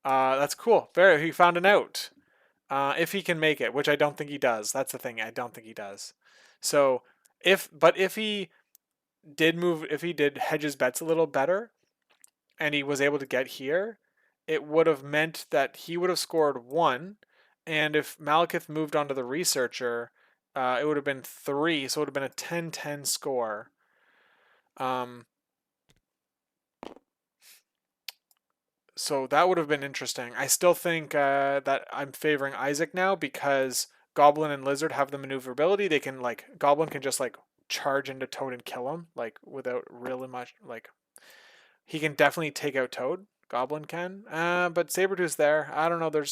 That's cool. He found a note. If he can make it, which I don't think he does. That's the thing. I don't think he does. So if he did hedge his bets a little better, and he was able to get here, it would have meant that he would have scored 1, and if Malekith moved on to the Researcher, it would have been 3, so it would have been a 10-10 score. So that would have been interesting. I still think that I'm favoring Isaac now, because Goblin and Lizard have the maneuverability. They can like Goblin can just like charge into Toad and kill him like without really much like. He can definitely take out Toad. Goblin can, but Sabretooth's there. I don't know.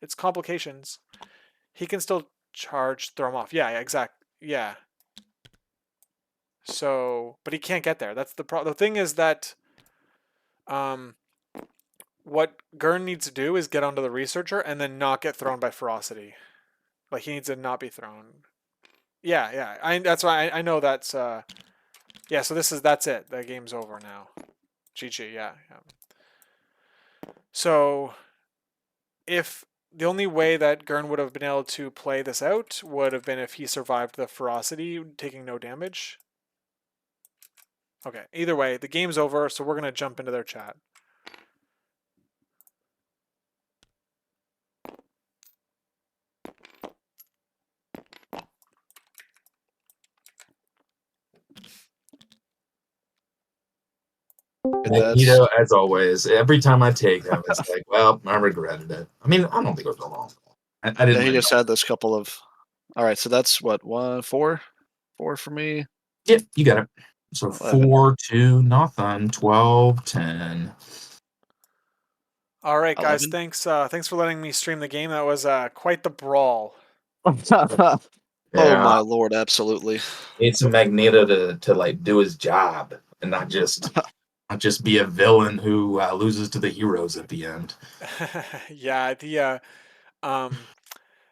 It's complications. He can still charge, throw him off. Yeah, exactly. Yeah. So, but he can't get there. That's the problem. The thing is that, um, what Grrn needs to do is get onto the researcher and then not get thrown by ferocity. Like he needs to not be thrown. Yeah, yeah. That's why I know that's yeah. So that's it. The game's over now. GG. Yeah, yeah. So if the only way that Grrn would have been able to play this out would have been if he survived the ferocity, taking no damage. Okay. Either way, the game's over. So we're gonna jump into their chat. Magneto, as always, every time I take him, it's like, well, I regretted it. I mean, I don't think it was a long. I didn't. Yeah, he just had those couple of. All right, so that's what 4 for me. Yeah, you got it. So 11. 4, 2, nothing. 12, 10. All right, guys. 11. Thanks for letting me stream the game. That was quite the brawl. Oh Yeah. my lord, absolutely. Need some Magneto to like do his job and not just be a villain who loses to the heroes at the end. Yeah,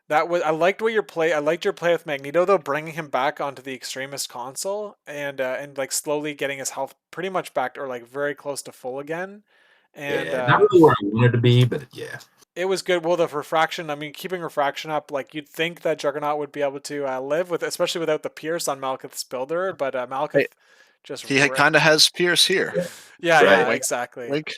that was I liked what your play. I liked your play with Magneto though, bringing him back onto the extremist console and like slowly getting his health pretty much back or like very close to full again. And Yeah, not really where I wanted to be, but yeah. it was good. Well, the refraction, I mean, keeping refraction up, like you'd think that Juggernaut would be able to live with, especially without the Pierce on Malekith's builder, but Malekith just He kind of has Pierce here. Yeah, Right. yeah, exactly. Like,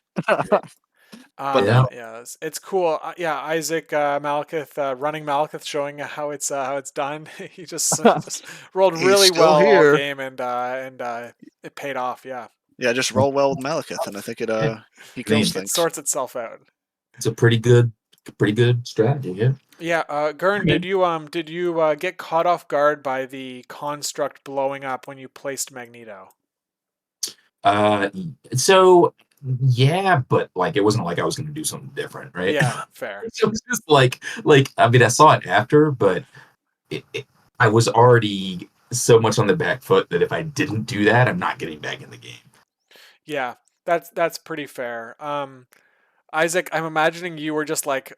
But no. yeah, it's cool. Yeah, Isaac Malekith, running Malekith, showing how it's done. He just rolled He's really still well all here. game, and it paid off. Yeah, Yeah, just roll well with Malekith, and I think he kills things. it sorts itself out. It's a pretty good strategy. Yeah. Yeah, Grrn, did you get caught off guard by the construct blowing up when you placed Magneto? So yeah, but like it wasn't like I was going to do something different, right? Yeah, fair. It was just like I mean, I saw it after, but I was already so much on the back foot that if I didn't do that, I'm not getting back in the game. Yeah, that's pretty fair. Isaac, I'm imagining you were just like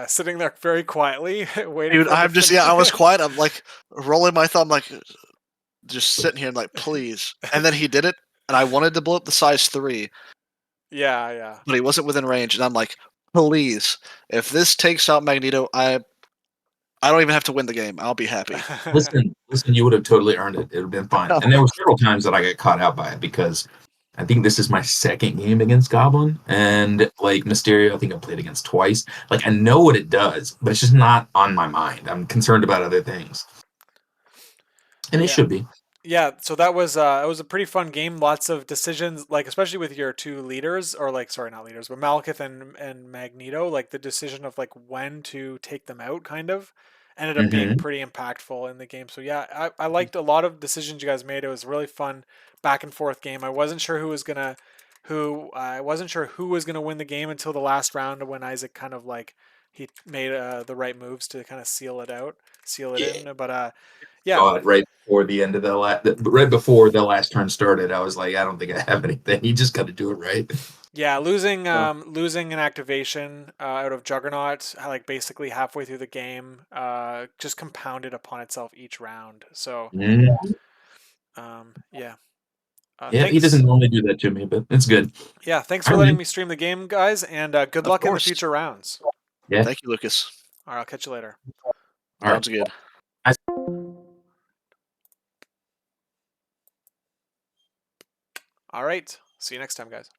sitting there very quietly waiting. Dude, I'm just I was quiet. I'm like rolling my thumb, like just sitting here and like, please. And then he did it, and I wanted to blow up the size 3. Yeah, yeah. But he wasn't within range, and I'm like, please, if this takes out Magneto, I don't even have to win the game. I'll be happy. Listen, you would have totally earned it. It would have been fine. And there were several times that I got caught out by it because I think this is my second game against Goblin, and like Mysterio, I think I played against twice. Like I know what it does, but it's just not on my mind. I'm concerned about other things, and it should be. Yeah, so that was it was a pretty fun game. Lots of decisions, like especially with your two leaders, or like sorry, not leaders, but Malekith and Magneto. Like the decision of like when to take them out, kind of ended up being pretty impactful in the game. So yeah, I liked a lot of decisions you guys made. It was a really fun back and forth game. I wasn't sure who was gonna win the game until the last round when Isaac kind of like he made the right moves to kind of seal it in. But yeah, Right before the end of right before the last turn started, I was like, I don't think I have anything. You just got to do it right. Yeah, losing an activation out of Juggernaut, like basically halfway through the game, just compounded upon itself each round. So, yeah. Yeah, he doesn't normally do that to me, but it's good. Yeah, thanks for letting me stream the game, guys, and good luck in the future rounds. Yeah. Thank you, Lucas. All right, I'll catch you later. Sounds good. All right. See you next time, guys.